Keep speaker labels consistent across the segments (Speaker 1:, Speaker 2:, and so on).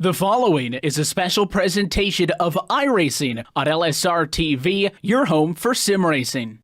Speaker 1: The following is a special presentation of iRacing on LSR TV, your home for sim racing.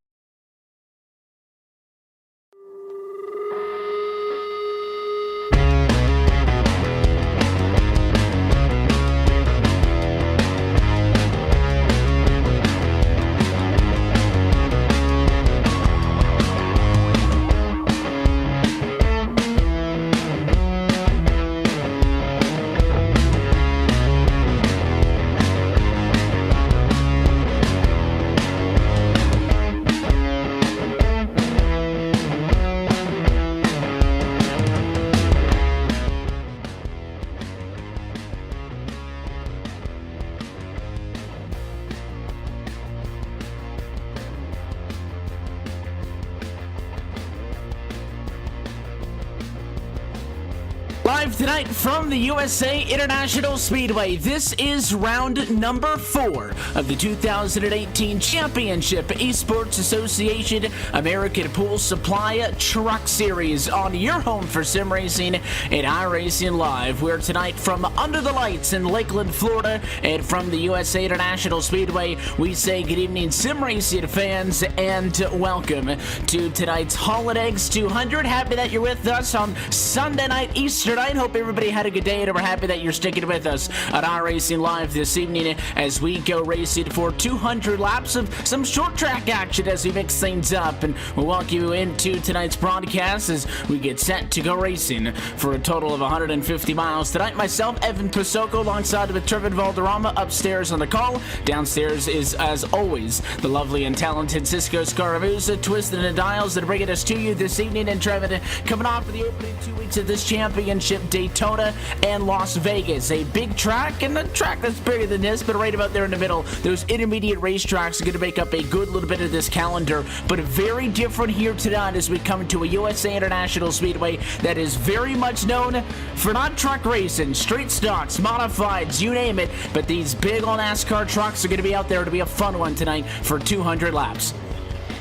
Speaker 1: Live tonight from the USA International Speedway, this is round number 4 of the 2018 Championship Esports Association American Pool Supply Truck Series on your home for sim racing and iRacing Live. We're tonight from under the lights in Lakeland, Florida, and from the USA International Speedway, we say good evening sim racing fans and welcome to tonight's Hall and Eggs 200. Happy that you're with us on Sunday night, Easter night. Hope everybody had a good day, and we're happy that you're sticking with us at iRacing Live this evening as we go racing for 200 laps of some short track action as we mix things up. And we'll walk you into tonight's broadcast as we get set to go racing for a total of 150 miles tonight. Myself, Evan Pasoko, alongside with Trevin Valderrama upstairs on the call. Downstairs is, as always, the lovely and talented Cisco Scaramuza, twisting the dials that are bringing us to you this evening. And Trevin, coming off of the opening 2 weeks of this championship, Daytona and Las Vegas, a big track and a track that's bigger than this, but right about there in the middle, those intermediate racetracks are going to make up a good little bit of this calendar, but very different here tonight as we come to a USA International Speedway that is very much known for not truck racing, street stocks, modifieds, you name it, but these big old NASCAR trucks are going to be out there to be a fun one tonight for 200 laps.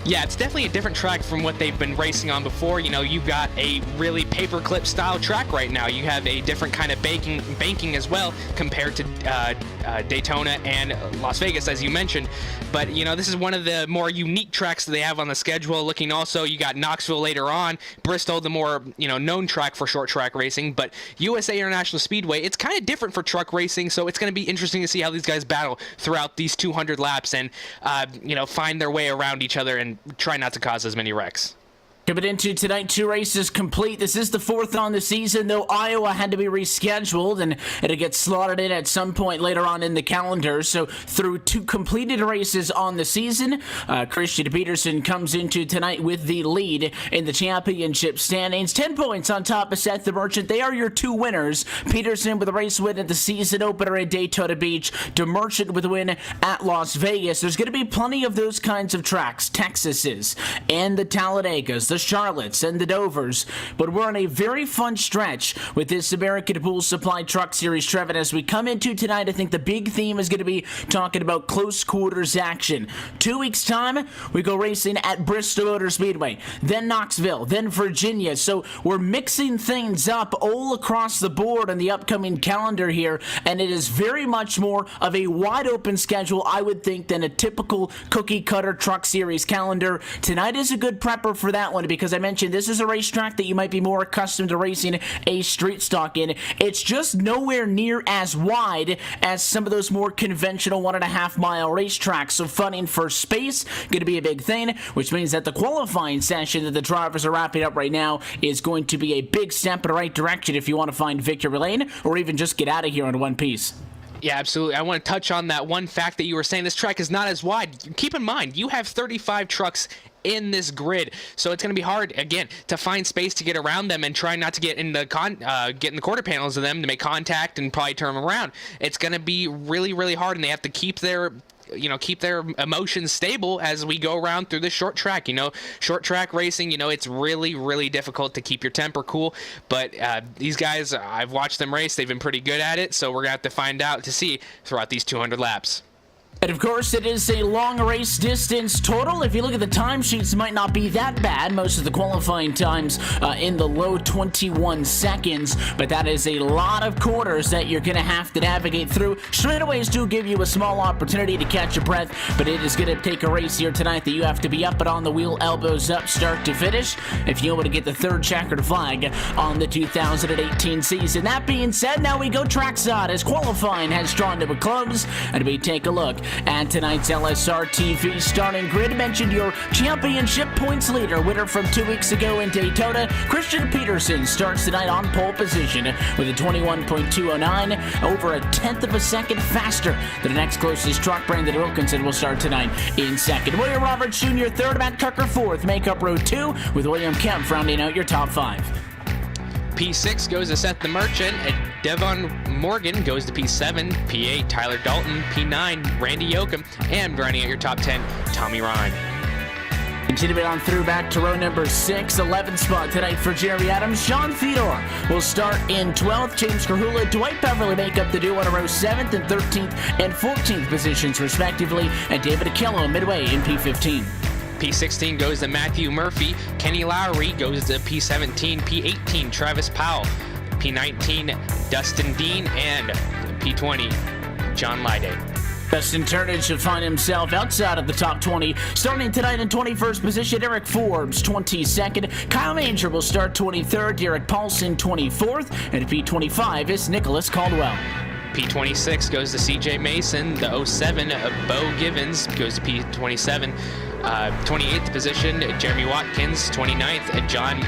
Speaker 2: Yeah, it's definitely a different track from what they've been racing on before. You know, you've got a really paperclip style track right now. You have a different kind of banking as well compared to Daytona and Las Vegas, as you mentioned. But, you know, this is one of the more unique tracks that they have on the schedule. Looking also, you got Knoxville later on, Bristol, the more, you know, known track for short track racing. But USA International Speedway, it's kind of different for truck racing, so it's going to be interesting to see how these guys battle throughout these 200 laps and, you know, find their way around each other and try not to cause as many wrecks.
Speaker 1: Coming into tonight, 2 races complete. This is the 4th on the season, though Iowa had to be rescheduled, and it'll get slotted in at some point later on in the calendar. So through 2 completed races on the season, Christian Peterson comes into tonight with the lead in the championship standings. 10 points on top of Seth the Merchant. They are your 2 winners. Peterson with a race win at the season opener at Daytona Beach. The Merchant with a win at Las Vegas. There's going to be plenty of those kinds of tracks, Texases and the Talladegas, the Charlottes and the Dovers, but we're on a very fun stretch with this American Pool Supply Truck Series, Trevin. As we come into tonight, I think the big theme is going to be talking about close quarters action. 2 weeks time, we go racing at Bristol Motor Speedway, then Knoxville, then Virginia. So we're mixing things up all across the board on the upcoming calendar here, and it is very much more of a wide open schedule, I would think, than a typical cookie cutter truck series calendar. Tonight is a good prepper for that one, because I mentioned this is a racetrack that you might be more accustomed to racing a street stock in. It's just nowhere near as wide as some of those more conventional 1.5 mile racetracks. So funning for space going to be a big thing, which means that the qualifying session that the drivers are wrapping up right now is going to be a big step in the right direction if you want to find victory lane or even just get out of here in one piece.
Speaker 2: Yeah, absolutely. I want to touch on that one fact that you were saying. This track is not as wide. Keep in mind, you have 35 trucks in this grid, so it's going to be hard again to find space to get around them and try not to get in the quarter panels of them to make contact and probably turn them around. It's going to be really hard, and they have to keep their emotions stable as we go around through this short track. You know, short track racing, you know, it's really difficult to keep your temper cool, but these guys, I've watched them race, they've been pretty good at it, so we're gonna have to find out to see throughout these 200 laps.
Speaker 1: And of course, it is a long race distance total. If you look at the timesheets, it might not be that bad. Most of the qualifying times in the low 21 seconds, but that is a lot of quarters that you're going to have to navigate through. Straightaways do give you a small opportunity to catch your breath, but it is going to take a race here tonight that you have to be up and on the wheel, elbows up, start to finish, if you want to get the third checkered flag on the 2018 season. That being said, now we go trackside as qualifying has drawn to a close, and we take a look at tonight's LSR TV starting grid. Mentioned your championship points leader, winner from 2 weeks ago in Daytona, Christian Peterson, starts tonight on pole position with a 21.209, over a tenth of a second faster than the next closest truck. Brandon Wilkinson will start tonight in second. William Roberts Jr. third, Matt Tucker fourth. Make up row 2 with William Kemp rounding out your top 5.
Speaker 2: P6 goes to Seth the Merchant, and Devon Morgan goes to P7, P8 Tyler Dalton, P9 Randy Yoakum, and running at your top 10, Tommy Ryan.
Speaker 1: Continuing on through back to row number 6, 11th spot tonight for Jerry Adams. Sean Theodore will start in 12th. James Carhula, Dwight Beverly make up the duo on row 7th and 13th and 14th positions respectively, and David Akello midway in P15.
Speaker 2: P16 goes to Matthew Murphy. Kenny Lowry goes to P17. P18, Travis Powell. P19, Dustin Dean. And P20, John Lyday.
Speaker 1: Dustin Turnage should find himself outside of the top 20. Starting tonight in 21st position, Eric Forbes, 22nd. Kyle Manger will start 23rd. Derek Paulson, 24th. And P25 is Nicholas Caldwell.
Speaker 2: P26 goes to CJ Mason. The 07 of Bo Givens goes to P27. 28th position, Jeremy Watkins. 29th, John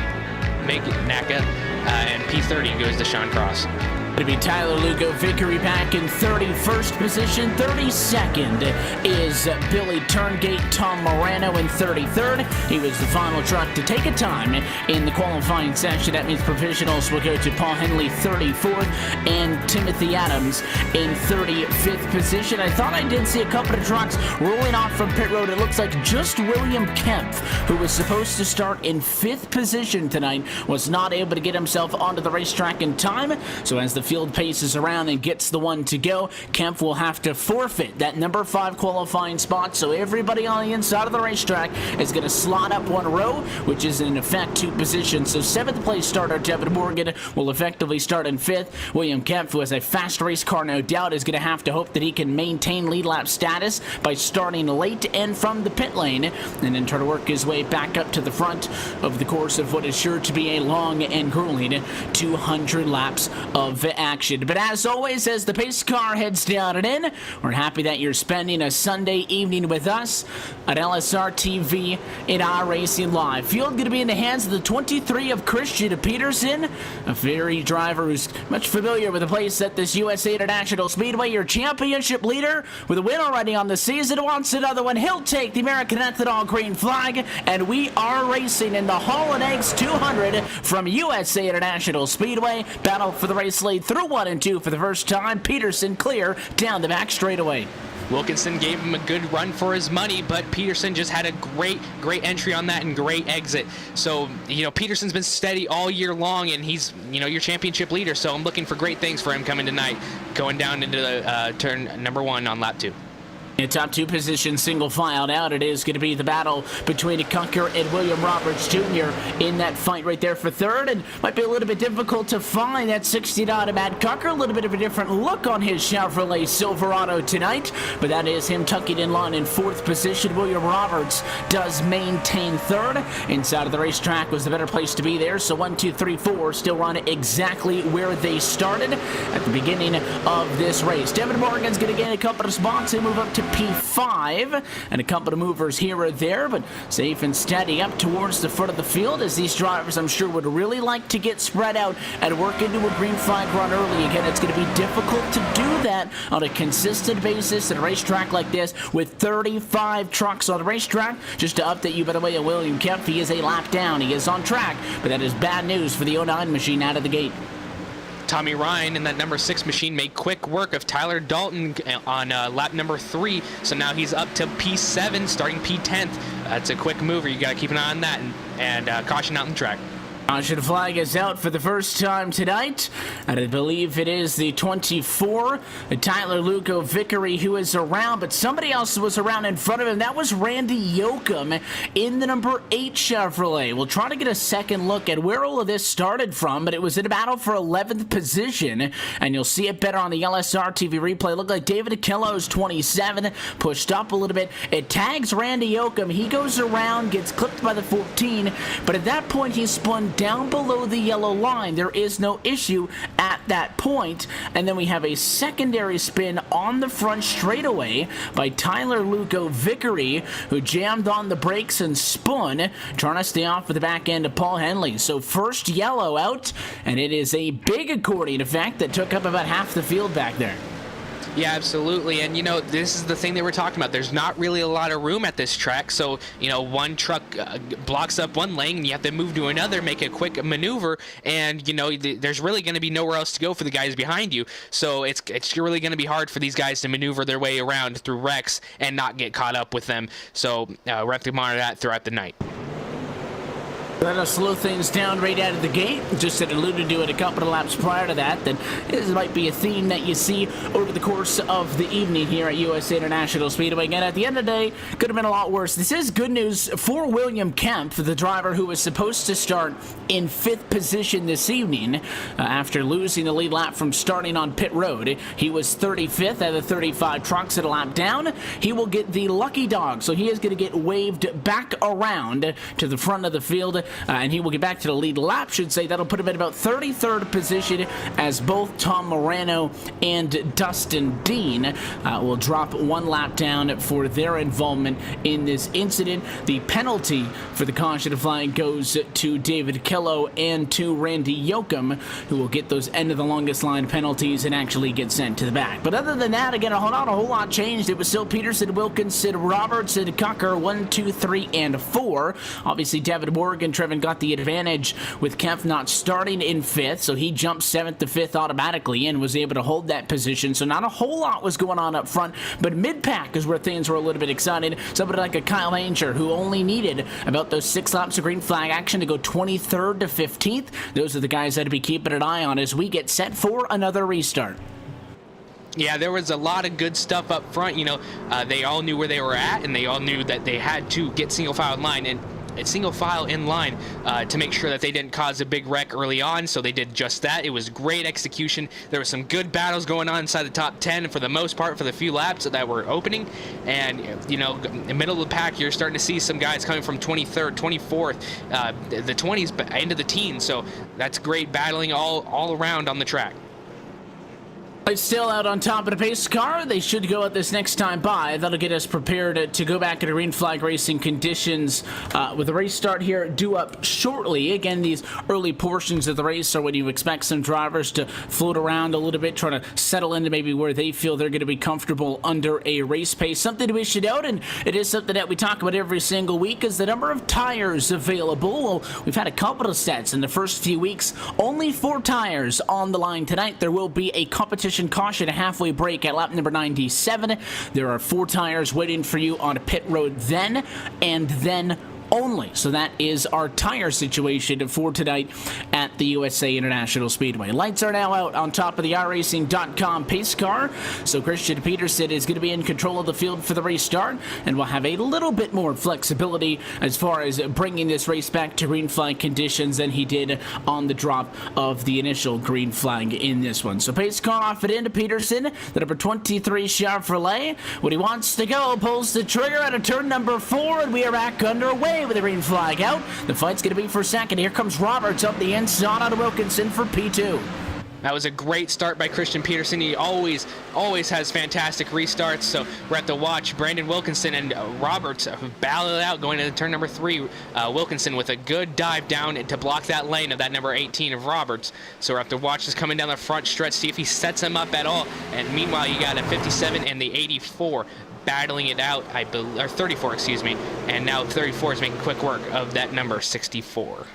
Speaker 2: Magnaka. And P30 goes to Sean Cross.
Speaker 1: It'll be Tyler Lugo Vickery back in 31st position. 32nd is Billy Turngate. Tom Morano in 33rd. He was the final truck to take a time in the qualifying session. That means provisionals will go to Paul Henley 34th and Timothy Adams in 35th position. I thought I did see a couple of trucks rolling off from pit road. It looks like just William Kemp, who was supposed to start in 5th position tonight, was not able to get himself onto the racetrack in time. So as the field paces around and gets the one to go, Kemp will have to forfeit that number 5 qualifying spot. So everybody on the inside of the racetrack is going to slot up one row, which is in effect 2 positions. So 7th place starter Devin Morgan will effectively start in 5th. William Kemp, who has a fast race car, no doubt, is going to have to hope that he can maintain lead lap status by starting late and from the pit lane, and then try to work his way back up to the front over the course of what is sure to be a long and grueling 200 laps of action. But as always, as the pace car heads down and in, we're happy that you're spending a Sunday evening with us at LSR TV in iRacing Live. Field going to be in the hands of the 23 of Christian Peterson, a very driver who's much familiar with the place at this USA International Speedway. Your championship leader with a win already on the season wants another one. He'll take the American Ethanol green flag, and we are racing in the Hall and Eggs 200 from USA International Speedway. Battle for the race lead through 1 and 2 for the first time. Peterson clear down the back straightaway.
Speaker 2: Wilkinson gave him a good run for his money, but Peterson just had a great entry on that and great exit. So, Peterson's been steady all year long, and he's, your championship leader. So I'm looking for great things for him coming tonight, going down into the turn number 1 on lap 2.
Speaker 1: In top 2 position, single filed out, it is going to be the battle between Kunker and William Roberts Jr. in that fight right there for 3rd, and might be a little bit difficult to find that 69 of Matt Kunker. A little bit of a different look on his Chevrolet Silverado tonight, but that is him tucking in line in 4th position. William Roberts does maintain 3rd. Inside of the racetrack was the better place to be there, so 1, 2, 3, 4 still run exactly where they started at the beginning of this race. Devin Morgan's going to gain a couple of spots and move up to P5, and a couple of movers here or there, but safe and steady up towards the front of the field, as these drivers, I'm sure, would really like to get spread out and work into a green flag run early. Again, it's going to be difficult to do that on a consistent basis at a racetrack like this with 35 trucks on the racetrack. Just to update you, by the way, on William Kemp, he is a lap down. He is on track, but that is bad news for the 09 machine out of the gate.
Speaker 2: Tommy Ryan in that number 6 machine made quick work of Tyler Dalton on lap number 3. So now he's up to P7, starting P10th. That's a quick mover. You got to keep an eye on that and caution out in the track.
Speaker 1: Caution flag is out for the first time tonight, and I believe it is the 24, Tyler Lugo Vickery, who is around, but somebody else was around in front of him. That was Randy Yoakum in the number 8 Chevrolet. We'll try to get a second look at where all of this started from, but it was in a battle for 11th position, and you'll see it better on the LSR TV replay. It looked like David Akillo's 27, pushed up a little bit. It tags Randy Yoakum. He goes around, gets clipped by the 14, but at that point he spun down below the yellow line. There is no issue at that point. And then we have a secondary spin on the front straightaway by Tyler Lugo Vickery, who jammed on the brakes and spun, trying to stay off of the back end of Paul Henley. So first yellow out, and it is a big accordion effect that took up about half the field back there.
Speaker 2: Yeah, absolutely. And, this is the thing that we're talking about. There's not really a lot of room at this track. So, one truck blocks up one lane, and you have to move to another, make a quick maneuver. And, there's really going to be nowhere else to go for the guys behind you. So it's really going to be hard for these guys to maneuver their way around through wrecks and not get caught up with them. So we'll have to monitor that throughout the night.
Speaker 1: That'll slow things down right out of the gate. Just had alluded to it a couple of laps prior to that. That this might be a theme that you see over the course of the evening here at USA International Speedway. And at the end of the day, could have been a lot worse. This is good news for William Kemp, the driver who was supposed to start in 5th position this evening after losing the lead lap from starting on pit road. He was 35th out of 35 trucks at a lap down. He will get the lucky dog, so he is going to get waved back around to the front of the field. And he will get back to the lead lap, should say. That'll put him at about 33rd position as both Tom Morano and Dustin Dean will drop one lap down for their involvement in this incident. The penalty for the caution flag goes to David Killow and to Randy Yoakum, who will get those end of the longest line penalties and actually get sent to the back. But other than that, again, not a whole lot changed. It was still Peterson, Wilkinson, Roberts, and Cucker, 1, 2, 3, and 4. Obviously, David Morgan, Trevin got the advantage with Kempf not starting in 5th, so he jumped 7th to 5th automatically and was able to hold that position. So not a whole lot was going on up front, but mid-pack is where things were a little bit exciting. Somebody like a Kyle Anger, who only needed about those 6 laps of green flag action to go 23rd to 15th. Those are the guys that to be keeping an eye on as we get set for another restart.
Speaker 2: Yeah, there was a lot of good stuff up front. They all knew where they were at, and they all knew that they had to get single file in line. And single file in line to make sure that they didn't cause a big wreck early on, so they did just that. It was great execution. There were some good battles going on inside the top 10 for the most part for the few laps that were opening. And in the middle of the pack, you're starting to see some guys coming from 23rd, 24th, the 20s into the teens. So that's great battling all around on the track.
Speaker 1: It's still out on top of the pace car. They should go at this next time by. That'll get us prepared to go back into green flag racing conditions with the race start here due up shortly. Again, these early portions of the race are when you expect some drivers to float around a little bit, trying to settle into maybe where they feel they're going to be comfortable under a race pace. Something to issue out, and it is something that we talk about every single week, is the number of tires available. Well, we've had a couple of sets in the first few weeks. Only 4 tires on the line tonight. There will be a competition caution, a halfway break at lap number 97. There are 4 tires waiting for you on a pit road then, and then only. So that is our tire situation for tonight at the USA International Speedway. Lights are now out on top of the iRacing.com pace car. So Christian Peterson is going to be in control of the field for the restart, and we'll have a little bit more flexibility as far as bringing this race back to green flag conditions than he did on the drop of the initial green flag in this one. So pace car off it into Peterson, the number 23 Chevrolet. When he wants to go, pulls the trigger out of turn number 4, and we are back underway with the green flag out. The fight's going to be for second. Here comes Roberts up the inside out of Wilkinson for P2.
Speaker 2: That was a great start by Christian Peterson. He always has fantastic restarts, so we're at to watch Brandon Wilkinson and Roberts battle it out going into turn number 3. Wilkinson with a good dive down to block that lane of that number 18 of Roberts. So we're at to watch this coming down the front stretch, see if he sets him up at all. And meanwhile, you got a 57 and the 84 battling it out, or 34, excuse me. And now 34 is making quick work of that number 64.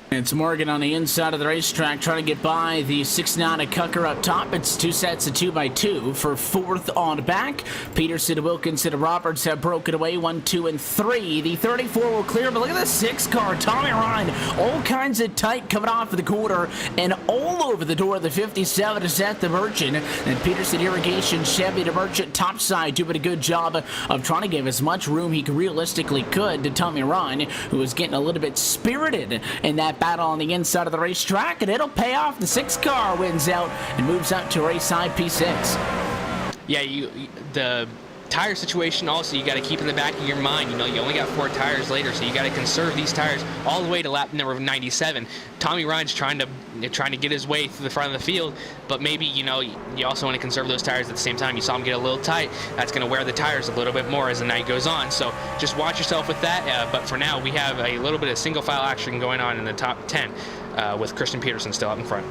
Speaker 1: It's Morgan on the inside of the racetrack trying to get by the 69 of Cucker up top. It's 2 sets of 2x2 for 4th on back. Peterson, Wilkinson, and Roberts have broken away 1, 2, and 3. The 34 will clear, but look at the 6 car. Tommy Ryan, all kinds of tight coming off of the quarter and all over the door of the 57 to Seth the Merchant. And Peterson Irrigation, Chevy the Merchant topside doing a good job of trying to give as much room he realistically could to Tommy Ryan, who was getting a little bit spirited in that battle on the inside of the racetrack, and it'll pay off. The 6 car wins out and moves out to race side P6.
Speaker 2: Yeah, the tire situation also you got to keep in the back of your mind. You know, you only got 4 tires later, so you got to conserve these tires all the way to lap number 97. Tommy Ryan's trying to get his way through the front of the field, but maybe, you know, you also want to conserve those tires at the same time. You saw him get a little tight. That's going to wear the tires a little bit more as the night goes on. So just watch yourself with that. But for now, we have a little bit of single file action going on in the top 10 with Christian Peterson still up in front.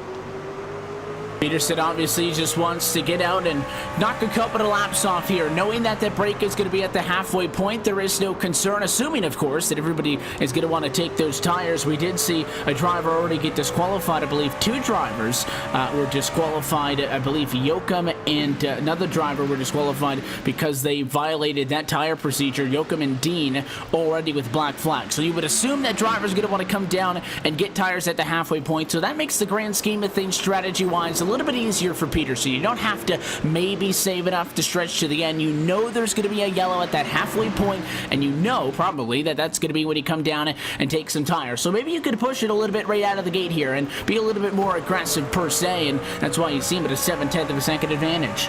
Speaker 1: Peterson obviously just wants to get out and knock a couple of laps off here. Knowing that that break is going to be at the halfway point, there is no concern, assuming, of course, that everybody is going to want to take those tires. We did see a driver already get disqualified. I believe 2 drivers were disqualified. I believe Yoakum and another driver were disqualified because they violated that tire procedure. Yoakum and Dean already with black flag. So you would assume that driver's going to want to come down and get tires at the halfway point. So that makes the grand scheme of things strategy-wise a little bit easier for Peterson. You don't have to maybe save enough to stretch to the end. You know there's going to be a yellow at that halfway point, and you know probably that that's going to be when you come down and take some tires. So maybe you could push it a little bit right out of the gate here and be a little bit more aggressive per se, and that's why you see him at a 7/10 of a second advantage.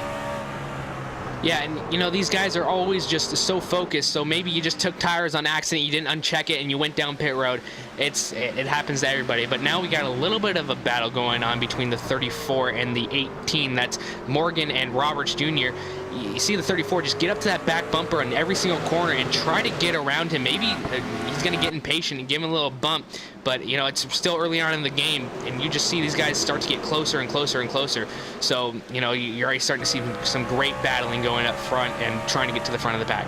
Speaker 2: Yeah, and you know, these guys are always just so focused, so maybe you just took tires on accident, you didn't uncheck it, and you went down pit road. It happens to everybody, but now we got a little bit of a battle going on between the 34 and the 18. That's Morgan and Roberts Jr. You see the 34 just get up to that back bumper in every single corner and try to get around him. Maybe he's going to get impatient and give him a little bump, but you know, it's still early on in the game, and you just see these guys start to get closer and closer and closer. So, you know, you're already starting to see some great battling going up front and trying to get to the front of the pack.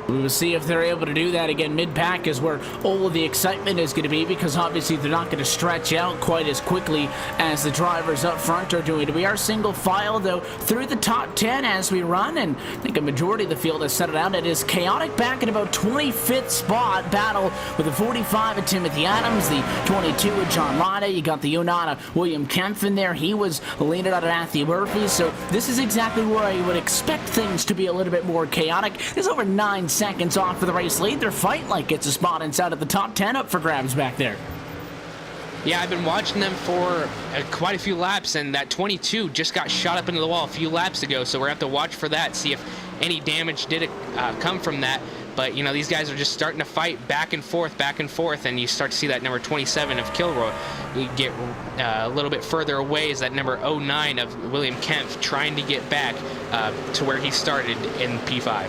Speaker 1: We will see if they're able to do that again. Mid-pack is where all of the excitement is going to be, because obviously they're not going to stretch out quite as quickly as the drivers up front are doing. We are single file, though, through the top 10 as we run, and I think a majority of the field has settled out. It is chaotic back in about 25th spot. Battle with the 45 of Timothy Adams, the 22 of John Lada. You got the 09 of William Kempf in there. He was leaning out of Matthew Murphy, so this is exactly where I would expect things to be a little bit more chaotic. There's over 9 seconds off for the race lead. They're fighting like it's a spot inside of the top 10 up for grabs back there.
Speaker 2: Yeah, I've been watching them for quite a few laps, and that 22 just got shot up into the wall a few laps ago, so we're going to have to watch for that, see if any damage did come from that. But, you know, these guys are just starting to fight back and forth, and you start to see that number 27 of Kilroy. You get a little bit further away is that number 09 of William Kempf trying to get back to where he started in P5.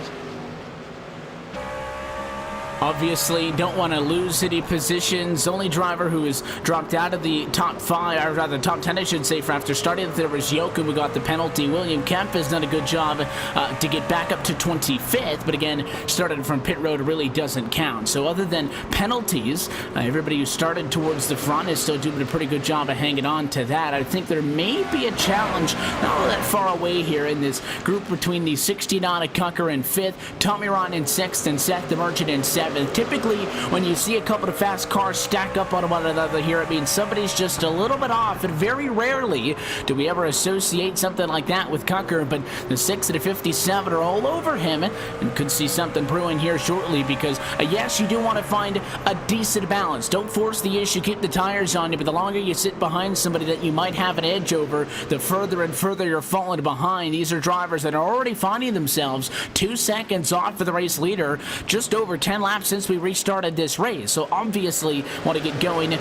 Speaker 1: Obviously, don't want to lose any positions. Only driver who has dropped out of the top 5, or rather top 10, I should say, for after starting. There was Yoakum, who got the penalty. William Kemp has done a good job to get back up to 25th, but again, started from pit road really doesn't count. So other than penalties, everybody who started towards the front is still doing a pretty good job of hanging on to that. I think there may be a challenge not all that far away here in this group between the 69 of Cucker in 5th, Tommy Ron in 6th, and Seth the Merchant in 7th. Typically, when you see a couple of fast cars stack up on one another here, it means somebody's just a little bit off, and very rarely do we ever associate something like that with Cucker, but the 6 and the 57 are all over him, and could see something brewing here shortly, because yes, you do want to find a decent balance. Don't force the issue, keep the tires on you, but the longer you sit behind somebody that you might have an edge over, the further and further you're falling behind. These are drivers that are already finding themselves 2 seconds off for the race leader, just over 10 laps since we restarted this race, so obviously want to get going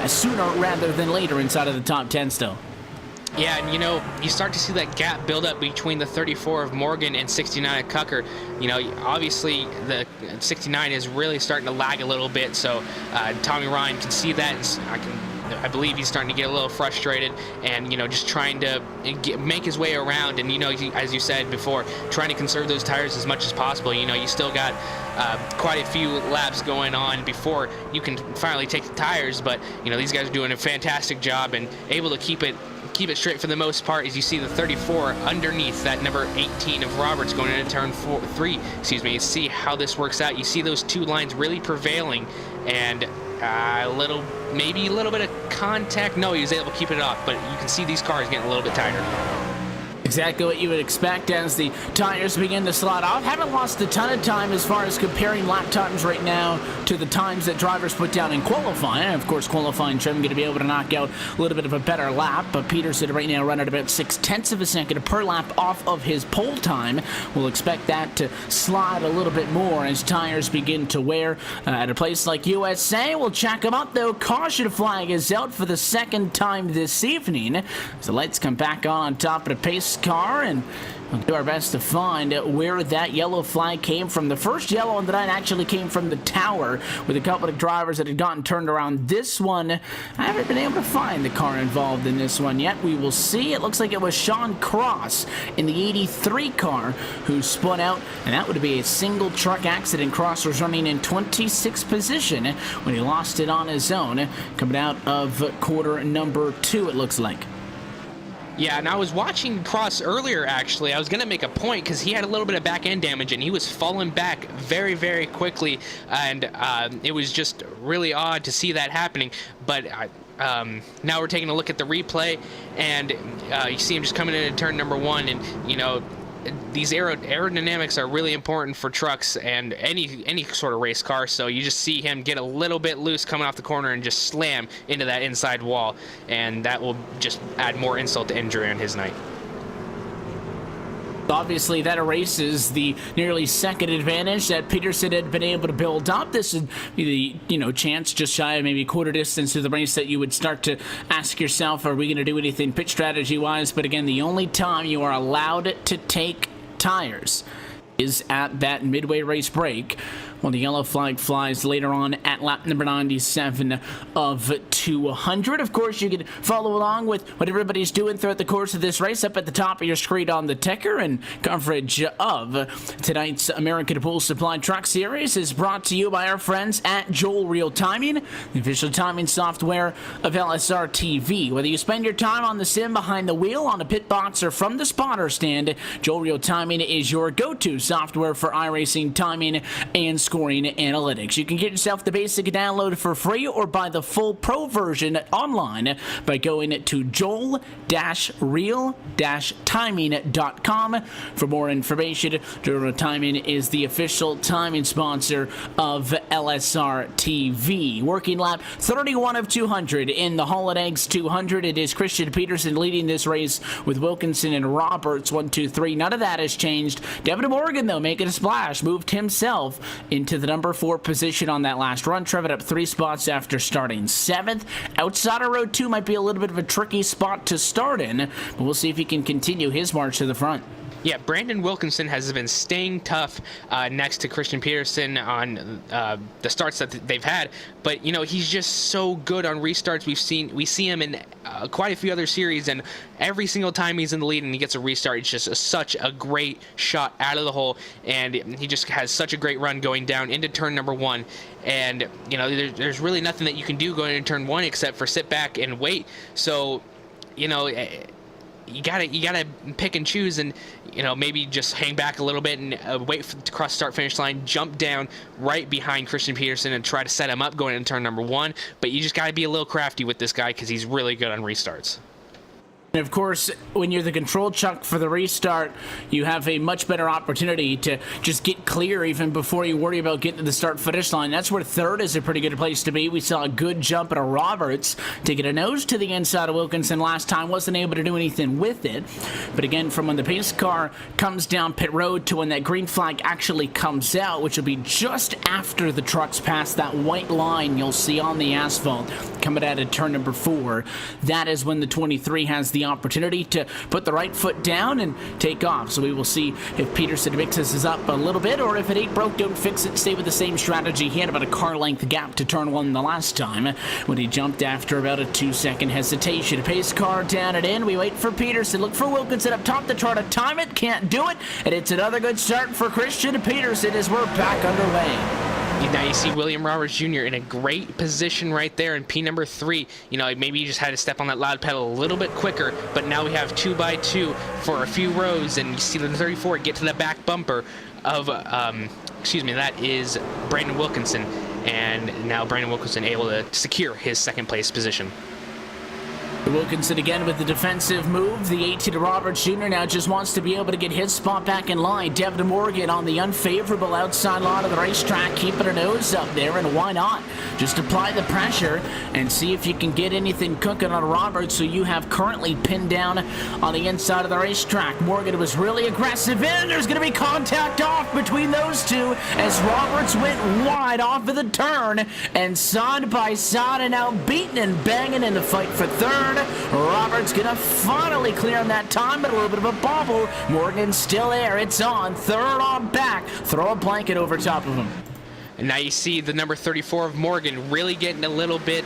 Speaker 1: sooner rather than later inside of the top 10 still.
Speaker 2: Yeah, and you know, you start to see that gap build up between the 34 of Morgan and 69 of Cucker. You know, obviously the 69 is really starting to lag a little bit, so Tommy Ryan can see that, and I can I believe he's starting to get a little frustrated, and just trying to make his way around. And as you said before, trying to conserve those tires as much as possible. You still got quite a few laps going on before you can finally take the tires, but these guys are doing a fantastic job and able to keep it straight for the most part. As you see the 34 underneath that number 18 of Roberts going into turn 3, you see how this works out. You see those two lines really prevailing, and maybe a little bit of contact. No, he was able to keep it off, but you can see these cars getting a little bit tighter.
Speaker 1: Exactly what you would expect as the tires begin to slot off. Haven't lost a ton of time as far as comparing lap times right now to the times that drivers put down in qualifying. And of course, qualifying trim going to be able to knock out a little bit of a better lap. But Peterson right now running about 0.6 of a second per lap off of his pole time. We'll expect that to slide a little bit more as tires begin to wear. At a place like USA, we'll check them out though. Caution flag is out for the second time this evening. As the lights come back on top of the pace car, and we'll do our best to find where that yellow flag came from. The first yellow on the night actually came from the tower with a couple of drivers that had gotten turned around. This one, I haven't been able to find the car involved in this one yet. We will see. It looks like it was Sean Cross in the 83 car who spun out, and that would be a single truck accident. Cross was running in 26th position when he lost it on his own coming out of quarter number 2, it looks like.
Speaker 2: Yeah, and I was watching Cross earlier, actually. I was going to make a point because he had a little bit of back-end damage, and he was falling back very, very quickly, and it was just really odd to see that happening. But now we're taking a look at the replay, and you see him just coming into turn number 1, and, these aerodynamics are really important for trucks and any sort of race car. So you just see him get a little bit loose coming off the corner and just slam into that inside wall, and that will just add more insult to injury on his night.
Speaker 1: Obviously, that erases the nearly second advantage that Peterson had been able to build up. This would be the, chance just shy of maybe quarter distance to the race that you would start to ask yourself, are we going to do anything pit strategy-wise? But again, the only time you are allowed to take tires is at that midway race break, when the yellow flag flies later on at lap number 97 of 200. Of course, you can follow along with what everybody's doing throughout the course of this race up at the top of your screen on the ticker, and coverage of tonight's American Pool Supply Truck Series is brought to you by our friends at Joel Real Timing, the official timing software of LSR TV. Whether you spend your time on the sim, behind the wheel, on a pit box, or from the spotter stand, Joel Real Timing is your go-to software for iRacing timing and scoring analytics. You can get yourself the basic download for free or buy the full pro version online by going to joel-real-timing.com for more information. Joel Real Timing is the official timing sponsor of LSR TV. Working lap 31 of 200 in the Hall and Eggs 200. It is Christian Peterson leading this race with Wilkinson and Roberts 1, 2, 3. None of that has changed. Devin Morgan, though, making a splash, moved himself into the number 4 position on that last run. Trevor up 3 spots after starting 7th. Outside of row 2 might be a little bit of a tricky spot to start in, but we'll see if he can continue his march to the front.
Speaker 2: Yeah, Brandon Wilkinson has been staying tough next to Christian Peterson on the starts that they've had, but he's just so good on restarts. We see him in quite a few other series, and every single time he's in the lead and he gets a restart, it's just such a great shot out of the hole, and he just has such a great run going down into turn number 1. And there's really nothing that you can do going into turn 1 except for sit back and wait. So you gotta pick and choose, and maybe just hang back a little bit and wait for to cross start finish line, jump down right behind Christian Peterson and try to set him up going into turn number 1. But you just gotta be a little crafty with this guy because he's really good on restarts.
Speaker 1: And of course, when you're the control chuck for the restart, you have a much better opportunity to just get clear even before you worry about getting to the start-finish line. That's where 3rd is a pretty good place to be. We saw a good jump at a Roberts to get a nose to the inside of Wilkinson last time. Wasn't able to do anything with it. But again, from when the pace car comes down pit road to when that green flag actually comes out, which will be just after the trucks pass that white line you'll see on the asphalt coming out of turn number 4, that is when the 23 has the the opportunity to put the right foot down and take off. So we will see if Peterson mixes us up a little bit, or if it ain't broke, don't fix it. Stay with the same strategy. He had about a car length gap to turn one the last time when he jumped after about a 2-second hesitation. Pace car down and in. We wait for Peterson. Look for Wilkinson up top to try to time it. Can't do it. And it's another good start for Christian Peterson as we're back underway.
Speaker 2: Now you see William Roberts Jr. in a great position right there in P number 3. You know, maybe you just had to step on that loud pedal a little bit quicker, but now we have 2x2 for a few rows, and you see the 34 get to the back bumper of, that is Brandon Wilkinson, and now Brandon Wilkinson able to secure his second place position.
Speaker 1: Wilkinson again with the defensive move. The 18 Roberts Jr. now just wants to be able to get his spot back in line. Devin Morgan on the unfavorable outside line of the racetrack, keeping her nose up there, and why not? Just apply the pressure and see if you can get anything cooking on Roberts, who you have currently pinned down on the inside of the racetrack. Morgan was really aggressive, and there's going to be contact off between those two as Roberts went wide off of the turn, and side by side and now beating and banging in the fight for third. Roberts gonna finally clear on that time, but a little bit of a bobble. Morgan's still there. It's on. Third on back. Throw a blanket over top of him.
Speaker 2: And now you see the number 34 of Morgan really getting a little bit,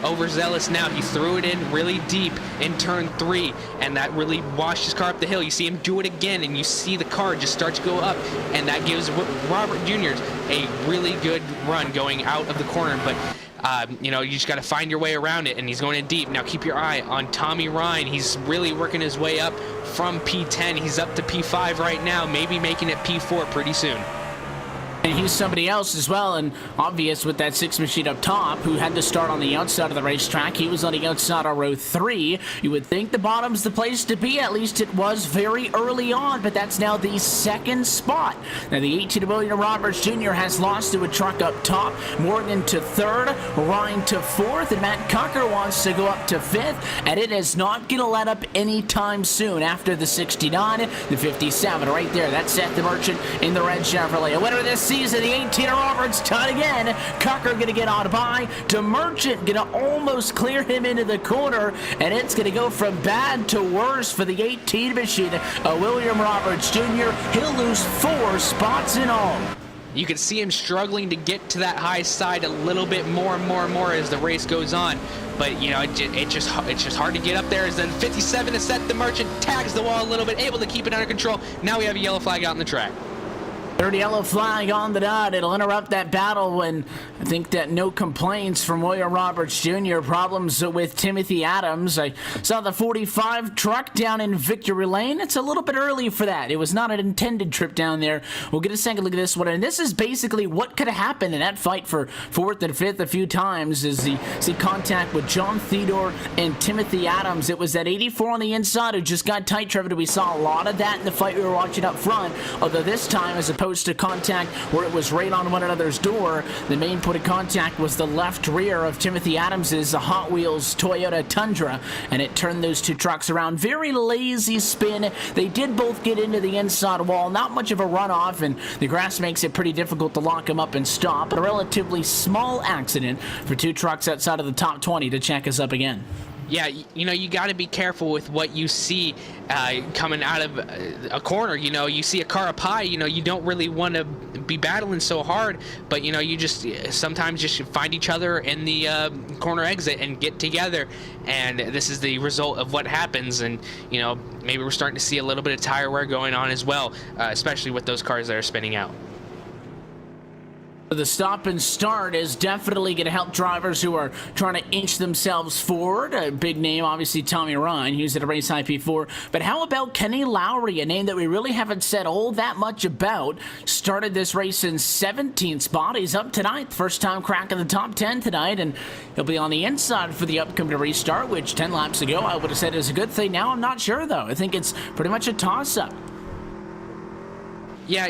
Speaker 2: overzealous now. He threw it in really deep in turn 3, and that really washed his car up the hill. You see him do it again, and you see the car just start to go up, and that gives Robert Jr. a really good run going out of the corner, but you just got to find your way around it, and he's going in deep. Now keep your eye on Tommy Ryan. He's really working his way up from P10. He's up to P5 right now, maybe making it P4 pretty soon.
Speaker 1: And he's somebody else as well, and obvious with that 6 machine up top, who had to start on the outside of the racetrack. He was on the outside of row 3. You would think the bottom's the place to be. At least it was very early on, but that's now the second spot. Now the 18 William Roberts Jr. has lost to a truck up top. Morgan to 3rd, Ryan to 4th, and Matt Cocker wants to go up to 5th, and it is not going to let up anytime soon after the 69, the 57 right there. That's Seth the Merchant in the red Chevrolet. A winner of this season, the 18 Roberts tied again. Cocker gonna get on by. DeMerchant gonna almost clear him into the corner, and it's gonna go from bad to worse for the 18 machine. William Roberts Jr. He'll lose 4 spots in all.
Speaker 2: You can see him struggling to get to that high side a little bit more and more as the race goes on. But, it's just hard to get up there. As then 57 is Seth the Merchant, tags the wall a little bit, able to keep it under control. Now we have a yellow flag out in the track.
Speaker 1: Third yellow flag on the dot. It'll interrupt that battle when I think that no complaints from William Roberts Jr. Problems with Timothy Adams. I saw the 45 truck down in Victory Lane. It's a little bit early for that. It was not an intended trip down there. We'll get a second look at this one. And this is basically what could have happened in that fight for 4th and 5th a few times as the see contact with John Theodore and Timothy Adams. It was that 84 on the inside who just got tight, Trevor. We saw a lot of that in the fight we were watching up front. Although this time, as opposed to contact where it was right on one another's door, the main point of contact was the left rear of Timothy Adams's Hot Wheels Toyota Tundra, and it turned those two trucks around. Very lazy spin. They did both get into the inside wall. Not much of a runoff, and the grass makes it pretty difficult to lock them up and stop. But a relatively small accident for 2 trucks outside of the top 20 to check us up again.
Speaker 2: Yeah, you got to be careful with what you see coming out of a corner. You see a car up high, you don't really want to be battling so hard, but you just sometimes just find each other in the corner exit and get together, and this is the result of what happens. And maybe we're starting to see a little bit of tire wear going on as well, especially with those cars that are spinning out.
Speaker 1: The stop and start is definitely going to help drivers who are trying to inch themselves forward. A big name, obviously, Tommy Ryan. He was at a race high P4. But how about Kenny Lowry, a name that we really haven't said all that much about? Started this race in 17th spot. He's up tonight. First time cracking the top 10 tonight. And he'll be on the inside for the upcoming restart, which 10 laps ago I would have said is a good thing. Now I'm not sure, though. I think it's pretty much a toss-up.
Speaker 2: Yeah,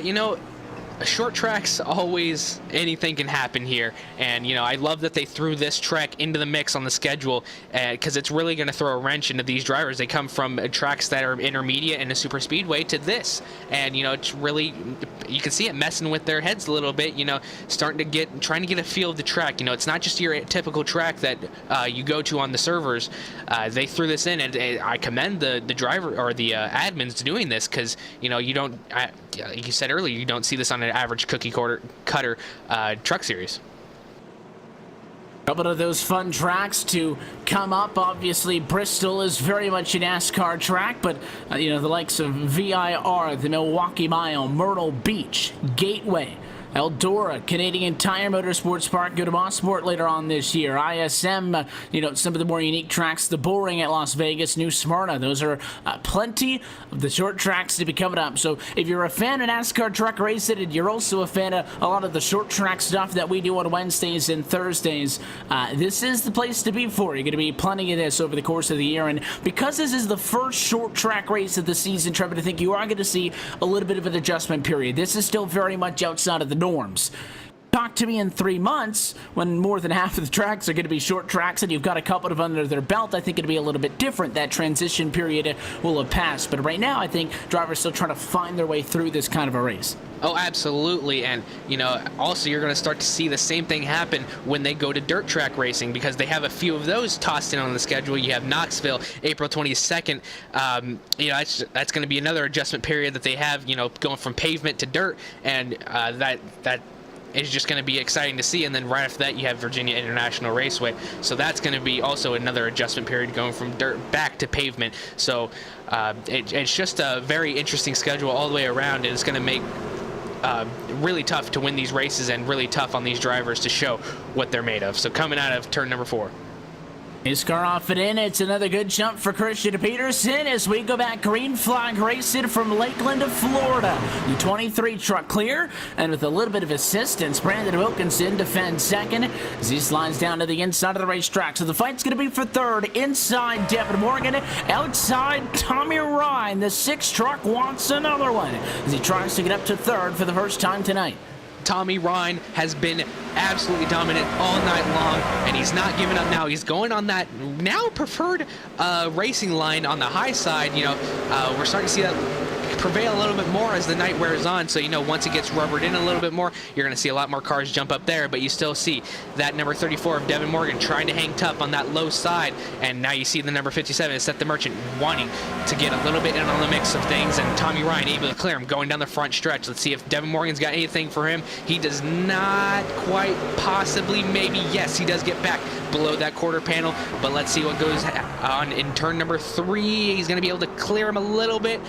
Speaker 2: short tracks, always anything can happen here. And I love that they threw this track into the mix on the schedule, because it's really going to throw a wrench into these drivers. They come from tracks that are intermediate and a super speedway to this, and it's really, you can see it messing with their heads a little bit, trying to get a feel of the track. It's not just your typical track that you go to on the servers. They threw this in, and I commend the driver or the admins doing this, because you don't, like you said earlier, you don't see this on an average cookie cutter truck series.
Speaker 1: Couple of those fun tracks to come up. Obviously, Bristol is very much a NASCAR track, but the likes of VIR, the Milwaukee Mile, Myrtle Beach, Gateway, Eldora, Canadian Tire Motorsports Park, go to Mosport later on this year. ISM, some of the more unique tracks, the Bullring at Las Vegas, New Smyrna. Those are plenty of the short tracks to be coming up. So if you're a fan of NASCAR truck racing and you're also a fan of a lot of the short track stuff that we do on Wednesdays and Thursdays, this is the place to be for. You're going to be plenty of this over the course of the year. And because this is the first short track race of the season, Trevor, I think you are going to see a little bit of an adjustment period. This is still very much outside of the norms. Talk to me in 3 months when more than half of the tracks are going to be short tracks and you've got a couple of under their belt. I think it'll be a little bit different. That transition period will have passed. But right now, I think drivers still trying to find their way through this kind of a race.
Speaker 2: Oh, absolutely. And, also you're going to start to see the same thing happen when they go to dirt track racing, because they have a few of those tossed in on the schedule. You have Knoxville, April 22nd. That's going to be another adjustment period that they have, going from pavement to dirt. And that is just going to be exciting to see. And then right after that, you have Virginia International Raceway. So that's going to be also another adjustment period, going from dirt back to pavement. So it's just a very interesting schedule all the way around, and it's going to make really tough to win these races and really tough on these drivers to show what they're made of. So coming out of turn number 4.
Speaker 1: His car off and in. It's another good jump for Christian Peterson as we go back green flag racing from Lakeland to Florida. The 23 truck clear, and with a little bit of assistance, Brandon Wilkinson defends second as he slides down to the inside of the racetrack. So the fight's going to be for third. Inside Devin Morgan, outside Tommy Ryan. The 6 truck wants another one as he tries to get up to third for the first time tonight.
Speaker 2: Tommy Ryan has been absolutely dominant all night long, and he's not giving up now. He's going on that now preferred racing line on the high side. We're starting to see that prevail a little bit more as the night wears on. So, once it gets rubbered in a little bit more, you're going to see a lot more cars jump up there, but you still see that number 34 of Devin Morgan trying to hang tough on that low side. And now you see the number 57, Seth the Merchant, wanting to get a little bit in on the mix of things, and Tommy Ryan able to clear him going down the front stretch. Let's see if Devin Morgan's got anything for him. He does not quite, possibly, maybe, yes, he does get back below that quarter panel, but let's see what goes on in turn number 3. He's going to be able to clear him a little bit.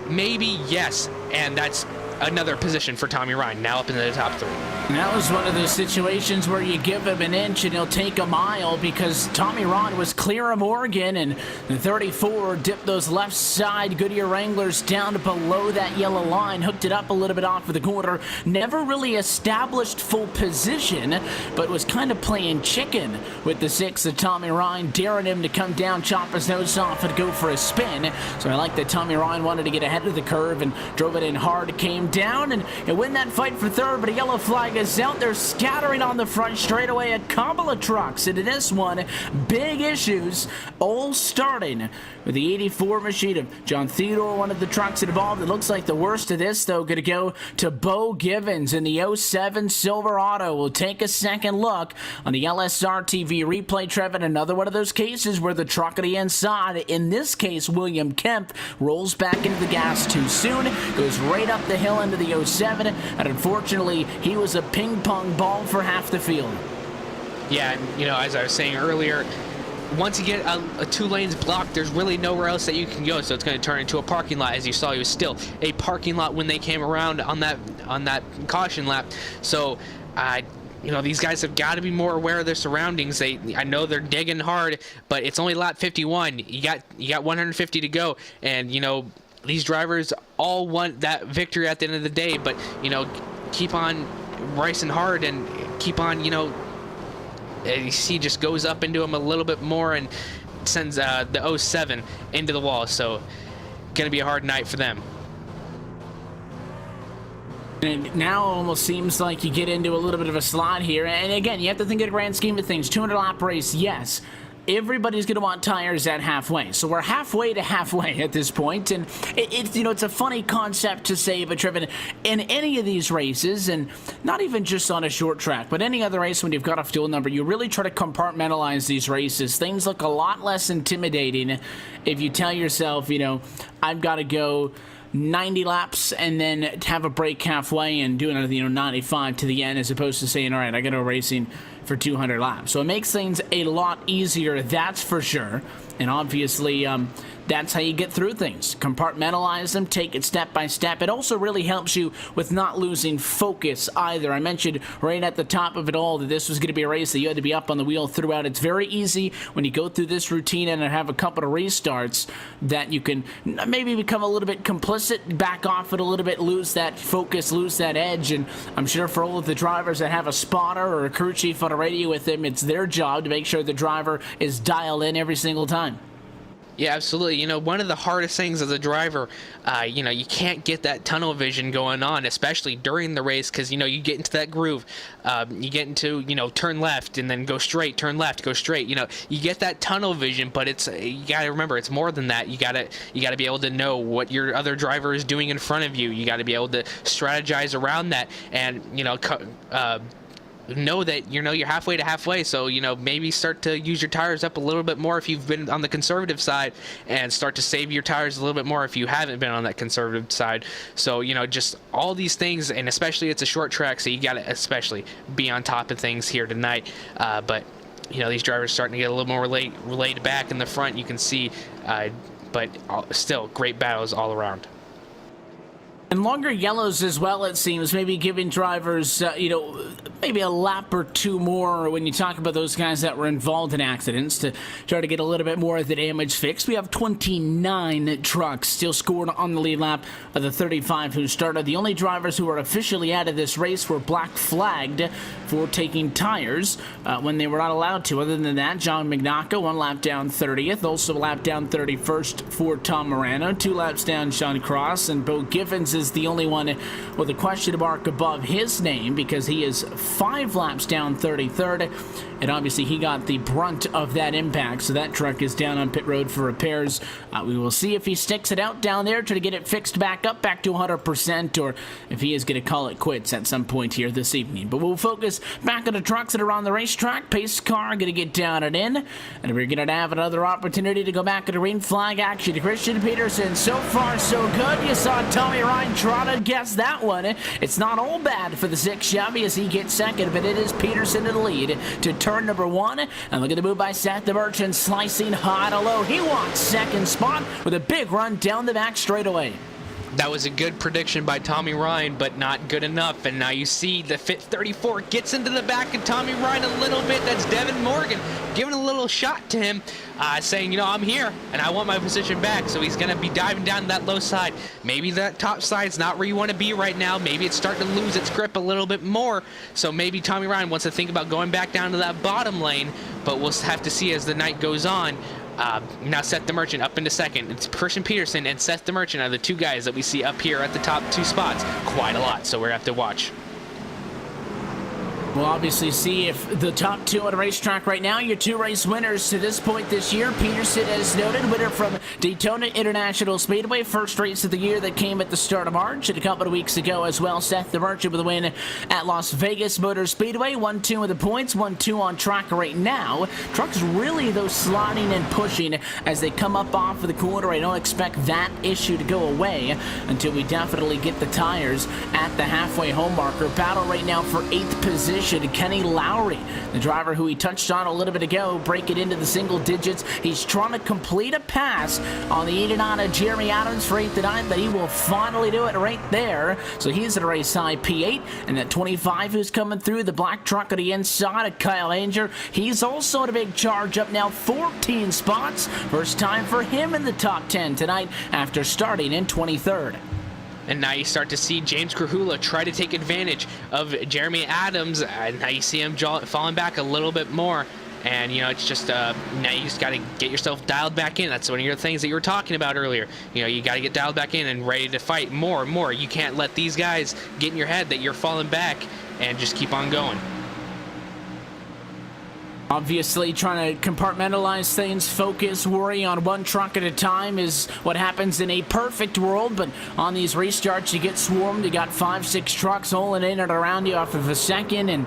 Speaker 2: Maybe, yes, and that's another position for Tommy Ryan, now up into the top 3.
Speaker 1: And that was one of those situations where you give him an inch and he'll take a mile, because Tommy Ryan was clear of Morgan, and the 34 dipped those left side Goodyear Wranglers down to below that yellow line, hooked it up a little bit off of the corner, never really established full position, but was kind of playing chicken with the 6 of Tommy Ryan, daring him to come down, chop his nose off, and go for a spin. So I like that Tommy Ryan wanted to get ahead of the curve and drove it in hard, came down and win that fight for third, but a yellow flag is out there, scattering on the front straightaway. A couple of trucks into this one. Big issues, all starting with the 84 machine of John Theodore, one of the trucks involved. It looks like the worst of this, though, going to go to Bo Givens in the 07 Silverado. We'll take a second look on the LSR TV replay, Trevin. Another one of those cases where the truck on the inside, in this case William Kemp, rolls back into the gas too soon, goes right up the hill into the 07, and unfortunately he was a ping pong ball for half the field.
Speaker 2: Yeah, and as I was saying earlier, once you get a 2 lanes blocked, there's really nowhere else that you can go, so it's going to turn into a parking lot. As you saw, it was still a parking lot when they came around on that caution lap. So these guys have got to be more aware of their surroundings. I know they're digging hard, but it's only lap 51. You got 150 to go, and these drivers all want that victory at the end of the day, but keep on racing hard and keep on you see just goes up into him a little bit more and sends the 07 into the wall. So gonna be a hard night for them.
Speaker 1: And now almost seems like you get into a little bit of a slot here. And again, you have to think of the grand scheme of things. 200-lap race, yes. Everybody's going to want tires at halfway. So we're halfway to halfway at this point. And it's a funny concept to say, but Trevin, in any of these races, and not even just on a short track, but any other race when you've got a fuel number, you really try to compartmentalize these races. Things look a lot less intimidating if you tell yourself, I've got to go 90 laps and then have a break halfway and do another 95 to the end, as opposed to saying, all right, I got to go racing for 200 laps. So it makes things a lot easier, that's for sure. And obviously, that's how you get through things. Compartmentalize them, take it step by step. It also really helps you with not losing focus either. I mentioned right at the top of it all that this was going to be a race that you had to be up on the wheel throughout. It's very easy when you go through this routine and have a couple of restarts that you can maybe become a little bit complicit, back off it a little bit, lose that focus, lose that edge. And I'm sure for all of the drivers that have a spotter or a crew chief on a radio with them, it's their job to make sure the driver is dialed in every single time.
Speaker 2: Yeah, absolutely. One of the hardest things as a driver, you can't get that tunnel vision going on, especially during the race, because, you get into that groove. You get into, turn left and then go straight, turn left, go straight. You get that tunnel vision, but you got to remember, it's more than that. You got to be able to know what your other driver is doing in front of you. You got to be able to strategize around that and, know that you're halfway to halfway, so maybe start to use your tires up a little bit more if you've been on the conservative side, and start to save your tires a little bit more if you haven't been on that conservative side. So just all these things, and especially it's a short track, so you got to especially be on top of things here tonight. But these drivers starting to get a little more laid back in the front, you can see, but still great battles all around.
Speaker 1: And longer yellows as well, it seems, maybe giving drivers, maybe a lap or two more when you talk about those guys that were involved in accidents to try to get a little bit more of the damage fixed. We have 29 trucks still scored on the lead lap of the 35 who started. The only drivers who were officially out of this race were black flagged for taking tires when they were not allowed to. Other than that, John Magnaco, 1 lap down 30th, also a lap down 31st for Tom Morano, 2 laps down Sean Cross, and Bo Giffens is the only one with a question mark above his name because he is 5 laps down 33rd, and obviously he got the brunt of that impact, so that truck is down on pit road for repairs. We will see if he sticks it out down there to get it fixed back up, back to 100%, or if he is going to call it quits at some point here this evening. But we'll focus back on the trucks that are on the racetrack. Pace car going to get down and in, and we're going to have another opportunity to go back to the green flag action to Christian Peterson. So far, so good. You saw Tommy Ryan try to guess that one. It's not all bad for the 6 Chevy as he gets second, but it is Peterson in the lead to turn number 1. And look at the move by Seth the Merchant, slicing high to low. He wants second spot with a big run down the back straightaway.
Speaker 2: That was a good prediction by Tommy Ryan, but not good enough. And now you see the Fit 34 gets into the back of Tommy Ryan a little bit. That's Devin Morgan giving a little shot to him, saying, I'm here and I want my position back. So he's going to be diving down that low side. Maybe that top side's not where you want to be right now. Maybe it's starting to lose its grip a little bit more. So maybe Tommy Ryan wants to think about going back down to that bottom lane, but we'll have to see as the night goes on. Now Seth the Merchant up into second. It's Christian Peterson and Seth the Merchant are the 2 guys that we see up here at the top 2 spots quite a lot, so we're going to have to watch.
Speaker 1: We'll obviously see if the top 2 on a racetrack right now, your 2 race winners to this point this year. Peterson, as noted, winner from Daytona International Speedway, first race of the year that came at the start of March, and a couple of weeks ago as well, Seth the Merchant with a win at Las Vegas Motor Speedway. 1-2 with the points, 1-2 on track right now. Trucks really, though, sliding and pushing as they come up off of the corner. I don't expect that issue to go away until we definitely get the tires at the halfway home marker. Battle right now for 8th position. Kenny Lowry, the driver who he touched on a little bit ago, break it into the single digits. He's trying to complete a pass on the 89 of Jeremy Adams for 8th and 9th, but he will finally do it right there. So he's at a race high P8, and that 25 who's coming through, the black truck on the inside of Kyle Anger. He's also in a big charge up now, 14 spots. First time for him in the top 10 tonight after starting in 23rd.
Speaker 2: And now you start to see James Krahula try to take advantage of Jeremy Adams. And now you see him falling back a little bit more. And, you know, it's just now you just got to get yourself dialed back in. That's one of your things that you were talking about earlier. You know, you got to get dialed back in and ready to fight more and more. You can't let these guys get in your head that you're falling back, and just keep on going.
Speaker 1: Obviously, trying to compartmentalize things, focus, worry on one truck at a time is what happens in a perfect world, but on these restarts, you get swarmed. You got 5-6 trucks all in and around you off of a second, and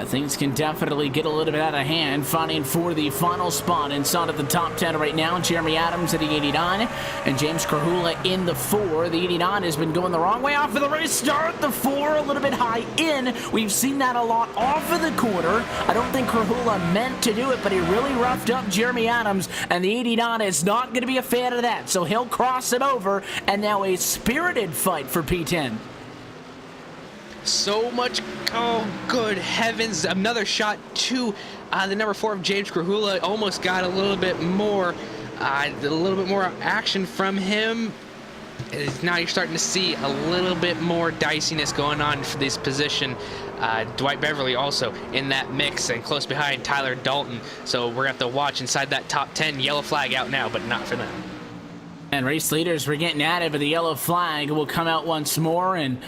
Speaker 1: things can definitely get a little bit out of hand. Fighting for the final spot inside of the top 10 right now. Jeremy Adams at the 89 and James Krahula in the 4. The 89 has been going the wrong way off of the restart. The 4 a little bit high in. We've seen that a lot off of the corner. I don't think Krahula meant to do it, but he really roughed up Jeremy Adams, and the 89 is not going to be a fan of that, so he'll cross it over, and now a spirited fight for P10.
Speaker 2: So much, oh good heavens, another shot to the number 4 of James Krahula. Almost got a little bit more action from him. Now you're starting to see a little bit more diciness going on for this position. Dwight Beverly also in that mix and close behind Tyler Dalton, so we're gonna have to watch inside that top 10. Yellow flag out now, but not for them.
Speaker 1: And race leaders were getting at it, but the yellow flag will come out once more, and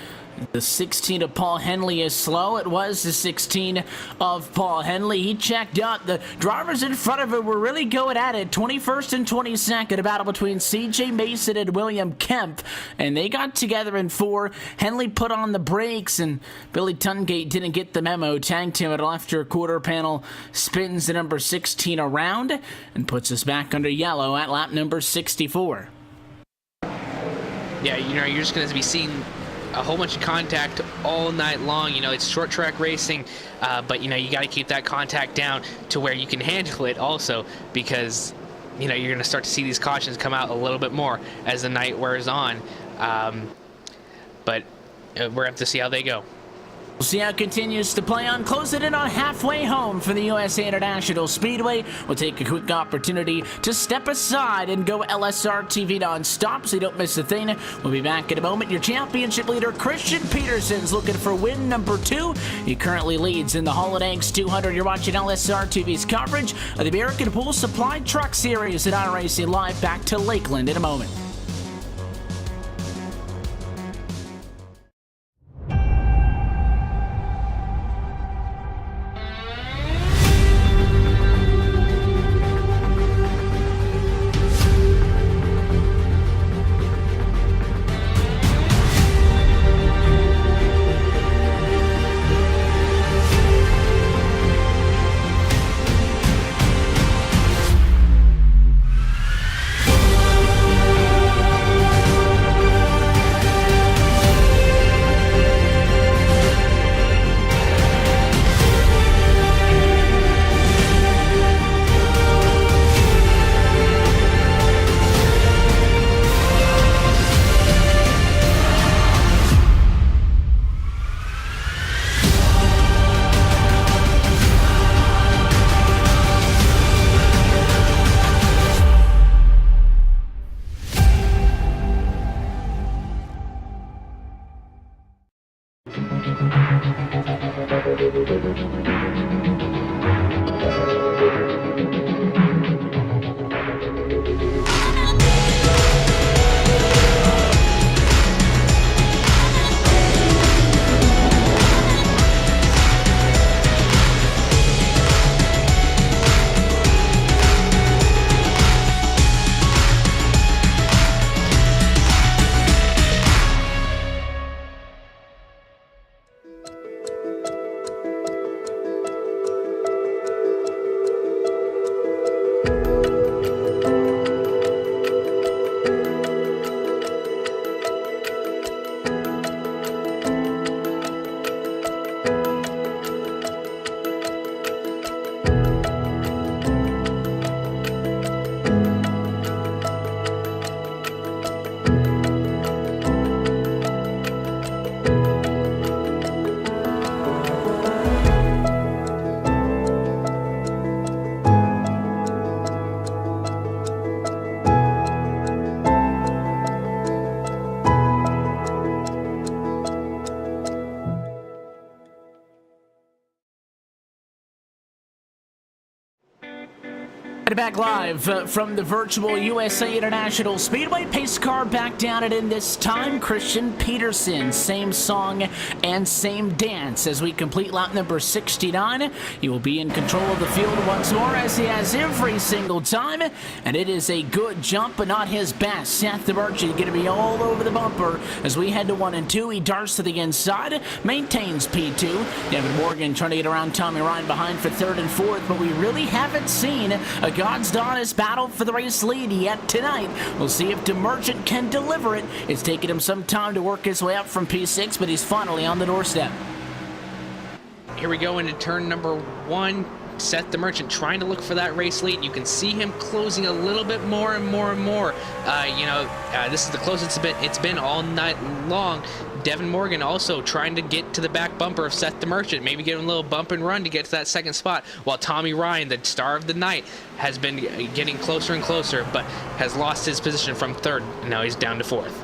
Speaker 1: the 16 of Paul Henley is slow. It was the 16 of Paul Henley. He checked out. The drivers in front of him were really going at it. 21st and 22nd, a battle between CJ Mason and William Kemp. And they got together in 4. Henley put on the brakes, and Billy Tungate didn't get the memo. Tanked him at after quarter panel. Spins the number 16 around and puts us back under yellow at lap number 64.
Speaker 2: Yeah, you know, you're just going to be seeing a whole bunch of contact all night long. You know, it's short track racing, but you know, you got to keep that contact down to where you can handle it also, because you know, you're going to start to see these cautions come out a little bit more as the night wears on. But we're going to have to see how they go.
Speaker 1: We'll see how it continues to play on. Closing in on halfway home for the USA International Speedway. We'll take a quick opportunity to step aside and go LSR TV non-stop so you don't miss a thing. We'll be back in a moment. Your championship leader, Christian Peterson's looking for win number 2. He currently leads in the Holiday 200. You're watching LSR TV's coverage of the American Pool Supply Truck Series at iRacing Live. Back to Lakeland in a moment. And back live from the virtual USA International Speedway. Pace car back down it in this time. Christian Peterson, same song and same dance as we complete lap number 69. He will be in control of the field once more, as he has every single time. And it is a good jump, but not his best. Seth the Merchant going to be all over the bumper as we head to 1 and 2. He darts to the inside, maintains P2. Devin Morgan trying to get around Tommy Ryan behind for 3rd and 4th, but we really haven't seen a God's darnest battle for the race lead yet tonight. We'll see if DeMerchant can deliver it. It's taken him some time to work his way up from P6, but he's finally on the doorstep.
Speaker 2: Here we go into turn number 1. Seth the Merchant trying to look for that race lead. You can see him closing a little bit more and more and more. This is the closest it's been all night long. Devin Morgan also trying to get to the back bumper of Seth the Merchant, maybe give him a little bump and run to get to that second spot, while Tommy Ryan, the star of the night, has been getting closer and closer, but has lost his position from 3rd, and now he's down to 4th.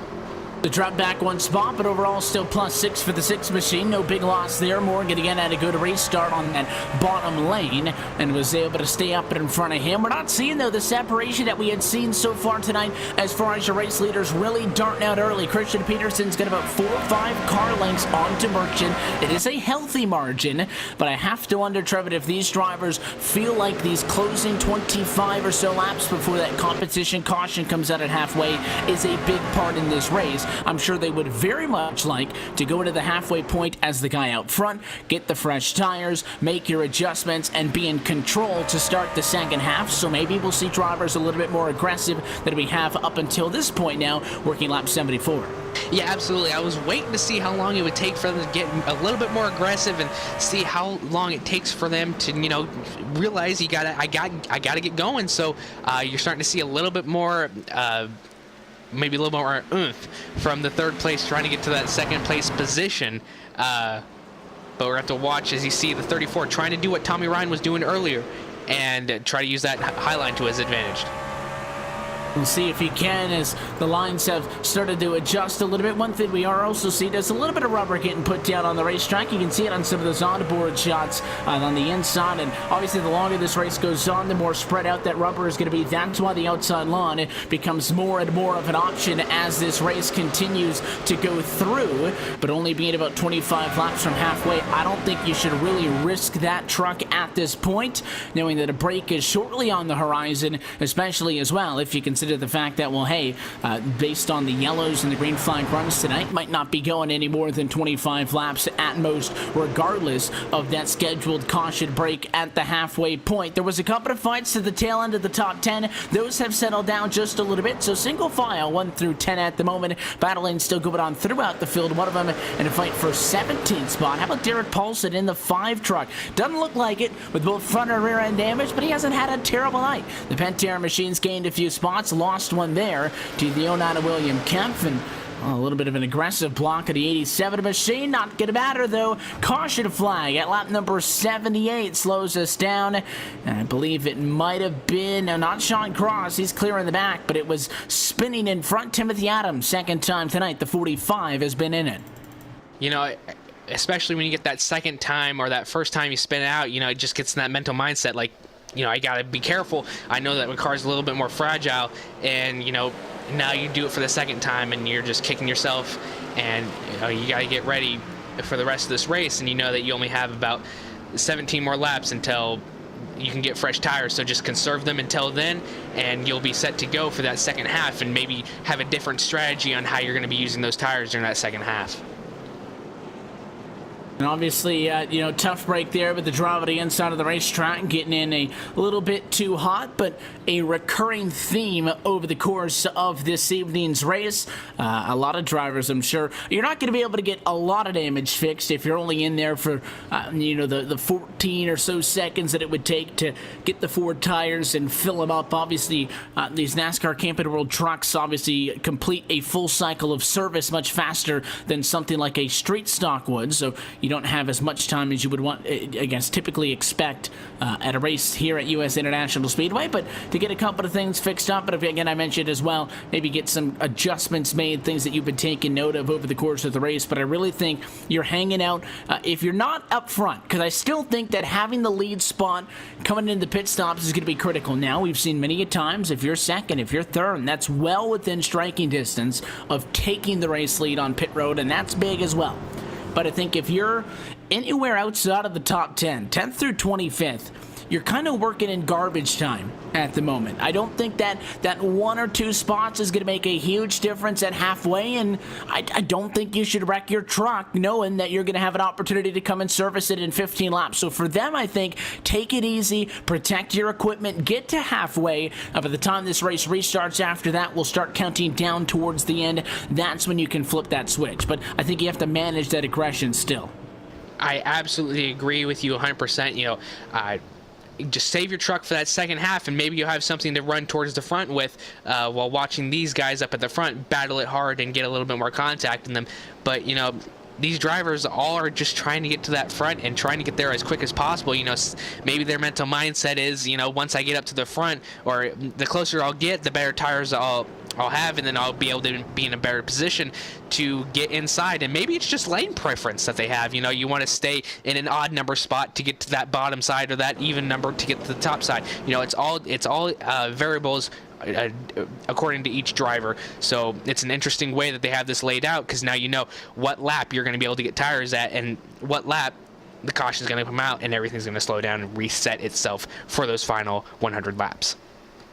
Speaker 1: The drop back 1 spot, but overall still +6 for the 6 machine. No big loss there. Morgan again had a good restart on that bottom lane and was able to stay up in front of him. We're not seeing, though, the separation that we had seen so far tonight as far as your race leaders really darting out early. Christian Peterson's got about 4 or 5 car lengths onto Merchant. It is a healthy margin, but I have to wonder, Trevor, if these drivers feel like these closing 25 or so laps before that competition caution comes out at halfway is a big part in this race. I'm sure they would very much like to go into the halfway point as the guy out front, get the fresh tires, make your adjustments, and be in control to start the second half. So maybe we'll see drivers a little bit more aggressive than we have up until this point now, working lap 74.
Speaker 2: Yeah, absolutely. I was waiting to see how long it would take for them to get a little bit more aggressive and see how long it takes for them to, realize I gotta get going. So you're starting to see a little bit more. Maybe a little more oomph from the 3rd place trying to get to that 2nd place position. But we're going to have to watch as you see the 34 trying to do what Tommy Ryan was doing earlier and try to use that high line to his advantage.
Speaker 1: We'll see if he can as the lines have started to adjust a little bit. One thing we are also seeing is a little bit of rubber getting put down on the racetrack. You can see it on some of those onboard shots on the inside. And obviously the longer this race goes on, the more spread out that rubber is going to be. That's why the outside lawn becomes more and more of an option as this race continues to go through. But only being about 25 laps from halfway, I don't think you should really risk that truck at this point, knowing that a break is shortly on the horizon, especially as well if you consider the fact that, well, hey, based on the yellows and the green flag runs tonight, might not be going any more than 25 laps at most, regardless of that scheduled caution break at the halfway point. There was a couple of fights to the tail end of the top 10. Those have settled down just a little bit, so single file 1 through 10 at the moment. Battling still going on throughout the field. One of them in a fight for 17th spot. How about Derek Paulson in the 5 truck? Doesn't look like it with both front and rear end damage, but he hasn't had a terrible night. The Pentair machines gained a few spots, lost one there to the 09 William Kempf, and a little bit of an aggressive block of the 87 machine. Not going to matter, though. Caution flag at lap number 78 slows us down. And I believe it might have been, no, not Sean Cross. He's clear in the back, but it was spinning in front. Timothy Adams, 2nd time tonight. The 45 has been in it.
Speaker 2: Especially when you get that 2nd time or that 1st time you spin it out, it just gets in that mental mindset like, I got to be careful. I know that my car's a little bit more fragile, and, now you do it for the 2nd time, and you're just kicking yourself, and, you got to get ready for the rest of this race, and you know that you only have about 17 more laps until you can get fresh tires, so just conserve them until then, and you'll be set to go for that 2nd half, and maybe have a different strategy on how you're going to be using those tires during that 2nd half.
Speaker 1: And obviously, tough break there, but the drive at the inside of the racetrack getting in a little bit too hot, but a recurring theme over the course of this evening's race. A lot of drivers, I'm sure, you're not going to be able to get a lot of damage fixed if you're only in there for, the 14 or so seconds that it would take to get the 4 tires and fill them up. Obviously, these NASCAR Camping World trucks obviously complete a full cycle of service much faster than something like a street stock would, so you don't have as much time as you would want, I guess, typically expect at a race here at U.S. International Speedway, but to get a couple of things fixed up, but again, I mentioned as well, maybe get some adjustments made, things that you've been taking note of over the course of the race, but I really think you're hanging out, if you're not up front, because I still think that having the lead spot coming into the pit stops is going to be critical. Now, we've seen many a times, if you're second, if you're third, and that's well within striking distance of taking the race lead on pit road, and that's big as well. But I think if you're anywhere outside of the top 10, 10th through 25th, you're kind of working in garbage time at the moment. I don't think that 1 or 2 spots is going to make a huge difference at halfway, and I don't think you should wreck your truck knowing that you're going to have an opportunity to come and service it in 15 laps. So for them, I think, take it easy, protect your equipment, get to halfway. By the time this race restarts after that, we'll start counting down towards the end. That's when you can flip that switch. But I think you have to manage that aggression still.
Speaker 2: I absolutely agree with you 100%. You know, just save your truck for that second half, and maybe you'll have something to run towards the front with while watching these guys up at the front battle it hard and get a little bit more contact in them. But, you know, these drivers all are just trying to get to that front and trying to get there as quick as possible. You know, maybe their mental mindset is, you know, once I get up to the front, or the closer I'll get, the better tires I'll have, and then I'll be able to be in a better position to get inside. And maybe it's just lane preference that they have. You know, you want to stay in an odd number spot to get to that bottom side, or that even number to get to the top side. You know, it's all variables according to each driver. So it's an interesting way that they have this laid out, because now you know what lap you're going to be able to get tires at, and what lap the caution is going to come out, and everything's going to slow down and reset itself for those final 100 laps.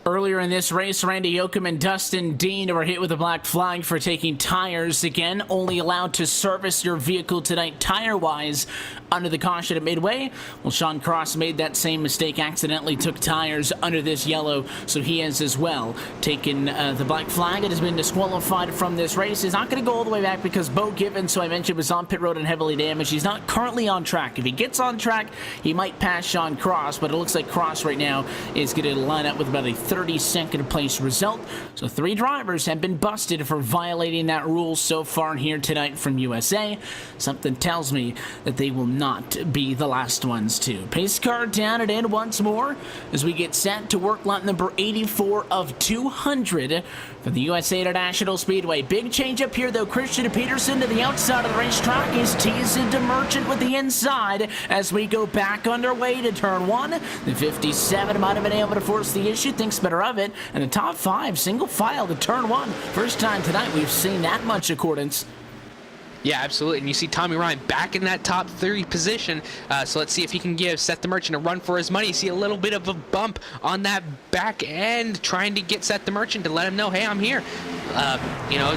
Speaker 1: Earlier in this race, Randy Yoakum and Dustin Dean were hit with a black flag for taking tires. Again, only allowed to service your vehicle tonight tire-wise under the caution at midway. Well, Sean Cross made that same mistake, accidentally took tires under this yellow, so he has as well taken the black flag. It has been disqualified from this race. He's not going to go all the way back because Bo Gibbons, who I mentioned, was on pit road and heavily damaged. He's not currently on track. If he gets on track, he might pass Sean Cross, but it looks like Cross right now is going to line up with about a 32nd place result. So 3 drivers have been busted for violating that rule so far here tonight from USA. Something tells me that they will not be the last ones to. Pace car down and in once more as we get set to work lap number 84 of 200 for the USA International Speedway. Big change up here though. Christian Peterson to the outside of the racetrack is teased into Merchant with the inside as we go back underway to turn 1. The 57 might have been able to force the issue, thinks better of it, and the top 5 single file to turn 1. First time tonight we've seen that much accordance.
Speaker 2: Yeah, absolutely. And you see Tommy Ryan back in that top 3 position. So let's see if he can give Seth the Merchant a run for his money. You see a little bit of a bump on that back end, trying to get Seth the Merchant to let him know, hey, I'm here. You know,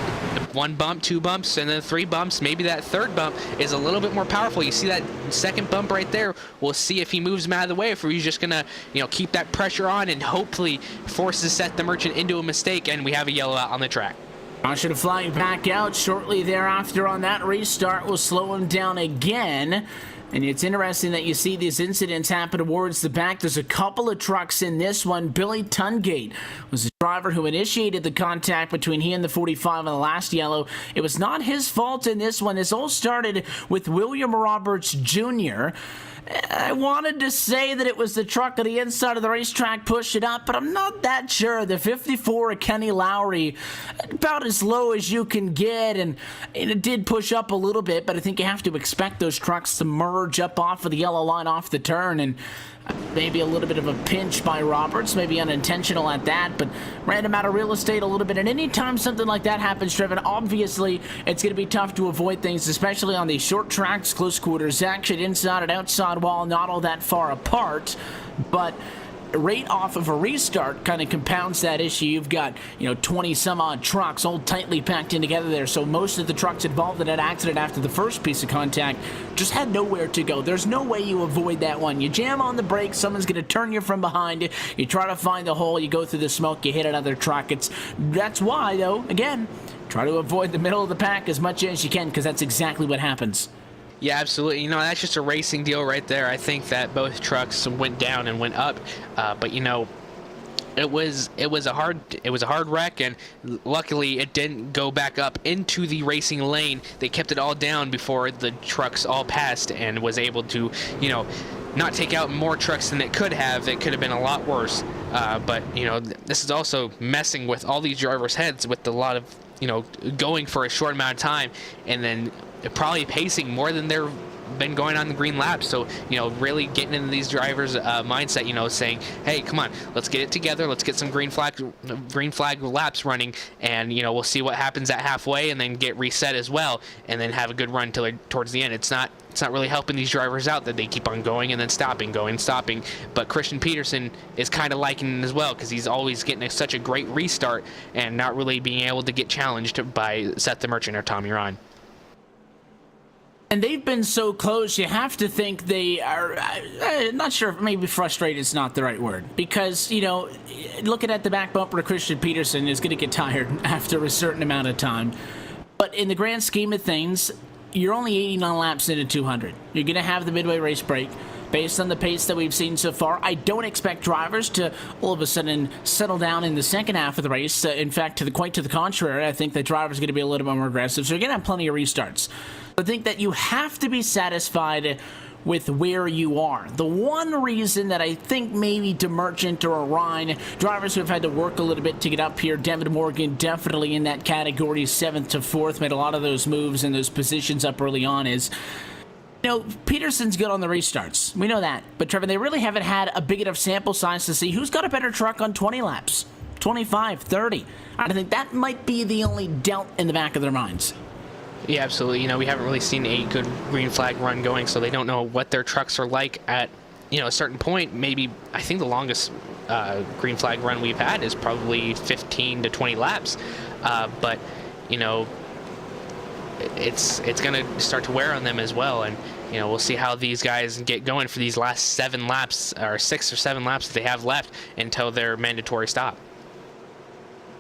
Speaker 2: 1 bump, 2 bumps, and then 3 bumps. Maybe that 3rd bump is a little bit more powerful. You see that 2nd bump right there. We'll see if he moves him out of the way, if he's just going to, you know, keep that pressure on and hopefully forces Seth the Merchant into a mistake, and we have a yellow out on the track.
Speaker 1: Caution flying back out shortly thereafter on that restart will slow him down again. And it's interesting that you see these incidents happen towards the back. There's a couple of trucks in this one. Billy Tungate was the driver who initiated the contact between he and the 45 on the last yellow. It was not his fault in this one. This all started with William Roberts Jr. I wanted to say that it was the truck on the inside of the racetrack push it up, but I'm not that sure. The 54 of Kenny Lowry, about as low as you can get, and it did push up a little bit, but I think you have to expect those trucks to merge up off of the yellow line off the turn, and maybe a little bit of a pinch by Roberts, maybe unintentional at that, but ran him out of real estate a little bit. And anytime something like that happens, Trevin, obviously it's going to be tough to avoid things, especially on these short tracks, close quarters action, inside and outside wall, not all that far apart. But right off of a restart kind of compounds that issue. You've got, 20 some odd trucks all tightly packed in together there. So most of the trucks involved in that accident after the first piece of contact just had nowhere to go. There's no way you avoid that one. You jam on the brakes, someone's going to turn you from behind. You try to find the hole, you go through the smoke, you hit another truck. That's why, though, again, try to avoid the middle of the pack as much as you can, because that's exactly what happens.
Speaker 2: Yeah, absolutely. That's just a racing deal right there. I think that both trucks went down and went up, but It was a hard wreck, and luckily it didn't go back up into the racing lane. They kept it all down before the trucks all passed, and was able to, not take out more trucks than it could have. It could have been a lot worse. But this is also messing with all these drivers' heads with a lot of going for a short amount of time, and then probably pacing more than they're been going on the green laps. So really getting into these drivers mindset, saying, hey, come on, let's get it together, let's get some green flag laps running, and we'll see what happens at halfway, and then get reset as well, and then have a good run towards the end. It's not really helping these drivers out that they keep on going and then stopping. But Christian Peterson is kind of liking it as well, because he's always getting such a great restart and not really being able to get challenged by Seth the Merchant or Tommy Ryan.
Speaker 1: And they've been so close, you have to think they are, not sure, maybe frustrated is not the right word. Because, looking at the back bumper of Christian Peterson is going to get tired after a certain amount of time. But in the grand scheme of things, you're only 89 laps into 200. You're going to have the midway race break. Based on the pace that we've seen so far, I don't expect drivers to all of a sudden settle down in the second half of the race. In fact, quite to the contrary, I think the drivers are going to be a little bit more aggressive. So you're going to have plenty of restarts. I think that you have to be satisfied with where you are. The one reason that I think maybe DeMerchant or Ryan, drivers who have had to work a little bit to get up here, Devin Morgan definitely in that category, 7th to 4th, made a lot of those moves and those positions up early on, is Peterson's good on the restarts. We know that. But, Trevor, they really haven't had a big enough sample size to see who's got a better truck on 20 laps, 25, 30. I think that might be the only doubt in the back of their minds.
Speaker 2: Yeah, absolutely. We haven't really seen a good green flag run going, so they don't know what their trucks are like at, a certain point. Maybe, I think the longest green flag run we've had is probably 15 to 20 laps. But, it's going to start to wear on them as well. And, we'll see how these guys get going for these last 7 laps, or 6 or 7 laps that they have left until their mandatory stop.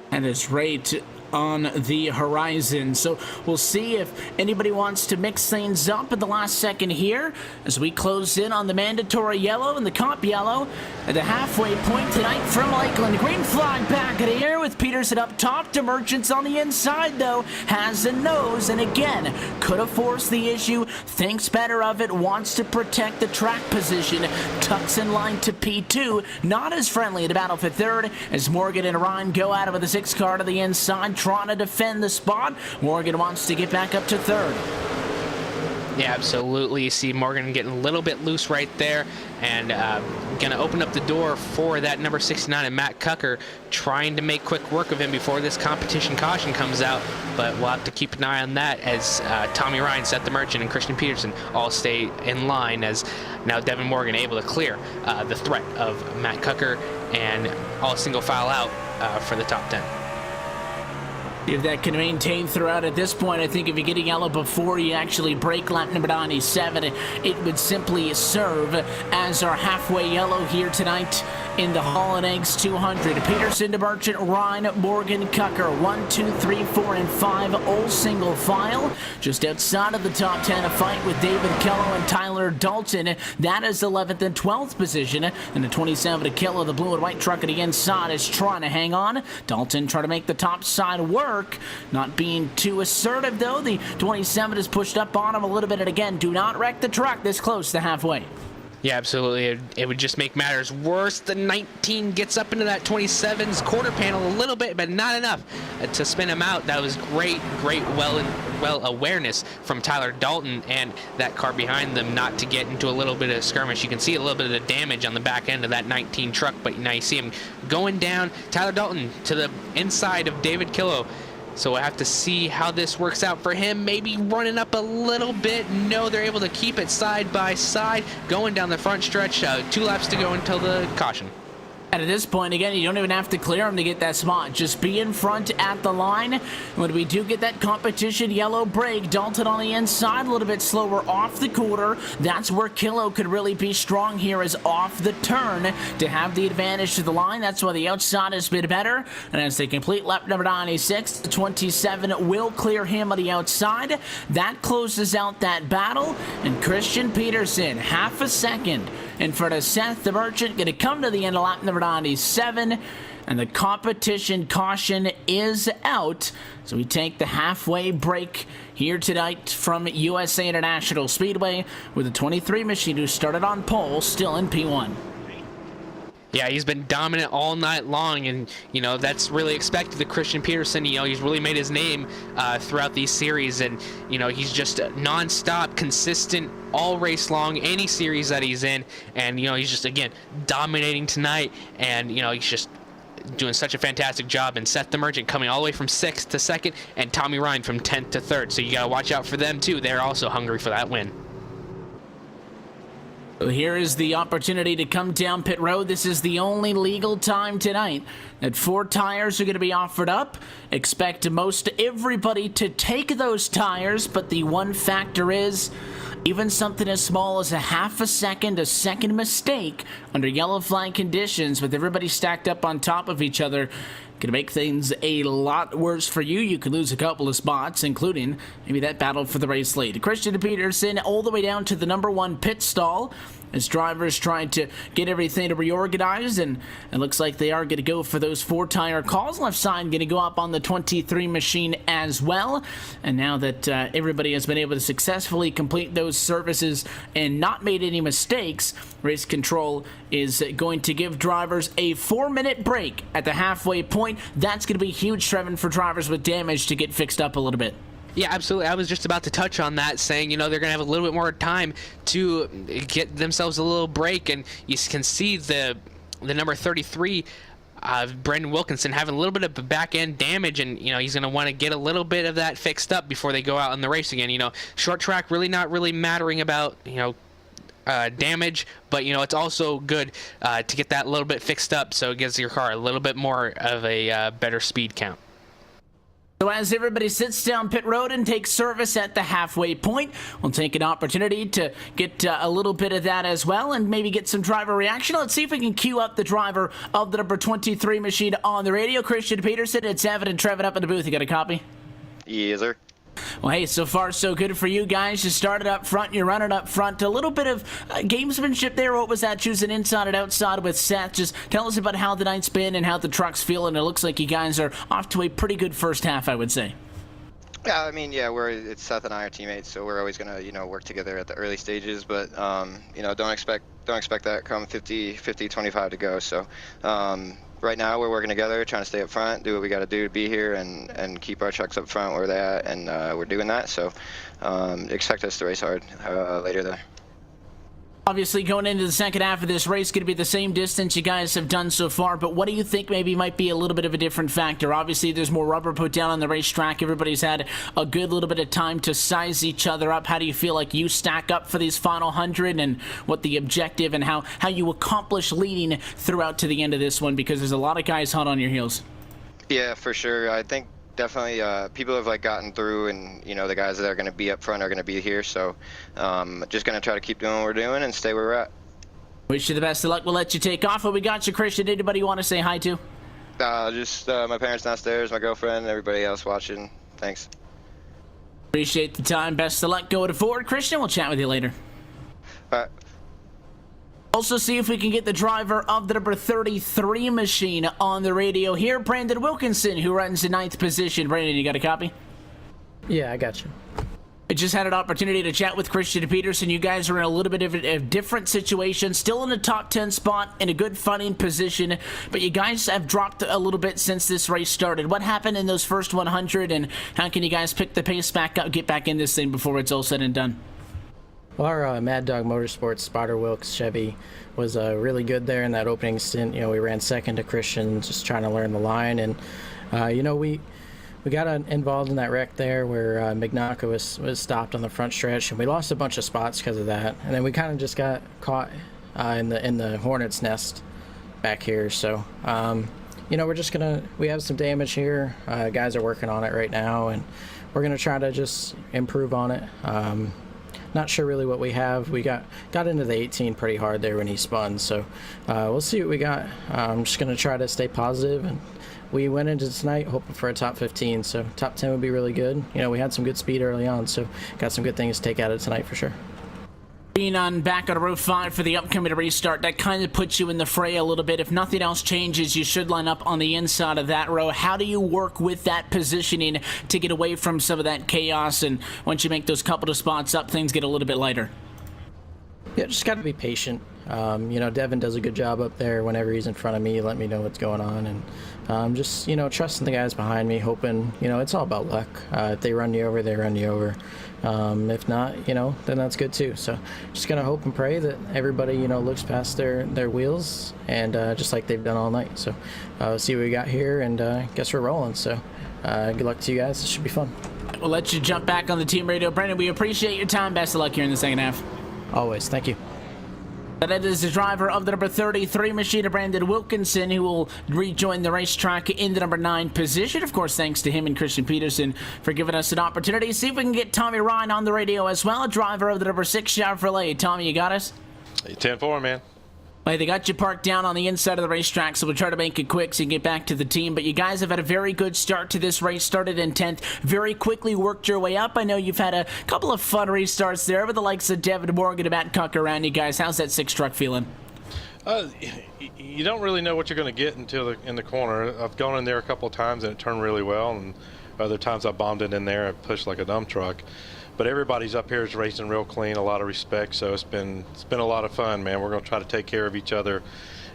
Speaker 1: And it's right on the horizon. So we'll see if anybody wants to mix things up at the last second here as we close in on the mandatory yellow and the comp yellow at the halfway point tonight from Lakeland. Green flag back in the air with Peterson up top. DeMerchant's on the inside, though. Has a nose, and again, could have forced the issue. Thinks better of it. Wants to protect the track position. Tucks in line to P2. Not as friendly in the battle for third as Morgan and Ryan go at it with a 6 car to the inside, trying to defend the spot. Morgan wants to get back up to third.
Speaker 2: Yeah, absolutely. You see Morgan getting a little bit loose right there, and going to open up the door for that number 69 and Matt Cucker, trying to make quick work of him before this competition caution comes out. But we'll have to keep an eye on that as Tommy Ryan, Seth the Merchant, and Christian Peterson all stay in line, as now Devin Morgan able to clear the threat of Matt Cucker and all single file out for the top 10.
Speaker 1: If that can maintain throughout at this point, I think if you're getting yellow before you actually break lap number 97, it would simply serve as our halfway yellow here tonight in the Hall and Eggs 200. Peterson, DeMerchant, Ryan, Morgan, Cucker, 1, 2, 3, 4, and 5, all single file. Just outside of the top 10, a fight with David Kello and Tyler Dalton. That is 11th and 12th position. And the 27 to Kello, the blue and white truck at the inside, is trying to hang on. Dalton trying to make the top side work. Not being too assertive, though. The 27 is pushed up on him a little bit. And again, do not wreck the truck this close to halfway.
Speaker 2: Yeah, absolutely. It would just make matters worse. The 19 gets up into that 27's quarter panel a little bit, but not enough to spin him out. That was great well awareness from Tyler Dalton and that car behind them not to get into a little bit of skirmish. You can see a little bit of the damage on the back end of that 19 truck, but now you see him going down. Tyler Dalton to the inside of David Killo. So we'll have to see how this works out for him. Maybe running up a little bit. No, they're able to keep it side by side. Going down the front stretch. 2 laps to go until the caution.
Speaker 1: And at this point, again, you don't even have to clear him to get that spot. Just be in front at the line. When we do get that competition yellow break, Dalton on the inside, a little bit slower off the quarter. That's where Killo could really be strong here, is off the turn to have the advantage to the line. That's why the outside has been better. And as they complete lap number 96, the 27 will clear him on the outside. That closes out that battle. And Christian Peterson, half a second in front of Seth the Merchant. Going to come to the end of lap number 97. And the competition caution is out. So we take the halfway break here tonight from USA International Speedway with the 23 machine who started on pole still in P1.
Speaker 2: Yeah, he's been dominant all night long, and, that's really expected of Christian Peterson. He's really made his name throughout these series, and, he's just non-stop, consistent, all race long, any series that he's in, and, he's just, again, dominating tonight, and, he's just doing such a fantastic job. And Seth the Merchant coming all the way from 6th to 2nd, and Tommy Ryan from 10th to 3rd, so you got to watch out for them, too. They're also hungry for that win.
Speaker 1: Here is the opportunity to come down pit road. This is the only legal time tonight that 4 tires are going to be offered up. Expect most everybody to take those tires, but the one factor is even something as small as a half a second mistake under yellow flag conditions with everybody stacked up on top of each other can make things a lot worse for you. You could lose a couple of spots, including maybe that battle for the race lead. Christian Peterson all the way down to the number 1 pit stall as drivers trying to get everything to reorganize, and it looks like they are going to go for those 4 tire calls. Left side going to go up on the 23 machine as well. And now that everybody has been able to successfully complete those services and not made any mistakes, race control is going to give drivers a 4-minute break at the halfway point. That's going to be huge, Trevin, for drivers with damage to get fixed up a little bit.
Speaker 2: Yeah, absolutely. I was just about to touch on that, saying, they're going to have a little bit more time to get themselves a little break, and you can see the number 33, Brendan Wilkinson, having a little bit of back-end damage, and, he's going to want to get a little bit of that fixed up before they go out in the race again. Short track really not really mattering about, damage, but, it's also good to get that a little bit fixed up so it gives your car a little bit more of a better speed count.
Speaker 1: So as everybody sits down pit road and takes service at the halfway point, we'll take an opportunity to get a little bit of that as well and maybe get some driver reaction. Let's see if we can cue up the driver of the number 23 machine on the radio. Christian Peterson, it's Evan and Trevin up in the booth. You got a copy?
Speaker 3: Yes, sir.
Speaker 1: Well, hey, so far so good for you guys. You started up front, you're running up front. A little bit of gamesmanship there. What was that, choosing inside and outside with Seth? Just tell us about how the night's been and how the truck's feeling. It looks like you guys are off to a pretty good first half, I would say.
Speaker 3: Yeah, I mean, it's Seth and I are teammates, so we're always gonna, work together at the early stages. But don't expect that come 50-25 to go. So right now we're working together, trying to stay up front, do what we got to do to be here, and keep our trucks up front where they're at, and we're doing that. So expect us to race hard later there.
Speaker 1: Obviously, going into the second half of this race, going to be the same distance you guys have done so far, but what do you think maybe might be a little bit of a different factor? Obviously, there's more rubber put down on the racetrack. Everybody's had a good little bit of time to size each other up. How do you feel like you stack up for these final 100 and what the objective and how you accomplish leading throughout to the end of this one? Because there's a lot of guys hot on your heels. Yeah,
Speaker 3: for sure. I think definitely people have gotten through, and the guys that are going to be up front are going to be here, so just going to try to keep doing what we're doing and stay where we're at.
Speaker 1: Wish you the best of luck. We'll let you take off. What we got you, Christian? Anybody you want to say hi to?
Speaker 3: Just my parents downstairs, my girlfriend, everybody else watching. Thanks.
Speaker 1: Appreciate the time. Best of luck going forward. Christian, we'll chat with you later.
Speaker 3: All right.
Speaker 1: Also see if we can get the driver of the number 33 machine on the radio here, Brandon Wilkinson, who runs in 9th position. Brandon, you got a copy?
Speaker 4: Yeah, I got you.
Speaker 1: I just had an opportunity to chat with Christian Peterson. You guys are in a little bit of a different situation, still in the top 10 spot, in a good fighting position, but you guys have dropped a little bit since this race started. What happened in those first 100, and how can you guys pick the pace back up, get back in this thing before it's all said and done?
Speaker 4: Well, our Mad Dog Motorsports Spotter Wilkes Chevy was really good there in that opening stint. We ran second to Christian, just trying to learn the line, and we got involved in that wreck there where Mignacca was stopped on the front stretch, and we lost a bunch of spots because of that. And then we kind of just got caught in the hornet's nest back here. So we're just we have some damage here. Guys are working on it right now, and we're gonna try to just improve on it. Not sure really what we have. We got into the 18 pretty hard there when he spun, so we'll see what we got. I'm just going to try to stay positive, and we went into tonight hoping for a top 15, so top 10 would be really good. We had some good speed early on, so got some good things to take out of tonight for sure.
Speaker 1: Being on back on row 5 for the upcoming restart, that kind of puts you in the fray a little bit. If nothing else changes, you should line up on the inside of that row. How do you work with that positioning to get away from some of that chaos, and once you make those couple of spots up, things get a little bit lighter?
Speaker 4: Yeah, just got to be patient. Devin does a good job up there. Whenever he's in front of me, let me know what's going on, and just trusting the guys behind me, hoping it's all about luck. If they run you over, they run you over. If not, then that's good too. So just gonna hope and pray that everybody looks past their wheels, and just like they've done all night. So see what we got here, and guess we're rolling. So good luck to you guys. It should be fun.
Speaker 1: We'll let you jump back on the team radio. Brandon, we appreciate your time. Best of luck here in the second half.
Speaker 4: Always. Thank you.
Speaker 1: That is the driver of the number 33 machine, Brandon Wilkinson, who will rejoin the racetrack in the number 9 position. Of course, thanks to him and Christian Peterson for giving us an opportunity to see if we can get Tommy Ryan on the radio as well, driver of the number 6 Chevrolet. Tommy, you got us?
Speaker 5: 10-4, man.
Speaker 1: Well, they got you parked down on the inside of the racetrack, so we'll try to make it quick so you can get back to the team. But you guys have had a very good start to this race. Started in 10th, very quickly worked your way up. I know you've had a couple of fun restarts there with the likes of Devin Morgan and Matt Cuck around you guys. How's that 6 truck feeling?
Speaker 5: You don't really know what you're going to get until in the corner. I've gone in there a couple of times and it turned really well, and other times I bombed it in there and pushed like a dump truck. But everybody's up here is racing real clean, a lot of respect, so it's been a lot of fun, man. We're going to try to take care of each other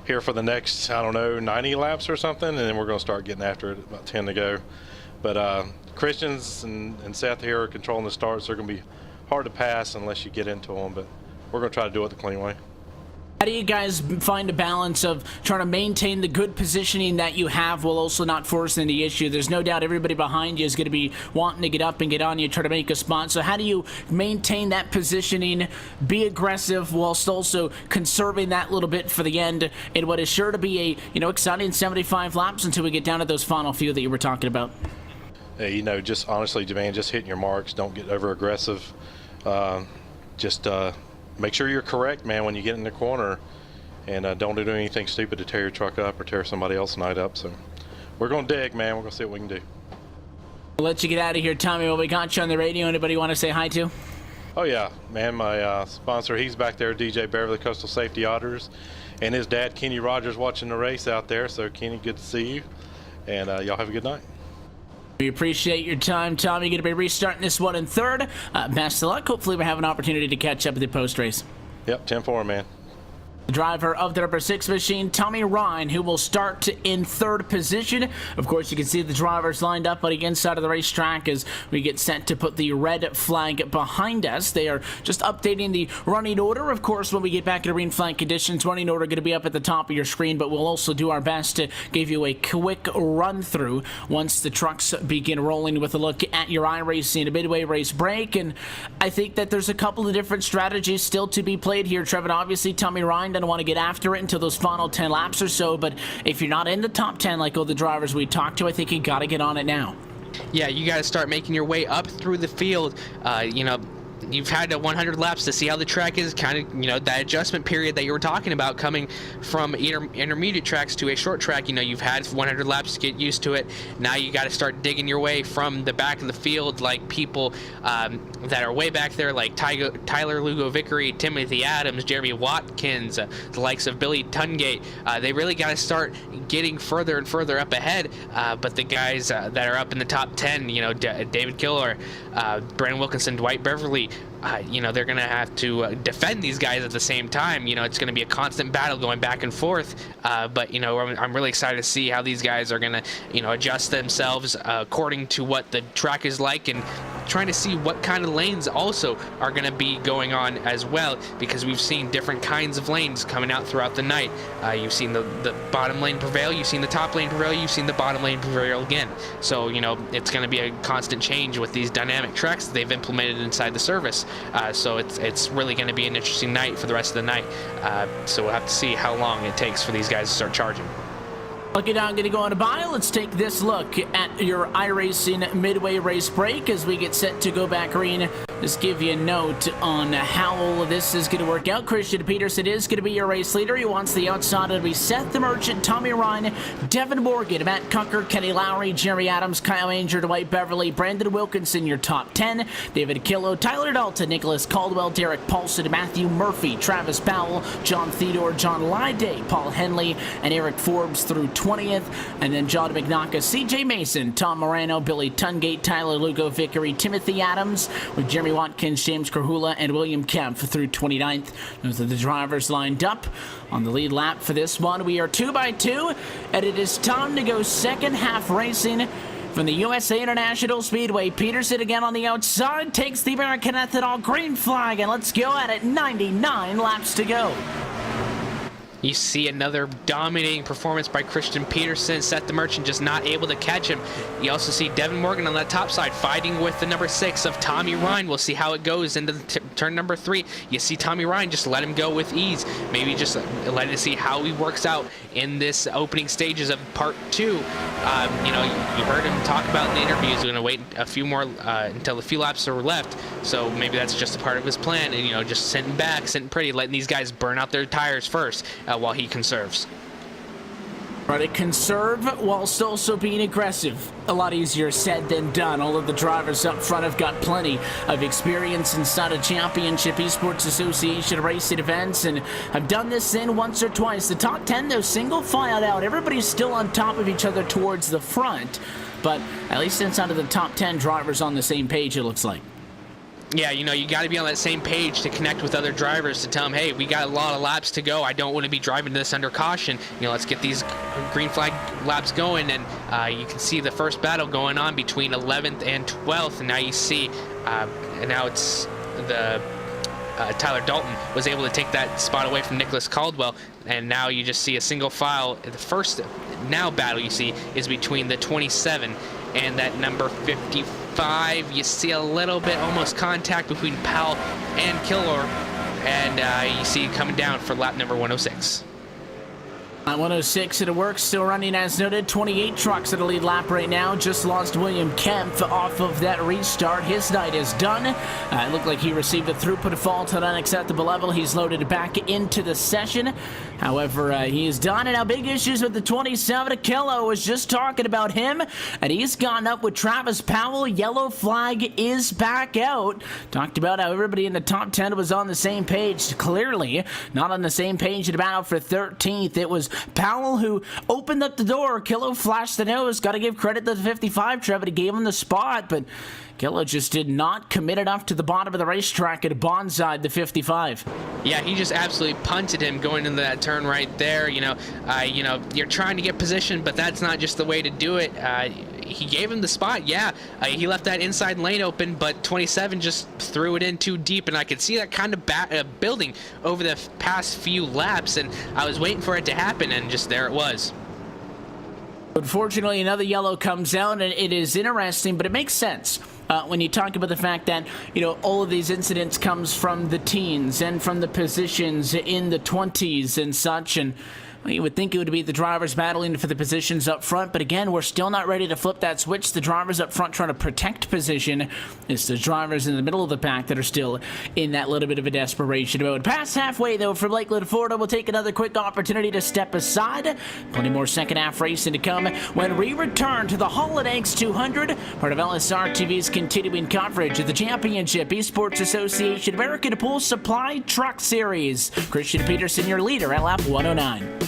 Speaker 5: here for the next, 90 laps or something, and then we're going to start getting after it, about 10 to go. But Christians and Seth here are controlling the starts. They're going to be hard to pass unless you get into them, but we're going to try to do it the clean way.
Speaker 1: How do you guys find a balance of trying to maintain the good positioning that you have while also not forcing the issue? There's no doubt everybody behind you is going to be wanting to get up and get on you, try to make a spot. So how do you maintain that positioning, be aggressive, whilst also conserving that little bit for the end in what is sure to be a exciting 75 laps until we get down to those final few that you were talking about?
Speaker 5: Hey, just honestly, man, just hitting your marks. Don't get over aggressive. Make sure you're correct, man, when you get in the corner, and don't do anything stupid to tear your truck up or tear somebody else's night up. So we're going to dig, man. We're going to see what we can do.
Speaker 1: We'll let you get out of here, Tommy. Well, we got you on the radio. Anybody you want to say hi to?
Speaker 5: Oh, yeah, man. My sponsor, he's back there, DJ Beverly Coastal Safety Auditors, and his dad, Kenny Rogers, watching the race out there. So, Kenny, good to see you, and y'all have a good night.
Speaker 1: We appreciate your time, Tommy. You're going to be restarting this one in 3rd. Best of luck. Hopefully we have an opportunity to catch up with the post-race.
Speaker 5: Yep, 10-4, man.
Speaker 1: The driver of the number 6 machine, Tommy Ryan, who will start in 3rd position. Of course, you can see the drivers lined up on the inside of the racetrack as we get set to put the red flag behind us. They are just updating the running order. Of course, when we get back to green flag conditions, running order going to be up at the top of your screen, but we'll also do our best to give you a quick run-through once the trucks begin rolling with a look at your iRacing, a midway race break. And I think that there's a couple of different strategies still to be played here, Trevor. Obviously, Tommy Ryan doesn't want to get after it until those final 10 laps or so, but if you're not in the top 10 like all the drivers we talked to, I think you got to get on it now.
Speaker 2: Yeah, you got to start making your way up through the field. You've had 100 laps to see how the track is, kind of, that adjustment period that you were talking about coming from intermediate tracks to a short track. You've had 100 laps to get used to it. Now you got to start digging your way from the back of the field, like people that are way back there, like Tyler Lugo Vickery, Timothy Adams, Jeremy Watkins, the likes of Billy Tungate. They really got to start getting further and further up ahead. But the guys that are up in the top 10, David Killer, Brandon Wilkinson, Dwight Beverly, they're going to have to defend these guys at the same time. It's going to be a constant battle going back and forth. But I'm really excited to see how these guys are going to, adjust themselves according to what the track is like, and trying to see what kind of lanes also are going to be going on as well, because we've seen different kinds of lanes coming out throughout the night. You've seen the bottom lane prevail, you've seen the top lane prevail, you've seen the bottom lane prevail again. So, it's going to be a constant change with these dynamic tracks that they've implemented inside the service. So it's really going to be an interesting night for the rest of the night. So we'll have to see how long it takes for these guys to start charging.
Speaker 1: Okay, now I'm going to go on a bye. Let's take this look at your iRacing midway race break as we get set to go back green just give you a note on how all of this is going to work out. Christian Peterson is going to be your race leader. He wants the outside to be Seth the Merchant, Tommy Ryan, Devin Morgan, Matt Cucker, Kenny Lowry, Jerry Adams, Kyle Anger, Dwight Beverly, Brandon Wilkinson, your top 10. David Killo, Tyler Dalton, Nicholas Caldwell, Derek Paulson, Matthew Murphy, Travis Powell, John Theodore, John Lyday, Paul Henley, and Eric Forbes through 20th. And then John McNaughton, CJ Mason, Tom Morano, Billy Tungate, Tyler Lugo Vickery, Timothy Adams, with Jeremy Watkins, James Carhula, and William Kemp through 29th. Those are the drivers lined up on the lead lap for this one. We are 2 by 2, and it is time to go second half racing from the USA International Speedway. Peterson again on the outside, takes the American Ethanol green flag, and let's go at it. 99 laps to go.
Speaker 2: You see another dominating performance by Christian Peterson. Seth the Merchant just not able to catch him. You also see Devin Morgan on that top side fighting with the number 6 of Tommy Ryan. We'll see how it goes into turn number 3. You see Tommy Ryan just let him go with ease. Maybe just let him see how he works out in this opening stages of part 2. You heard him talk about in the interview. He's going to wait a few more until a few laps are left. So maybe that's just a part of his plan. And, just sitting back, sitting pretty, letting these guys burn out their tires first while he conserves.
Speaker 1: Try to conserve whilst also being aggressive. A lot easier said than done. All of the drivers up front have got plenty of experience inside a championship Esports Association racing events and have done this in once or twice. The top 10, though, single file out. Everybody's still on top of each other towards the front, but at least inside of the top 10 drivers on the same page, it looks like.
Speaker 2: Yeah, you got to be on that same page to connect with other drivers to tell them, hey, we got a lot of laps to go. I don't want to be driving this under caution. Let's get these green flag laps going. And you can see the first battle going on between 11th and 12th. And now you see, and now it's the Tyler Dalton was able to take that spot away from Nicholas Caldwell. And now you just see a single file. The first now battle you see is between the 27 and that number 55. You see a little bit almost contact between Powell and Killor, and you see coming down for lap number 106.
Speaker 1: At 106 at a work, still running as noted. 28 trucks at the lead lap right now. Just lost William Kemp off of that restart. His night is done. It looked like he received a throughput fault at an unacceptable level. He's loaded back into the session. However, he is done. And now big issues with the 27. Killo was just talking about him, and he's gone up with Travis Powell. Yellow flag is back out. Talked about how everybody in the top 10 was on the same page. Clearly not on the same page at battle for 13th. It was Powell who opened up the door. Killo flashed the nose. Got to give credit to the 55 Trevor. He gave him the spot, but Killo just did not commit enough to the bottom of the racetrack at bonside the 55.
Speaker 2: Yeah, he just absolutely punted him going into that turn right there. You're trying to get position, but that's not just the way to do it. He gave him the spot. Yeah, he left that inside lane open, but 27 just threw it in too deep, and I could see that kind of building over the past few laps, and I was waiting for it to happen, and just there it was.
Speaker 1: Unfortunately, another yellow comes out, and it is interesting, but it makes sense. When you talk about the fact that, all of these incidents comes from the teens and from the positions in the 20s and such, and you would think it would be the drivers battling for the positions up front, but again, we're still not ready to flip that switch. The drivers up front trying to protect position. It's the drivers in the middle of the pack that are still in that little bit of a desperation mode. Past halfway, though, from Lakeland, Florida. We'll take another quick opportunity to step aside. Plenty more second half racing to come when we return to the Holiday X 200, part of LSR TV's continuing coverage of the Championship Esports Association American Pool Supply Truck Series. Christian Peterson, your leader at lap 109.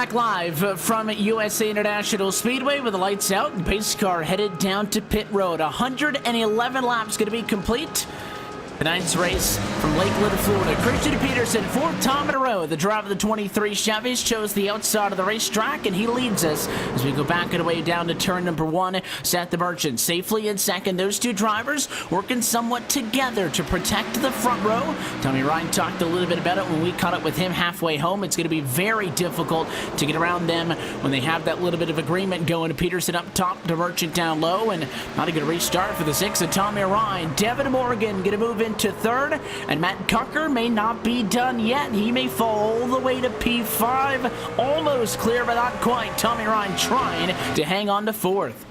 Speaker 1: Back live from USA International Speedway with the lights out. The pace car headed down to pit road. 111 laps going to be complete. Tonight's race from Lakeland, Florida. Christian Peterson, fourth time in a row. The driver of the 23 Chevys chose the outside of the racetrack, and he leads us as we go back and away down to turn number 1. Seth the Merchant safely in second. Those two drivers working somewhat together to protect the front row. Tommy Ryan talked a little bit about it when we caught up with him halfway home. It's going to be very difficult to get around them when they have that little bit of agreement going. Peterson up top, to Merchant down low, and not a good restart for the 6 of Tommy Ryan. Devin Morgan going to move into third, and Matt Tucker may not be done yet. He may fall all the way to P5, almost clear but not quite. Tommy Ryan trying to hang on to fourth.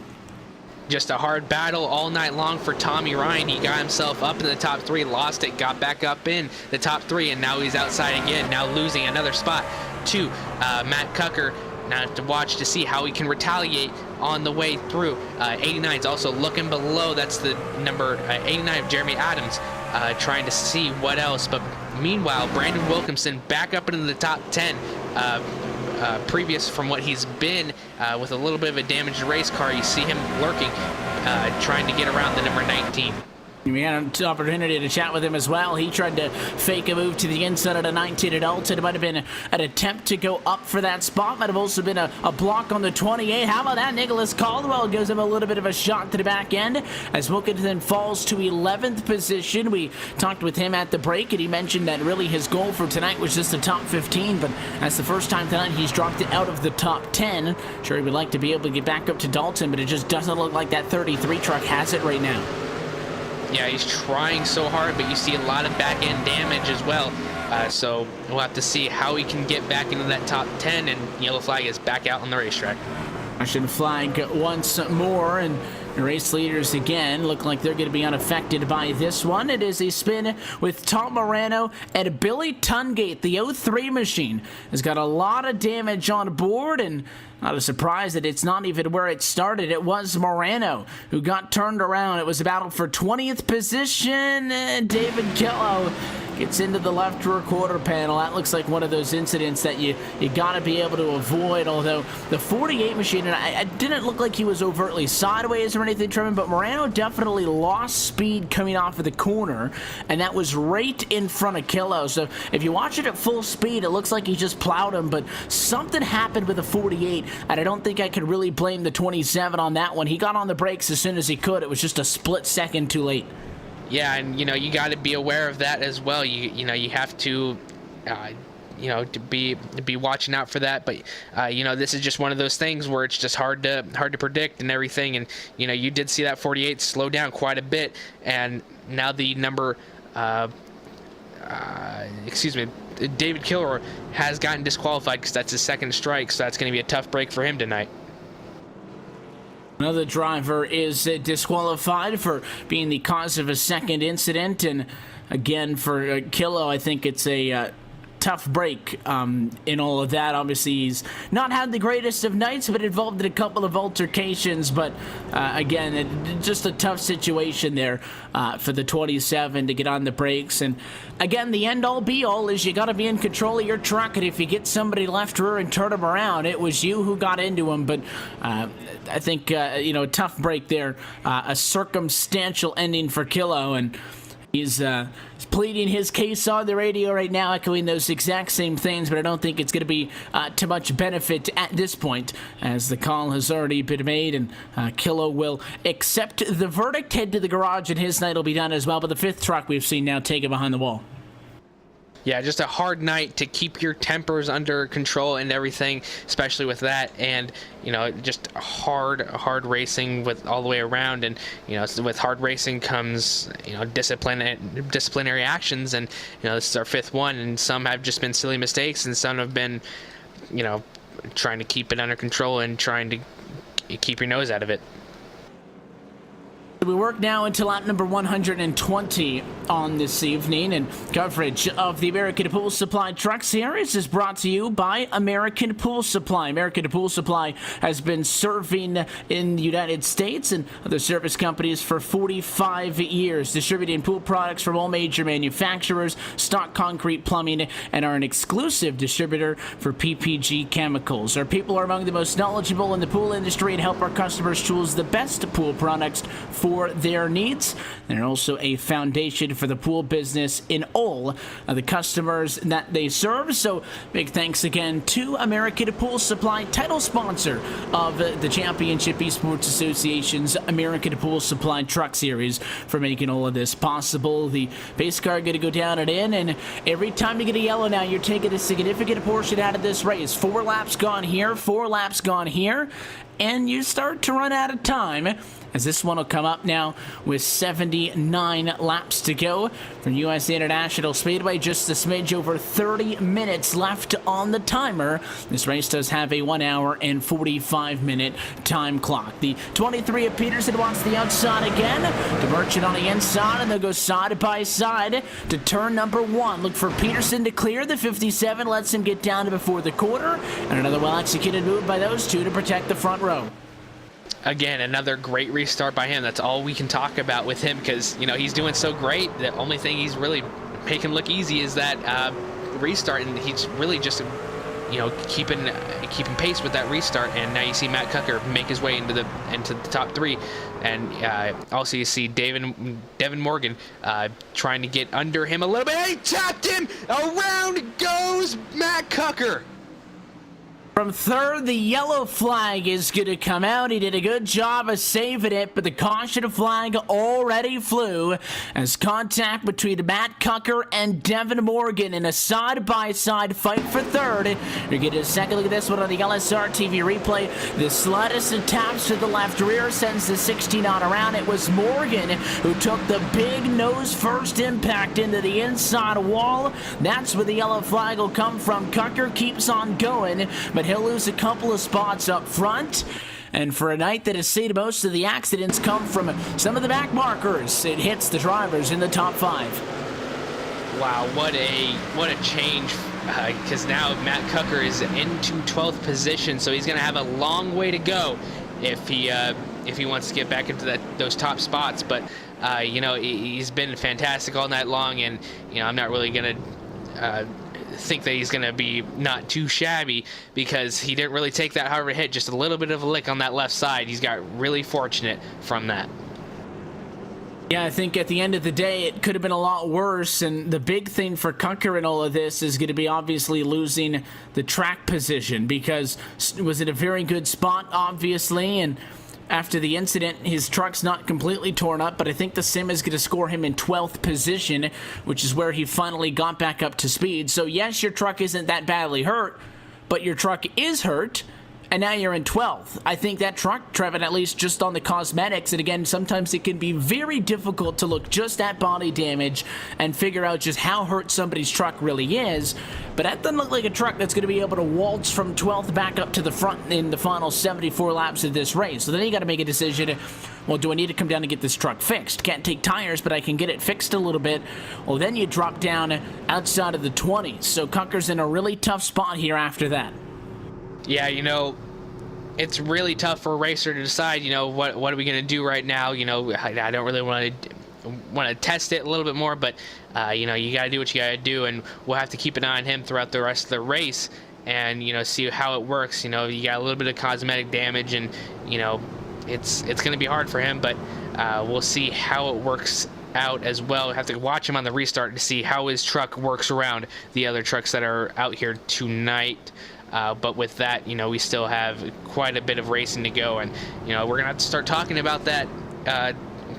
Speaker 2: Just a hard battle all night long for Tommy Ryan. He got himself up in the top 3, lost it, got back up in the top 3, and now he's outside again, now losing another spot to Matt Tucker. Now to watch to see how he can retaliate on the way through. 89 is also looking below. That's the number 89 of Jeremy Adams, trying to see what else. But meanwhile, Brandon Wilkinson back up into the top 10. Previous from what he's been with a little bit of a damaged race car. You see him lurking, trying to get around the number 19.
Speaker 1: We had an opportunity to chat with him as well. He tried to fake a move to the inside of the 19 at Alton. It might have been an attempt to go up for that spot. Might have also been a block on the 28. How about that? Nicholas Caldwell gives him a little bit of a shot to the back end as Wilkinson falls to 11th position. We talked with him at the break, and he mentioned that really his goal for tonight was just the top 15, but that's the first time tonight he's dropped it out of the top 10. Sure, he would like to be able to get back up to Dalton, but it just doesn't look like that 33 truck has it right now.
Speaker 2: Yeah, he's trying so hard, but you see a lot of back-end damage as well. So we'll have to see how he can get back into that top 10, and yellow flag is back out on the racetrack.
Speaker 1: Caution flag once more, and the race leaders again look like they're going to be unaffected by this one. It is a spin with Tom Morano and Billy Tungate. The 03 machine has got a lot of damage on board, and not a surprise that it's not even where it started. It was Morano who got turned around. It was a battle for 20th position. David Killow gets into the left rear quarter panel. That looks like one of those incidents that you got to be able to avoid, although the 48 machine, and I didn't look like he was overtly sideways or anything, Trevin, but Morano definitely lost speed coming off of the corner, and that was right in front of Killow. So if you watch it at full speed, it looks like he just plowed him, but something happened with the 48, and I don't think I could really blame the 27 on that one. He got on the brakes as soon as he could. It was just a split second too late.
Speaker 2: Yeah, and you got to be aware of that as well. You have to to be watching out for that. But this is just one of those things where it's just hard to predict and everything. And you did see that 48 slow down quite a bit, and now the number David Kilroy has gotten disqualified because that's his second strike, so that's going to be a tough break for him tonight.
Speaker 1: Another driver is disqualified for being the cause of a second incident, and again for Killow, I think it's a tough break in all of that. Obviously, he's not had the greatest of nights, but involved in a couple of altercations. But again, just a tough situation there for the 27 to get on the brakes. And again, the end-all be-all is you got to be in control of your truck, and if you get somebody left rear and turn them around, it was you who got into him. But I think a tough break there, a circumstantial ending for Killow, and he's pleading his case on the radio right now, echoing those exact same things, but I don't think it's going to be too much benefit at this point, as the call has already been made, and Killow will accept the verdict, head to the garage, and his night will be done as well. But the fifth truck we've seen now take it behind the wall.
Speaker 2: Yeah, just a hard night to keep your tempers under control and everything, especially with that, and just hard racing with all the way around. And with hard racing comes disciplinary actions, and this is our fifth one, and some have just been silly mistakes, and some have been trying to keep it under control and trying to keep your nose out of it.
Speaker 1: We work now into lap number 120 on this evening, and coverage of the American Pool Supply Truck Series is brought to you by American Pool Supply. American Pool Supply has been serving in the United States and other service companies for 45 years, distributing pool products from all major manufacturers, stock concrete, plumbing, and are an exclusive distributor for PPG chemicals. Our people are among the most knowledgeable in the pool industry and help our customers choose the best pool products for their needs. They're also a foundation for the pool business in all of the customers that they serve. So big thanks again to American Pool Supply, title sponsor of the Championship Esports Association's American Pool Supply Truck Series, for making all of this possible. The pace car going to go down and in, and every time you get a yellow now, you're taking a significant portion out of this race. 4 laps gone here, 4 laps gone here, and you start to run out of time, as this one will come up now with 79 laps to go from U.S. International Speedway. Just a smidge over 30 minutes left on the timer. This race does have a 1 hour and 45 minute time clock. The 23 of Peterson wants the outside again to Merchant on the inside, and they'll go side by side to turn number 1. Look for Peterson to clear. The 57 lets him get down to before the quarter, and another well-executed move by those two to protect the front row.
Speaker 2: Again, another great restart by him. That's all we can talk about with him, because he's doing so great. The only thing he's really making look easy is that restart, and he's really just keeping pace with that restart. And now you see Matt Cucker make his way into the top 3, and also you see Devin Morgan trying to get under him a little bit. He tapped him. Around goes Matt Cucker.
Speaker 1: From third, the yellow flag is going to come out. He did a good job of saving it, but the caution flag already flew as contact between Matt Cucker and Devin Morgan in a side-by-side fight for third. You're getting a second look at this one on the LSR TV replay. The slightest of taps to the left rear sends the 16 on around. It was Morgan who took the big nose-first impact into the inside wall. That's where the yellow flag will come from. Cucker keeps on going, but he'll lose a couple of spots up front. And for a night that has seen most of the accidents come from some of the back markers, it hits the drivers in the top 5.
Speaker 2: Wow, what a change, because now Matt Cucker is into 12th position, so he's going to have a long way to go if he wants to get back into those top spots. But he's been fantastic all night long, and I'm not really going to think that he's going to be not too shabby, because he didn't really take that hard of a hit, just a little bit of a lick on that left side. He's got really fortunate from that.
Speaker 1: Yeah, I think at the end of the day, it could have been a lot worse, and the big thing for Cucker in all of this is going to be obviously losing the track position, because it was in a very good spot, obviously, and after the incident, his truck's not completely torn up, but I think the sim is going to score him in 12th position, which is where he finally got back up to speed. So yes, your truck isn't that badly hurt, but your truck is hurt, and now you're in 12th. I think that truck, Trevin, at least just on the cosmetics, and again, sometimes it can be very difficult to look just at body damage and figure out just how hurt somebody's truck really is, but that doesn't look like a truck that's going to be able to waltz from 12th back up to the front in the final 74 laps of this race. So then you got to make a decision. Well, do I need to come down and get this truck fixed? Can't take tires, but I can get it fixed a little bit. Well, then you drop down outside of the 20s. So Cucker's in a really tough spot here after that.
Speaker 2: Yeah, it's really tough for a racer to decide, what are we going to do right now? I don't really want to test it a little bit more, but, you got to do what you got to do, and we'll have to keep an eye on him throughout the rest of the race and, see how it works. You got a little bit of cosmetic damage, and, it's going to be hard for him, but we'll see how it works out as well. We'll have to watch him on the restart to see how his truck works around the other trucks that are out here tonight. But with that, we still have quite a bit of racing to go, and we're gonna have to start talking about that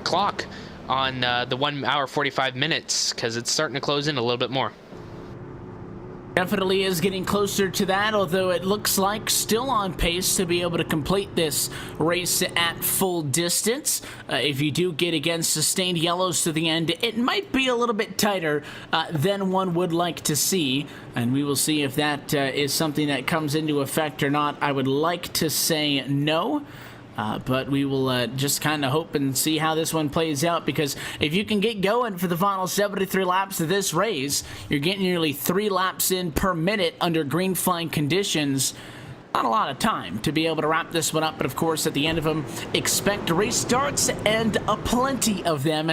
Speaker 2: clock on the 1 hour 45 minutes, because it's starting to close in a little bit more.
Speaker 1: Definitely is getting closer to that, although it looks like still on pace to be able to complete this race at full distance. If you do get, again, sustained yellows to the end, it might be a little bit tighter than one would like to see, and we will see if that is something that comes into effect or not. I would like to say no, But we will just kind of hope and see how this one plays out, because if you can get going for the final 73 laps of this race, you're getting nearly 3 laps in per minute under green flag conditions. Not a lot of time to be able to wrap this one up, but of course at the end of them, expect restarts and a plenty of them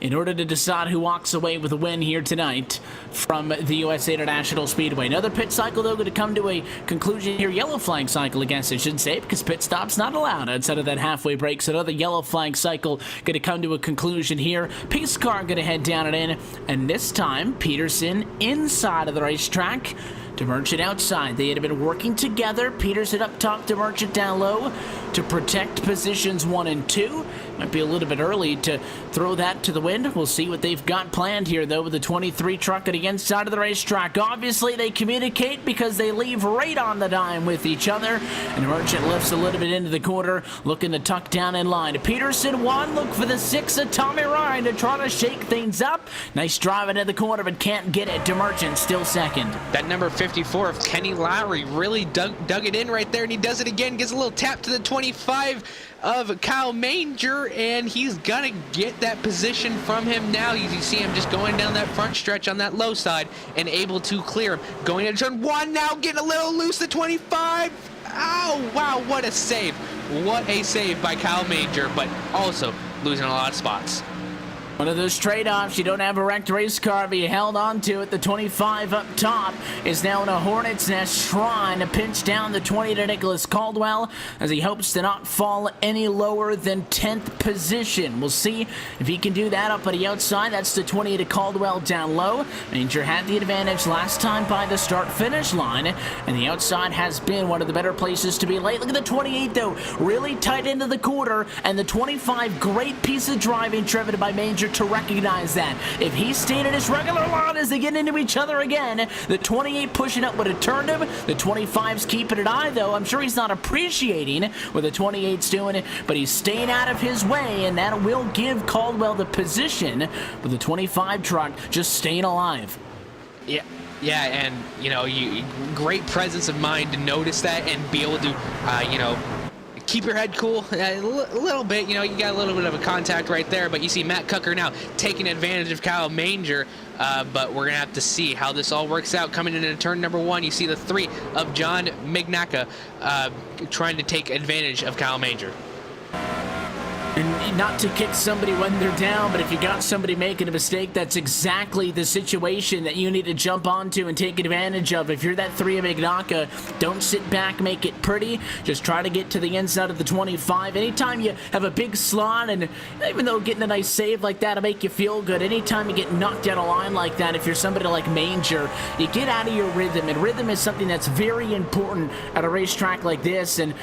Speaker 1: in order to decide who walks away with a win here tonight from the USA International Speedway. Another pit cycle, though, going to come to a conclusion here. Yellow flag cycle, I guess I should say, because pit stop's not allowed outside of that halfway break. So another yellow flag cycle going to come to a conclusion here. Pace car going to head down and in, and this time Peterson inside of the racetrack, DeMerchant outside. They had been working together. Peterson up top, DeMerchant down low to protect positions 1 and 2. Might be a little bit early to throw that to the wind. We'll see what they've got planned here, though, with the 23 truck at the inside of the racetrack. Obviously, they communicate because they leave right on the dime with each other. And DeMerchant lifts a little bit into the corner, looking to tuck down in line. Peterson 1, look for the 6 of Tommy Ryan to try to shake things up. Nice drive into the corner, but can't get it. DeMerchant still second.
Speaker 2: That number 54 of Kenny Lowry really dug it in right there, and he does it again. Gets a little tap to the 25 of Kyle Manger, and he's gonna get that position from him now. You see him just going down that front stretch on that low side and able to clear him. Going into turn 1 now, getting a little loose at 25. Oh, wow, what a save. What a save by Kyle Manger, but also losing a lot of spots.
Speaker 1: One of those trade-offs. You don't have a wrecked race car, but you held on to it. The 25 up top is now in a Hornet's Nest, trying to pinch down the 20 to Nicholas Caldwell as he hopes to not fall any lower than 10th position. We'll see if he can do that up at the outside. That's the 20 to Caldwell down low. Manger had the advantage last time by the start-finish line, and the outside has been one of the better places to be late. Look at the 28, though. Really tight into the quarter, and the 25, great piece of driving driven by Manger to recognize that. If he stayed in his regular line as they get into each other again, the 28 pushing up would have turned him. The 25's keeping an eye, though. I'm sure he's not appreciating what the 28's doing, but he's staying out of his way, and that will give Caldwell the position, with the 25 truck just staying alive.
Speaker 2: Yeah, and great presence of mind to notice that and be able to, keep your head cool a little bit. You got a little bit of a contact right there, but you see Matt Cucker now taking advantage of Kyle Manger, but we're gonna have to see how this all works out. Coming into turn number 1, you see the 3 of John Mignacca trying to take advantage of Kyle Manger.
Speaker 1: And not to kick somebody when they're down, but if you got somebody making a mistake, that's exactly the situation that you need to jump onto and take advantage of. If you're that 3 of Mignacca, don't sit back, make it pretty. Just try to get to the inside of the 25. Anytime you have a big slot, and even though getting a nice save like that will make you feel good, anytime you get knocked out of line like that, if you're somebody like Manger, you get out of your rhythm, and rhythm is something that's very important at a racetrack like this, and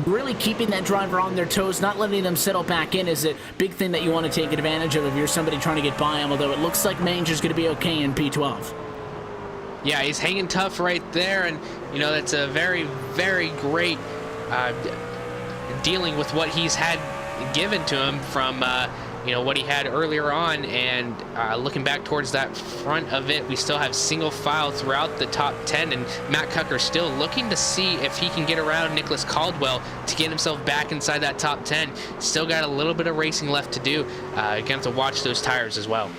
Speaker 1: really keeping that driver on their toes, not letting them settle back in is a big thing that you want to take advantage of if you're somebody trying to get by him, although it looks like Manger's going to be okay in P12.
Speaker 2: Yeah, he's hanging tough right there, and that's a very, very great dealing with what he's had given to him from what he had earlier on. And looking back towards that front of it, we still have single file throughout the top 10, and Matt Cucker still looking to see if he can get around Nicholas Caldwell to get himself back inside that top 10. Still got a little bit of racing left to do. Gonna have to watch those tires as well.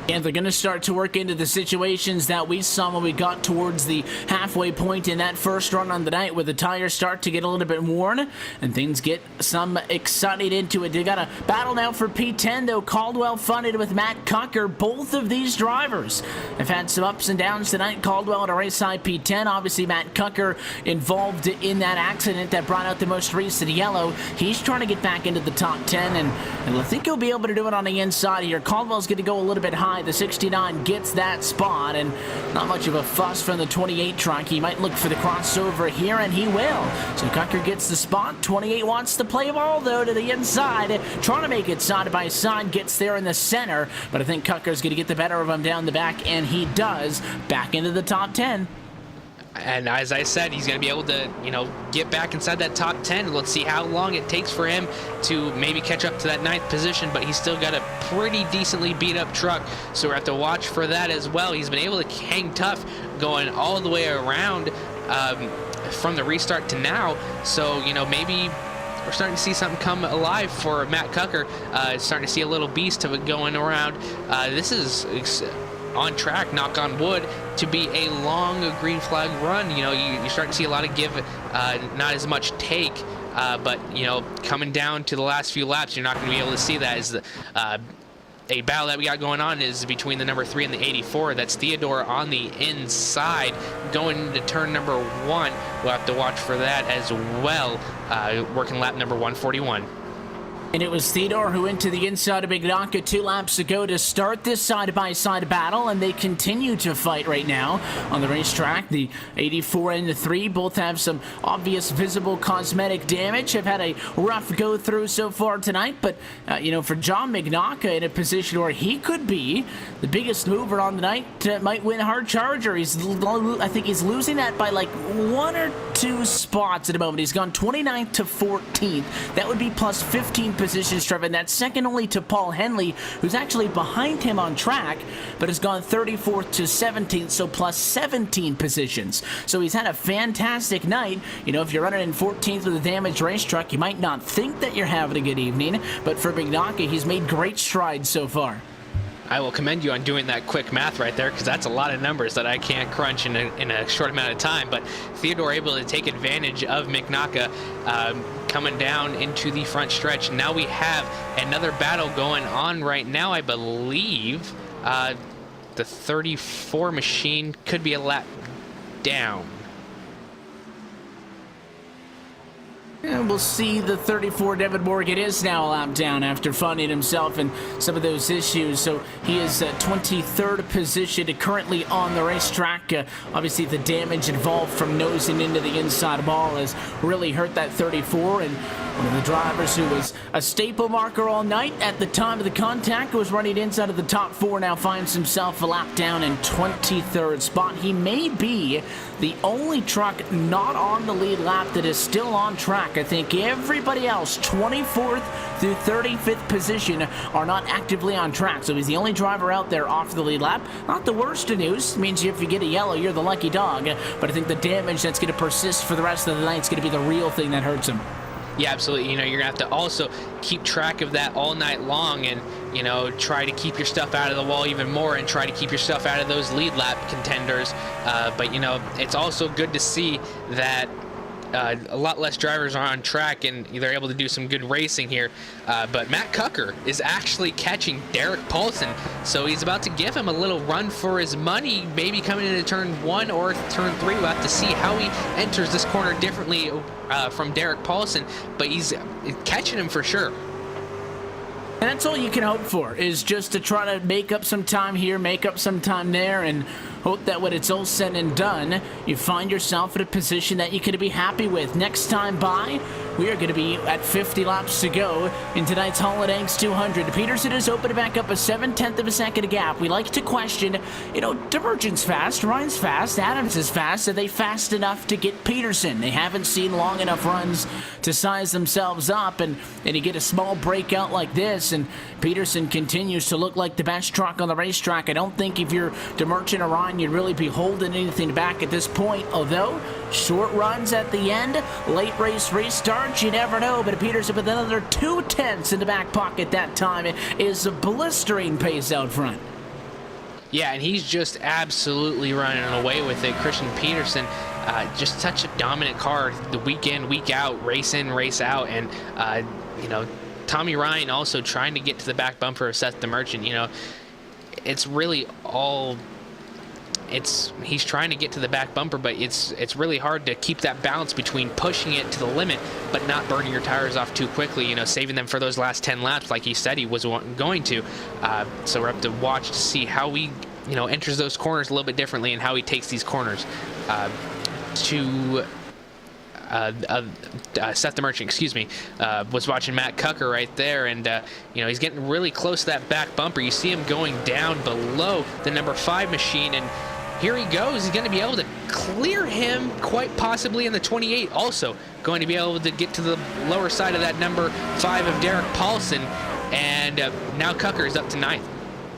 Speaker 1: And they're going to start to work into the situations that we saw when we got towards the halfway point in that first run on the night, where the tires start to get a little bit worn and things get some excited into it. They got a battle now for P10, though. Caldwell funded with Matt Cucker. Both of these drivers have had some ups and downs tonight. Caldwell at a race high P10. Obviously, Matt Cucker involved in that accident that brought out the most recent yellow. He's trying to get back into the top 10, and I think he'll be able to do it on the inside here. Caldwell's going to go a little bit high. The 69 gets that spot, and not much of a fuss from the 28 truck. He might look for the crossover here, and he will. So Cucker gets the spot. 28 wants to play ball, though, to the inside, trying to make it side by side. Gets there in the center, but I think Cucker's going to get the better of him down the back, and he does. Back into the top 10.
Speaker 2: And as I said, he's going to be able to, get back inside that top 10. Let's see how long it takes for him to maybe catch up to that 9th position, but he's still got a pretty decently beat up truck, so we have to watch for that as well. He's been able to hang tough going all the way around from the restart to now, so, maybe we're starting to see something come alive for Matt Cucker. Starting to see a little beast of it going around. This is on track, knock on wood, to be a long green flag run. You know, you're starting to see a lot of give, not as much take. But, you know, coming down to the last few laps, you're not going to be able to see that. As a battle that we got going on is between the number 3 and the 84. That's Theodore on the inside going into turn number 1. We'll have to watch for that as well, working lap number 141.
Speaker 1: And it was Theodore who went to the inside of Mignacca 2 laps ago to start this side-by-side battle, and they continue to fight right now on the racetrack. The 84 and the 3 both have some obvious visible cosmetic damage, have had a rough go-through so far tonight, but, you know, for John Mignacca in a position where he could be the biggest mover on the night, might win hard charger. I think he's losing that by like 1 or 2 spots at the moment. He's gone 29th to 14th. That would be plus 15 positions driven. That's second only to Paul Henley, who's actually behind him on track, but has gone 34th to 17th, so plus 17 positions. So he's had a fantastic night. You know, if you're running in 14th with a damaged race truck, you might not think that you're having a good evening, but for Mignacca, he's made great strides so far.
Speaker 2: I will commend you on doing that quick math right there, because that's a lot of numbers that I can't crunch in a short amount of time. But Theodore able to take advantage of Mignacca coming down into the front stretch. Now we have another battle going on right now. I believe the 34 machine could be a lap down.
Speaker 1: And we'll see. The 34 Devin Morgan is now a lap down after finding himself in some of those issues. So he is at 23rd position currently on the racetrack. Obviously, the damage involved from nosing into the inside ball has really hurt that 34. And one of the drivers who was a staple marker all night at the time of the contact, was running inside of the top 4, now finds himself a lap down in 23rd spot. He may be the only truck not on the lead lap that is still on track. I think everybody else, 24th through 35th position, are not actively on track. So he's the only driver out there off the lead lap. Not the worst of news. It means if you get a yellow, you're the lucky dog. But I think the damage that's going to persist for the rest of the night is going to be the real thing that hurts him.
Speaker 2: Yeah, absolutely. You know, you're going to have to also keep track of that all night long and, you know, try to keep your stuff out of the wall even more and try to keep your stuff out of those lead lap contenders. But, you know, it's also good to see that a lot less drivers are on track and they're able to do some good racing here. But Matt Cucker is actually catching Derek Paulson, so he's about to give him a little run for his money, maybe coming into turn 1 or turn 3. We'll have to see how he enters this corner differently from Derek Paulson, but he's catching him for sure.
Speaker 1: And that's all you can hope for, is just to try to make up some time here, make up some time there, and hope that when it's all said and done, you find yourself in a position that you can be happy with. Next time by, we are going to be at 50 laps to go in tonight's Holiday Eggs 200. Peterson is opening back up a 7/10 of a second gap. We like to question, you know, Demergent's fast, Ryan's fast, Adams is fast. Are they fast enough to get Peterson? They haven't seen long enough runs to size themselves up, and you get a small breakout like this, and Peterson continues to look like the best truck on the racetrack. I don't think if you're Demergent or Ryan, you'd really be holding anything back at this point, although short runs at the end, late race restart, you never know. But Peterson with another 2/10 in the back pocket that time is a blistering pace out front.
Speaker 2: Yeah, and he's just absolutely running away with it. Christian Peterson, just such a dominant car, the week in, week out, race in, race out, and you know, Tommy Ryan also trying to get to the back bumper of Seth Demergent. You know, it's really all. He's trying to get to the back bumper, but it's really hard to keep that balance between pushing it to the limit but not burning your tires off too quickly, you know, saving them for those last 10 laps like he said he was going to. So we're up to watch to see how he, you know, enters those corners a little bit differently and how he takes these corners. Seth Demergent, excuse me, was watching Matt Cucker right there, and you know, he's getting really close to that back bumper. You see him going down below the number 5 machine, and here he goes. He's going to be able to clear him quite possibly in the 28. Also going to be able to get to the lower side of that number 5 of Derek Paulson, and now Cucker is up to 9th.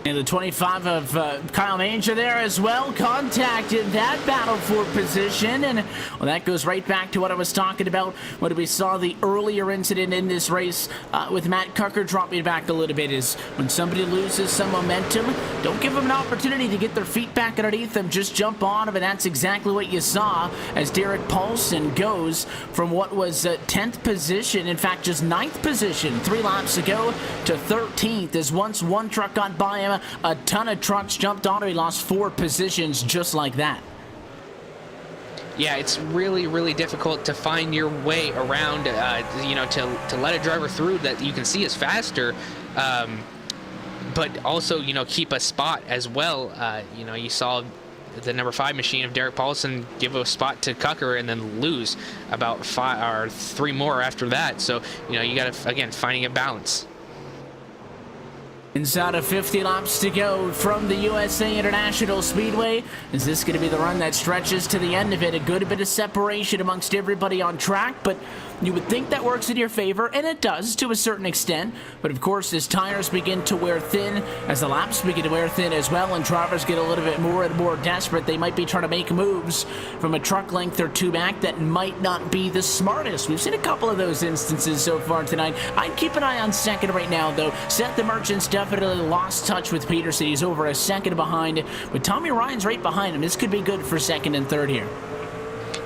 Speaker 1: And the 25 of Kyle Manger there as well contacted that battle for position. And well, that goes right back to what I was talking about when we saw the earlier incident in this race with Matt Cucker dropping back a little bit, is when somebody loses some momentum, don't give them an opportunity to get their feet back underneath them. Just jump on them, and that's exactly what you saw as Derek Paulson goes from what was 10th position, in fact just 9th position 3 laps ago, to 13th, as once one truck got by him, a ton of trucks jumped on him. He lost 4 positions just like that.
Speaker 2: Yeah, it's really, really difficult to find your way around, you know, to let a driver through that you can see is faster, but also, you know, keep a spot as well. You know, you saw the number 5 machine of Derek Paulson give a spot to Cucker and then lose about 5 or 3 more after that. So, you know, you got to, again, finding a balance.
Speaker 1: Inside of 50 laps to go from the USA International Speedway. Is this going to be the run that stretches to the end of it? A good bit of separation amongst everybody on track, but you would think that works in your favor, and it does to a certain extent. But of course, as tires begin to wear thin, as the laps begin to wear thin as well, and drivers get a little bit more and more desperate, they might be trying to make moves from a truck length or 2 back that might not be the smartest. We've seen a couple of those instances so far tonight. I'd keep an eye on second right now, though. Seth the Merchant's definitely lost touch with Peterson. He's over a second behind, but Tommy Ryan's right behind him. This could be good for second and third here.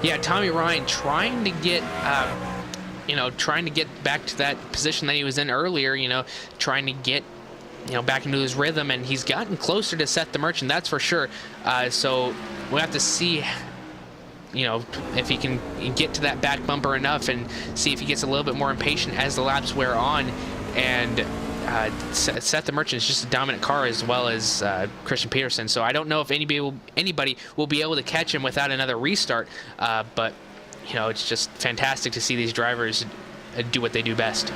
Speaker 2: Yeah, Tommy Ryan trying to get, you know, trying to get back to that position that he was in earlier, you know, trying to get, you know, back into his rhythm, and he's gotten closer to Seth the Merchant, that's for sure. So we'll have to see, you know, if he can get to that back bumper enough and see if he gets a little bit more impatient as the laps wear on. And Seth the Merchant is just a dominant car, as well as Christian Peterson. So I don't know if anybody will be able to catch him without another restart. But, you know, it's just fantastic to see these drivers do what they do best.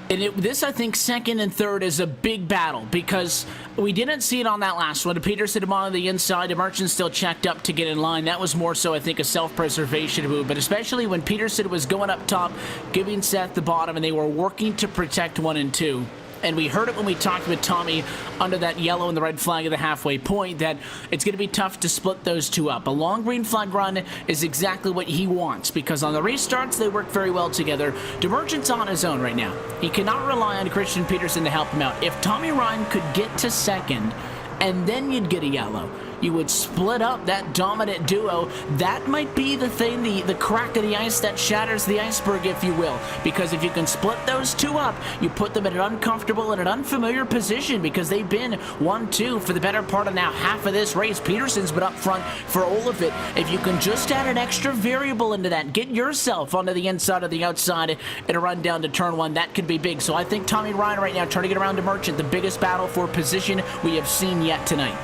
Speaker 1: And this, I think, second and third is a big battle, because we didn't see it on that last one. Peterson him on the inside, the Merchant still checked up to get in line. That was more so, I think, a self-preservation move, but especially when Peterson was going up top, giving Seth the bottom, and they were working to protect 1 and 2. And we heard it when we talked with Tommy under that yellow and the red flag at the halfway point, that it's going to be tough to split those 2 up. A long green flag run is exactly what he wants, because on the restarts, they work very well together. DeMerchant's on his own right now. He cannot rely on Christian Peterson to help him out. If Tommy Ryan could get to second, and then you'd get a yellow, you would split up that dominant duo. That might be the thing, the crack of the ice that shatters the iceberg, if you will. Because if you can split those 2 up, you put them in an uncomfortable and an unfamiliar position, because they've been 1-2 for the better part of now half of this race. Peterson's been up front for all of it. If you can just add an extra variable into that, get yourself onto the inside or the outside in a run down to turn 1, that could be big. So I think Tommy Ryan right now trying to get around to Merchant, the biggest battle for position we have seen yet tonight.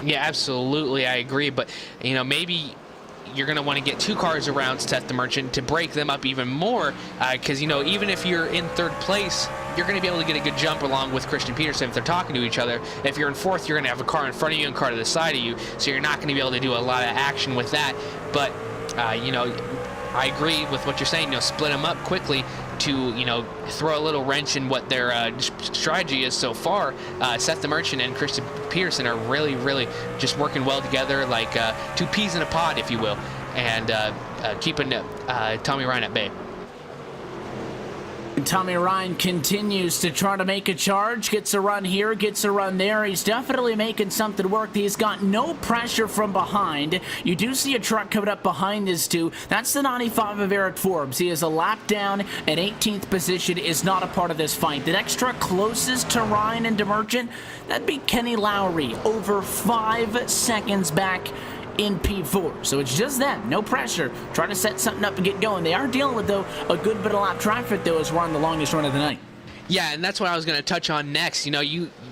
Speaker 2: Yeah, absolutely, I agree. But, you know, maybe you're going to want to get 2 cars around Seth the Merchant to break them up even more, because, you know, even if you're in 3rd place, you're going to be able to get a good jump along with Christian Peterson if they're talking to each other. If you're in 4th, you're going to have a car in front of you and a car to the side of you, so you're not going to be able to do a lot of action with that. But, you know, I agree with what you're saying. You know, split them up quickly to, you know, throw a little wrench in what their strategy is so far. Seth the Merchant and Christian Peterson are really, really just working well together, like 2 peas in a pod, if you will, and keeping Tommy Ryan at bay.
Speaker 1: Tommy Ryan continues to try to make a charge, gets a run here, gets a run there. He's definitely making something work. He's got no pressure from behind. You do see a truck coming up behind this too. That's the 95 of Eric Forbes. He is a lap down, and 18th position is not a part of this fight. The next truck closest to Ryan and DeMerchant, that'd be Kenny Lowry, over 5 seconds back in P4. So it's just them, no pressure, trying to set something up and get going. They are dealing with, though, a good bit of lap traffic, though, as we're on the longest run of the night.
Speaker 2: Yeah, and that's what I was going to touch on next. You know,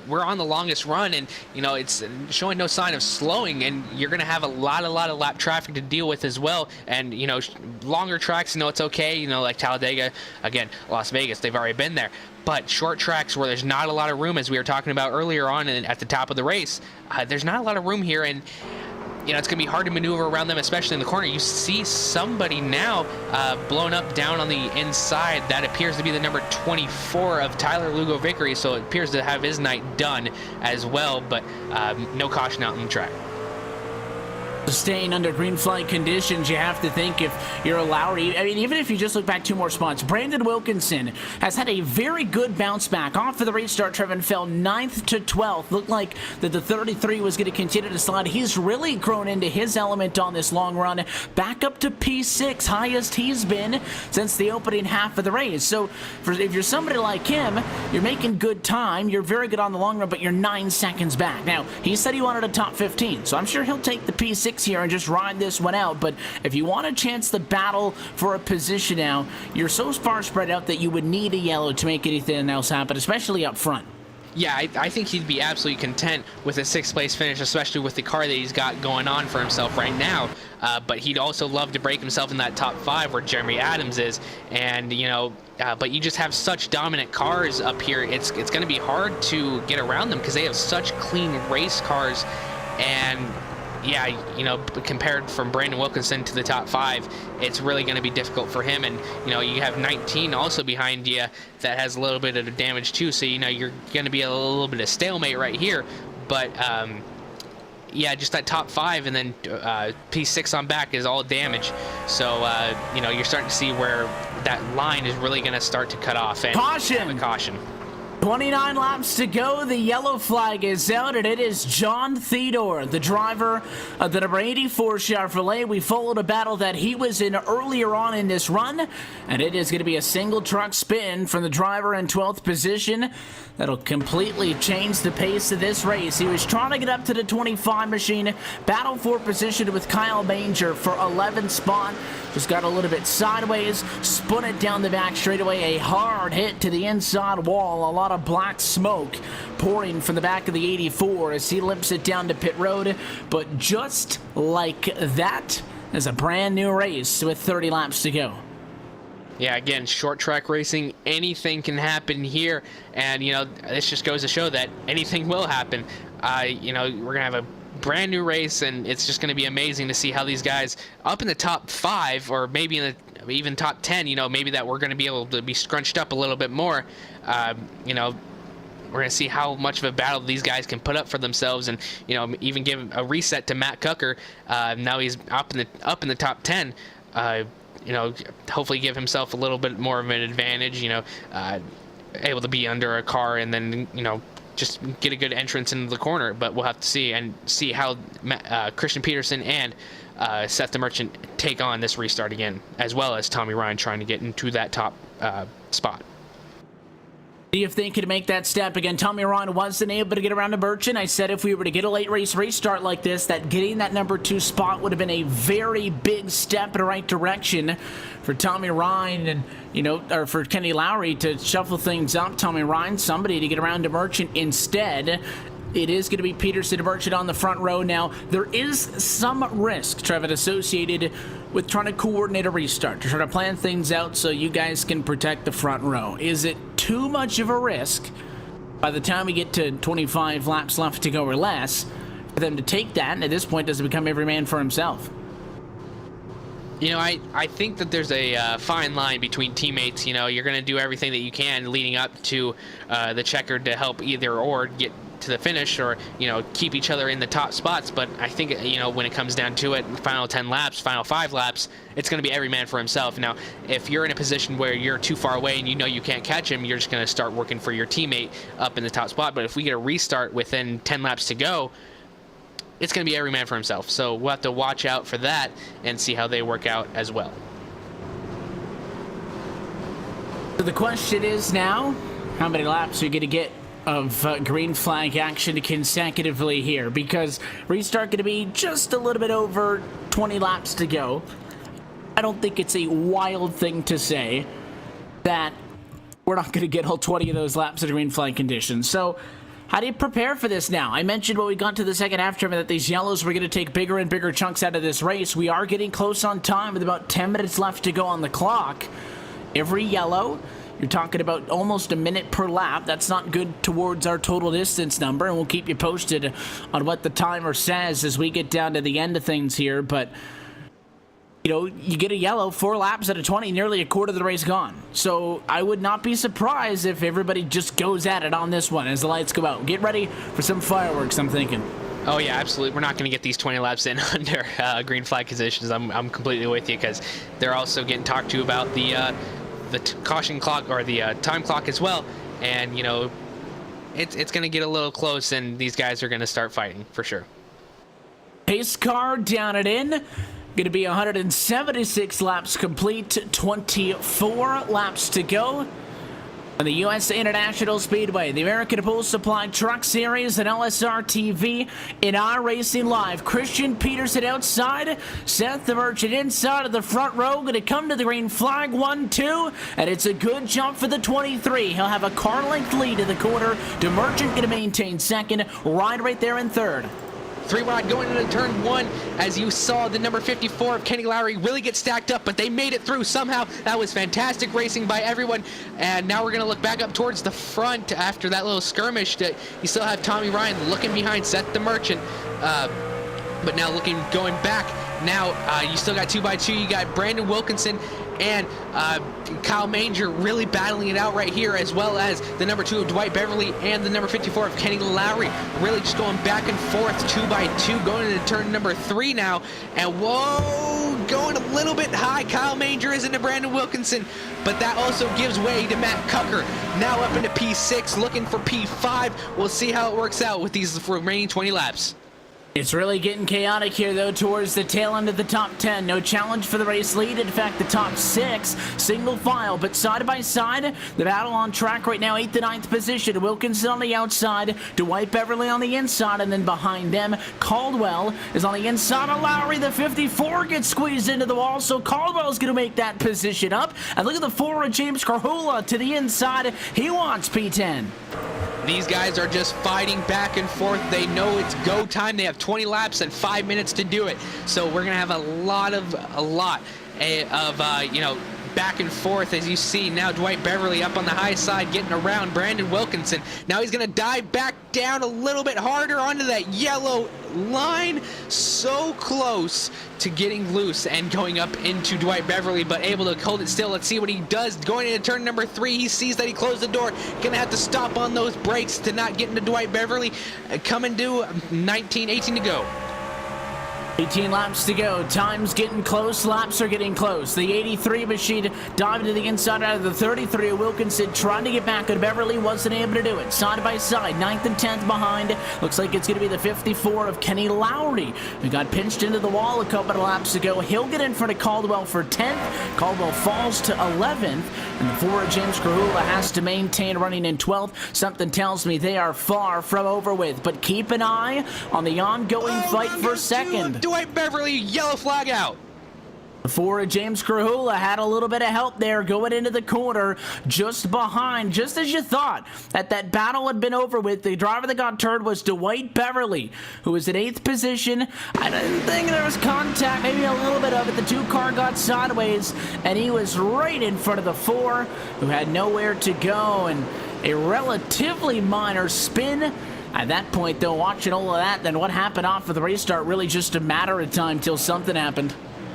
Speaker 2: we're on the longest run, and, you know, it's showing no sign of slowing, and you're going to have a lot of lap traffic to deal with as well. And, you know, longer tracks, you know, it's okay, you know, like Talladega, again, Las Vegas, they've already been there. But short tracks where there's not a lot of room, as we were talking about earlier on and at the top of the race, there's not a lot of room here. And you know, it's going to be hard to maneuver around them, especially in the corner. You see somebody now blown up down on the inside. That appears to be the number 24 of Tyler Lugo Vickery, so it appears to have his night done as well, but no caution out on the track.
Speaker 1: Staying under green flag conditions, you have to think if you're a Lowry, I mean, even if you just look back 2 more spots, Brandon Wilkinson has had a very good bounce back. Off of the restart, Trevin fell 9th to 12th. Looked like that the 33 was going to continue to slide. He's really grown into his element on this long run, back up to P6, highest he's been since the opening half of the race. So if you're somebody like him, you're making good time, you're very good on the long run, but you're 9 seconds back. Now, he said he wanted a top 15, so I'm sure he'll take the P6 here and just ride this one out. But if you want a chance to battle for a position now, you're so far spread out that you would need a yellow to make anything else happen, especially up front.
Speaker 2: Yeah, I think he'd be absolutely content with a 6th place finish, especially with the car that he's got going on for himself right now. But he'd also love to break himself in that top 5 where Jeremy Adams is. And, you know, but you just have such dominant cars up here. It's going to be hard to get around them because they have such clean race cars. And yeah, you know, compared from Brandon Wilkinson to the top 5, it's really going to be difficult for him. And, you know, you have 19 also behind you that has a little bit of damage too. So, you know, you're going to be a little bit of stalemate right here. But, yeah, just that top 5 and then P6 on back is all damage. So, you know, you're starting to see where that line is really going to start to cut off. And
Speaker 1: caution!
Speaker 2: Caution.
Speaker 1: 29 laps to go. The yellow flag is out, and it is John Theodore, the driver of the number 84 Chevrolet. We followed a battle that he was in earlier on in this run, and it is going to be a single truck spin from the driver in 12th position. That'll completely change the pace of this race. He was trying to get up to the 25 machine, battle for position with Kyle Manger for 11th spot. Just got a little bit sideways, spun it down the back straightaway. A hard hit to the inside wall. A lot of black smoke pouring from the back of the 84 as he limps it down to pit road. But just like that, is a brand new race with 30 laps to go.
Speaker 2: Yeah, again, short track racing, anything can happen here. And, you know, this just goes to show that anything will happen. You know, we're going to have a brand new race, and it's just going to be amazing to see how these guys up in the top 5 or maybe in the even top 10, you know, maybe that we're going to be able to be scrunched up a little bit more. You know, we're going to see how much of a battle these guys can put up for themselves, and, you know, even give a reset to Matt Cucker. Now he's up in the top 10. You know, hopefully give himself a little bit more of an advantage, you know, able to be under a car and then, you know, just get a good entrance into the corner. But we'll have to see and see how Christian Peterson and Seth the Merchant take on this restart again, as well as Tommy Ryan trying to get into that top spot.
Speaker 1: See if they could make that step again. Tommy Ryan wasn't able to get around to Merchant. I said if we were to get a late race restart like this, that getting that number 2 spot would have been a very big step in the right direction for Tommy Ryan and, you know, or for Kenny Lowry to shuffle things up. Tommy Ryan, somebody to get around to Merchant instead. It is going to be Peterson and Merchant on the front row now. There is some risk, Trevin, associated with trying to coordinate a restart, to try to plan things out so you guys can protect the front row. Is it too much of a risk by the time we get to 25 laps left to go or less for them to take that, and at this point does it become every man for himself?
Speaker 2: You know, I think that there's a fine line between teammates. You know, you're going to do everything that you can leading up to the checkered to help either or get to the finish, or, you know, keep each other in the top spots. But I think, you know, when it comes down to it, final 10 laps, final 5 laps, it's going to be every man for himself. Now, if you're in a position where you're too far away and you know you can't catch him, you're just going to start working for your teammate up in the top spot. But if we get a restart within 10 laps to go, it's going to be every man for himself. So we'll have to watch out for that and see how they work out as well.
Speaker 1: So the question is now, how many laps are you going to get of green flag action consecutively here? Because restart going to be just a little bit over 20 laps to go. I don't think it's a wild thing to say that we're not going to get all 20 of those laps of green flag conditions. So how do you prepare for this now? I mentioned when we got to the second half, Trevor, that these yellows were going to take bigger and bigger chunks out of this race. We are getting close on time with about 10 minutes left to go on the clock. Every yellow you're talking about almost a minute per lap. That's not good towards our total distance number, and we'll keep you posted on what the timer says as we get down to the end of things here. But you know, you get a yellow, 4 laps at a 20, nearly a quarter of the race gone. So I would not be surprised if everybody just goes at it on this one as the lights go out. Get ready for some fireworks, I'm thinking.
Speaker 2: Oh yeah, absolutely. We're not going to get these 20 laps in under green flag conditions. I'm completely with you, because they're also getting talked to about the caution clock, or the time clock as well. And you know, it's going to get a little close, and these guys are going to start fighting for sure.
Speaker 1: Pace car down it in. Going to be 176 laps complete, 24 laps to go. On the USA International Speedway, the American Pool Supply Truck Series and LSR TV in iRacing Live. Christian Peterson outside, Seth the Merchant inside of the front row, going to come to the green flag, 1-2, and it's a good jump for the 23. He'll have a car length lead in the quarter. The Merchant going to maintain second, right there in third.
Speaker 2: 3 wide going into turn 1, as you saw the number 54 of Kenny Lowry really get stacked up, but they made it through somehow. That was fantastic racing by everyone. And now we're going to look back up towards the front after that little skirmish. That you still have Tommy Ryan looking behind Seth the Merchant, but now going back. Now you still got 2x2. You got Brandon Wilkinson and Kyle Manger really battling it out right here, as well as the number 2 of Dwight Beverly and the number 54 of Kenny Lowry, really just going back and forth 2x2, going into turn number 3 now. And whoa, going a little bit high. Kyle Manger is into Brandon Wilkinson, but that also gives way to Matt Cucker, now up into P6, looking for P5. We'll see how it works out with these remaining 20 laps.
Speaker 1: It's really getting chaotic here, though, towards the tail end of the top 10. No challenge for the race lead. In fact, the top 6, single file, but side by side, the battle on track right now, 8th to 9th position. Wilkinson on the outside, Dwight Beverly on the inside, and then behind them, Caldwell is on the inside of Lowry. The 54 gets squeezed into the wall, so Caldwell's going to make that position up. And look at the 4 of James Carhula to the inside. He wants P10.
Speaker 2: These guys are just fighting back and forth. They know it's go time. They have 20 laps and 5 minutes to do it. So we're gonna have a lot of you know, back and forth. As you see now, Dwight Beverly up on the high side getting around Brandon Wilkinson. Now he's gonna dive back down a little bit harder onto that yellow line, so close to getting loose and going up into Dwight Beverly, but able to hold it still. Let's see what he does. Going into turn number 3, he sees that he closed the door. Gonna have to stop on those brakes to not get into Dwight Beverly. Coming to 18 to go.
Speaker 1: 18 laps to go. Time's getting close. Laps are getting close. The 83 machine dived to the inside out of the 33 of Wilkinson, trying to get back at Beverly. Wasn't able to do it. Side by side, 9th and 10th behind. Looks like it's going to be the 54 of Kenny Lowry, who got pinched into the wall a couple of laps ago. He'll get in front of Caldwell for 10th. Caldwell falls to 11th. And the 4 of James Carhula has to maintain running in 12th. Something tells me they are far from over with. But keep an eye on the ongoing fight for second.
Speaker 2: Dwight Beverly, yellow flag out.
Speaker 1: The 4 of James Carhula had a little bit of help there going into the corner just behind, just as you thought that battle had been over with. The driver that got turned was Dwight Beverly, who was in 8th position. I didn't think there was contact, maybe a little bit of it. The 2 car got sideways, and he was right in front of the 4, who had nowhere to go, and a relatively minor spin. At that point, though, watching all of that, then what happened off of the restart, really just a matter of time till something happened.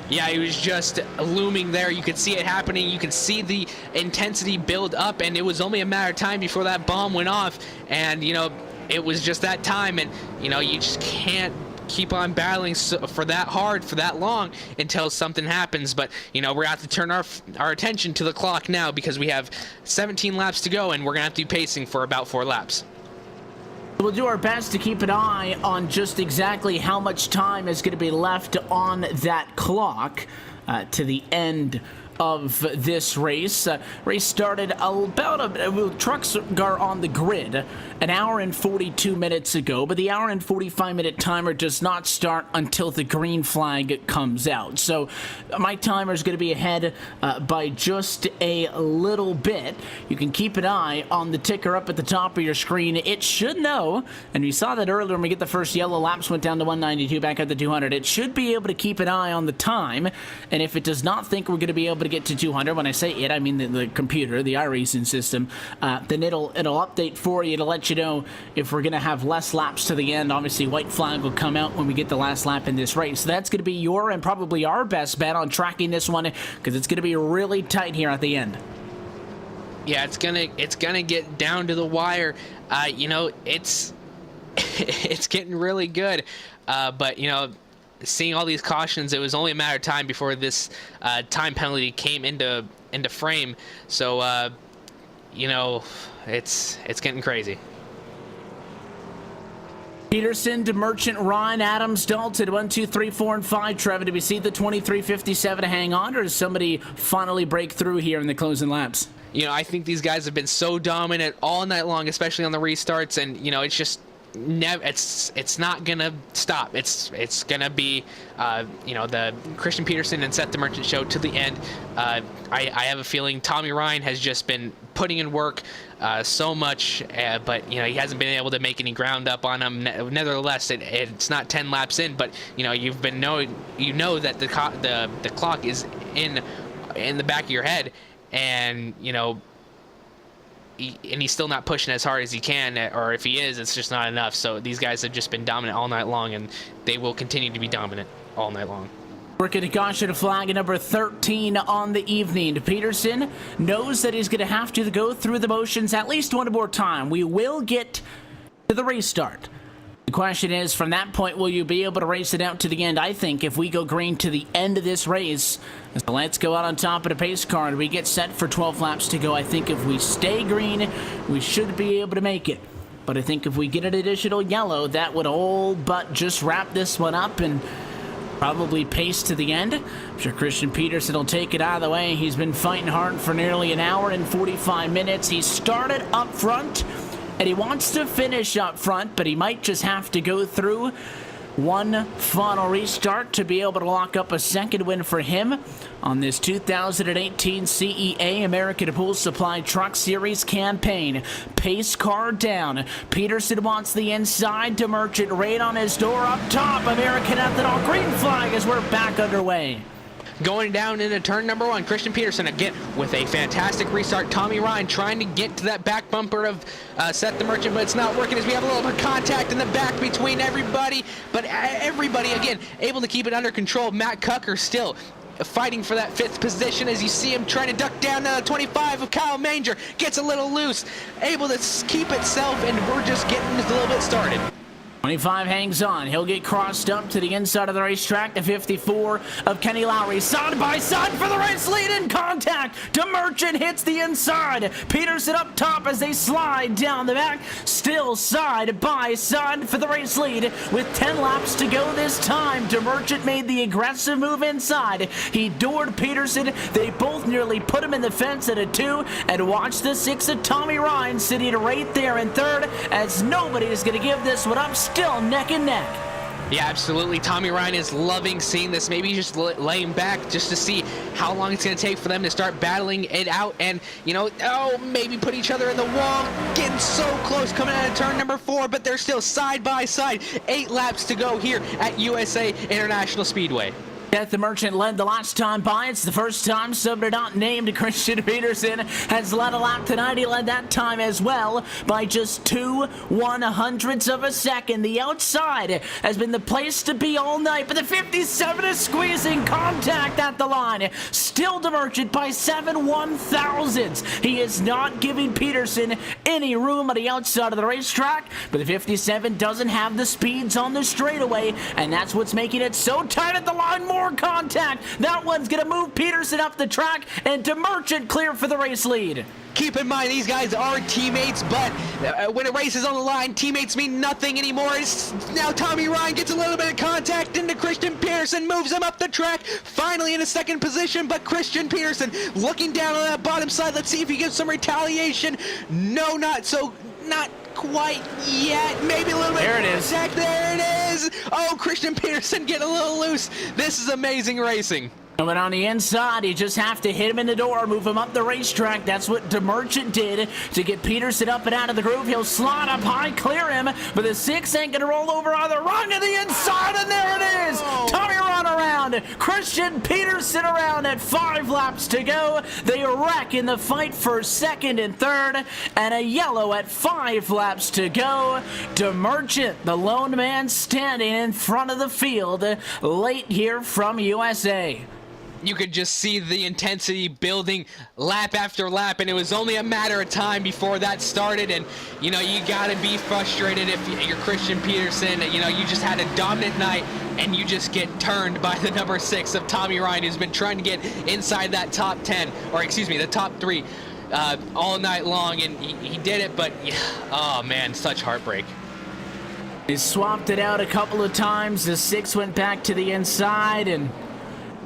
Speaker 2: Yeah, he was just looming there. You could see it happening. You could see the intensity build up, and it was only a matter of time before that bomb went off. And, you know, it was just that time, and, you know, you just can't keep on battling for that hard for that long until something happens. But, you know, we're going to have to turn our attention to the clock now, because we have 17 laps to go, and we're going to have to be pacing for about 4 laps.
Speaker 1: We'll do our best to keep an eye on just exactly how much time is going to be left on that clock to the end of this race. Race started about trucks are on the grid an hour and 42 minutes ago, but the hour and 45-minute timer does not start until the green flag comes out. So my timer is going to be ahead by just a little bit. You can keep an eye on the ticker up at the top of your screen. It should know, and we saw that earlier when we get the first yellow. Laps went down to 192, back at the 200. It should be able to keep an eye on the time, and if it does not think we're going to be able to get to 200, when I say it, I mean the computer, the iRacing system, then it'll update for you to let you know if we're going to have less laps to the end. Obviously, white flag will come out when we get the last lap in this race. So that's going to be your and probably our best bet on tracking this one, because it's going to be really tight here at the end.
Speaker 2: Yeah, it's gonna get down to the wire. You know, it's getting really good. But you know, seeing all these cautions, it was only a matter of time before this time penalty came into frame. So you know, it's getting crazy.
Speaker 1: Peterson to Merchant, Ryan, Adams, Dalton, 1, 2, 3, 4, and 5. Trevor, do we see the 23:57 to hang on, or does somebody finally break through here in the closing laps?
Speaker 2: You know, I think these guys have been so dominant all night long, especially on the restarts, and you know, it's just it's not gonna stop. It's gonna be you know, the Christian Peterson and Seth the Merchant show to the end. I have a feeling Tommy Ryan has just been putting in work so much, but you know, he hasn't been able to make any ground up on him. Nevertheless, it's not 10 laps in, but you know, you know that the clock is in the back of your head. And you know, he's still not pushing as hard as he can, or if he is, it's just not enough. So these guys have just been dominant all night long, and they will continue to be dominant all night long.
Speaker 1: Working a caution flag at number 13 on the evening. Peterson knows that he's going to have to go through the motions at least one more time. We will get to the restart. The question is, from that point, will you be able to race it out to the end? I think if we go green to the end of this race, so let's go out on top of the pace car and we get set for 12 laps to go. I think if we stay green, we should be able to make it. But I think if we get an additional yellow, that would all but just wrap this one up and probably pace to the end. I'm sure Christian Peterson will take it out of the way. He's been fighting hard for nearly an hour and 45 minutes. He started up front, and he wants to finish up front, but he might just have to go through one final restart to be able to lock up a second win for him on this 2018 CEA American Pool Supply Truck Series campaign. Pace car down. Peterson wants the inside to Merchant. Right on his door up top. American Ethanol green flag as we're back underway.
Speaker 2: Going down into turn number 1, Christian Peterson again with a fantastic restart. Tommy Ryan trying to get to that back bumper of Seth the Merchant, but it's not working as we have a little bit of contact in the back between everybody. But everybody, again, able to keep it under control. Matt Cucker still fighting for that 5th position as you see him trying to duck down to 25 of Kyle Manger. Gets a little loose, able to keep itself, and we're just getting a little bit started.
Speaker 1: 25 hangs on. He'll get crossed up to the inside of the racetrack. The 54 of Kenny Lowry. Side by side for the race lead in contact. To Merchant hits the inside. Peterson up top as they slide down the back. Still side by side for the race lead with 10 laps to go this time. De Merchant made the aggressive move inside. He doored Peterson. They both nearly put him in the fence at a 2. And watch the 6 of Tommy Ryan sitting right there in 3rd as nobody is going to give this one up. Still neck and neck.
Speaker 2: Yeah, absolutely. Tommy Ryan is loving seeing this. Maybe just laying back just to see how long it's going to take for them to start battling it out and, you know, maybe put each other in the wall. Getting so close coming out of turn number 4, but they're still side by side. 8 laps to go here at USA International Speedway.
Speaker 1: Seth the Merchant led the last time by. It's the first time somebody not named Christian Peterson has led a lap tonight. He led that time as well by just 2/100ths of a second. The outside has been the place to be all night, but the 57 is squeezing contact at the line. Still De Merchant by 7/1000ths. He is not giving Peterson any room on the outside of the racetrack, but the 57 doesn't have the speeds on the straightaway, and that's what's making it so tight at the line. More contact. That one's going to move Peterson up the track, and De Merchant clear for the race lead.
Speaker 2: Keep in mind, these guys are teammates, but when a race is on the line, teammates mean nothing anymore. Now Tommy Ryan gets a little bit of contact into Christian Peterson, moves him up the track, finally in a 2nd position, but Christian Peterson looking down on that bottom side. Let's see if he gives some retaliation. No, not quite yet. Maybe a little bit.
Speaker 1: There it is.
Speaker 2: There it is. Oh, Christian Peterson getting a little loose. This is amazing racing.
Speaker 1: Coming on the inside, you just have to hit him in the door, move him up the racetrack. That's what De Merchant did to get Peterson up and out of the groove. He'll slide up high, clear him, but the 6 ain't going to roll over either. Run to the inside, and there it is. Tommy Ryan around. around. Christian Peterson around at 5 laps to go. They wreck in the fight for second and third, and a yellow at 5 laps to go. DeMerchant, the lone man standing in front of the field, late here from USA.
Speaker 2: You could just see the intensity building lap after lap, and it was only a matter of time before that started. And you know, you got to be frustrated if you're Christian Peterson. You know, you just had a dominant night and you just get turned by the number 6 of Tommy Ryan, who's been trying to get inside that top 10, or excuse me, the top 3 all night long, and he did it. But oh man, such heartbreak.
Speaker 1: He swapped it out a couple of times. The 6 went back to the inside, and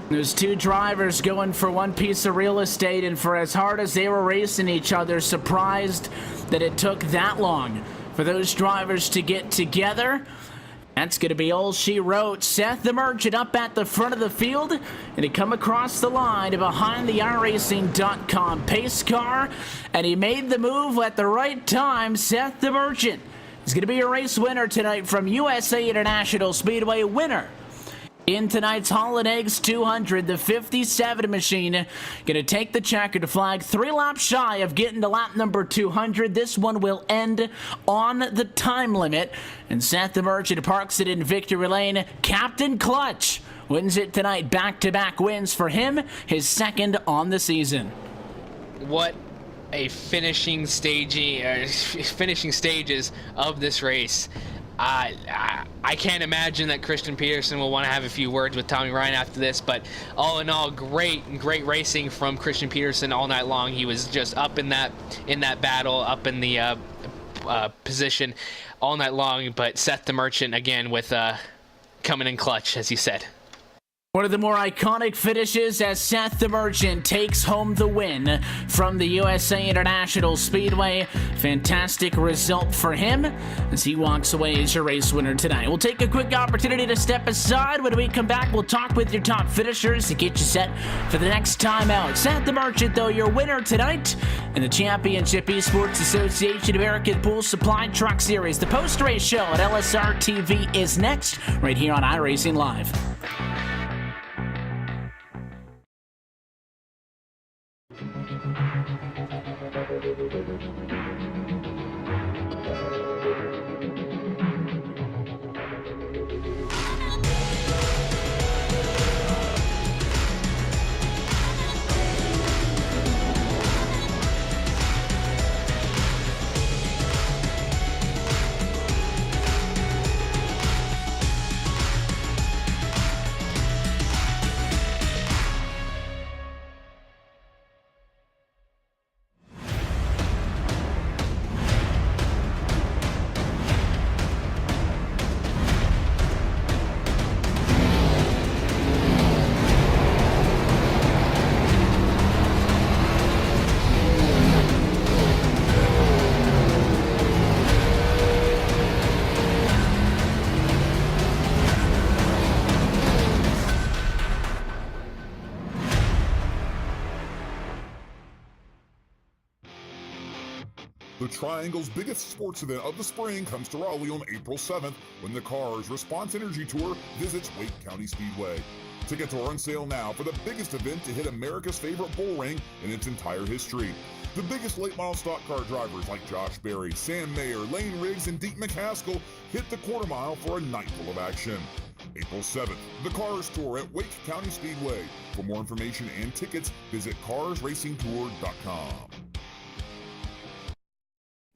Speaker 1: there's 2 drivers going for one piece of real estate, and for as hard as they were racing each other, surprised that it took that long for those drivers to get together. That's going to be all she wrote. Seth the Merchant up at the front of the field, and he come across the line behind the iRacing.com pace car, and he made the move at the right time. Seth the Merchant is going to be a race winner tonight from USA International Speedway. Winner in tonight's Holland Eggs 200, the 57 machine going to take the checkered flag 3 laps shy of getting to lap number 200. This one will end on the time limit, and Seth the Merchant parks it in victory lane. Captain Clutch wins it tonight. Back-to-back wins for him, his 2nd on the season.
Speaker 2: What a finishing stages of this race. I can't imagine that Christian Peterson will want to have a few words with Tommy Ryan after this, but all in all, great racing from Christian Peterson all night long. He was just up in that battle, up in the position all night long. But Seth the Merchant again with coming in clutch, as he said.
Speaker 1: One of the more iconic finishes as Seth the Merchant takes home the win from the USA International Speedway. Fantastic result for him as he walks away as your race winner tonight. We'll take a quick opportunity to step aside. When we come back, we'll talk with your top finishers to get you set for the next time out. Seth the Merchant, though, your winner tonight in the Championship Esports Association American Pool Supply Truck Series. The post-race show at LSR TV is next, right here on iRacing Live.
Speaker 6: The Triangle's biggest sports event of the spring comes to Raleigh on April 7th when the Cars Response Energy Tour visits Wake County Speedway. Tickets are on sale now for the biggest event to hit America's favorite bull ring in its entire history. The biggest late model stock car drivers like Josh Berry, Sam Mayer, Lane Riggs, and Deke McCaskill hit the quarter mile for a night full of action. April 7th, the Cars Tour at Wake County Speedway. For more information and tickets, visit carsracingtour.com.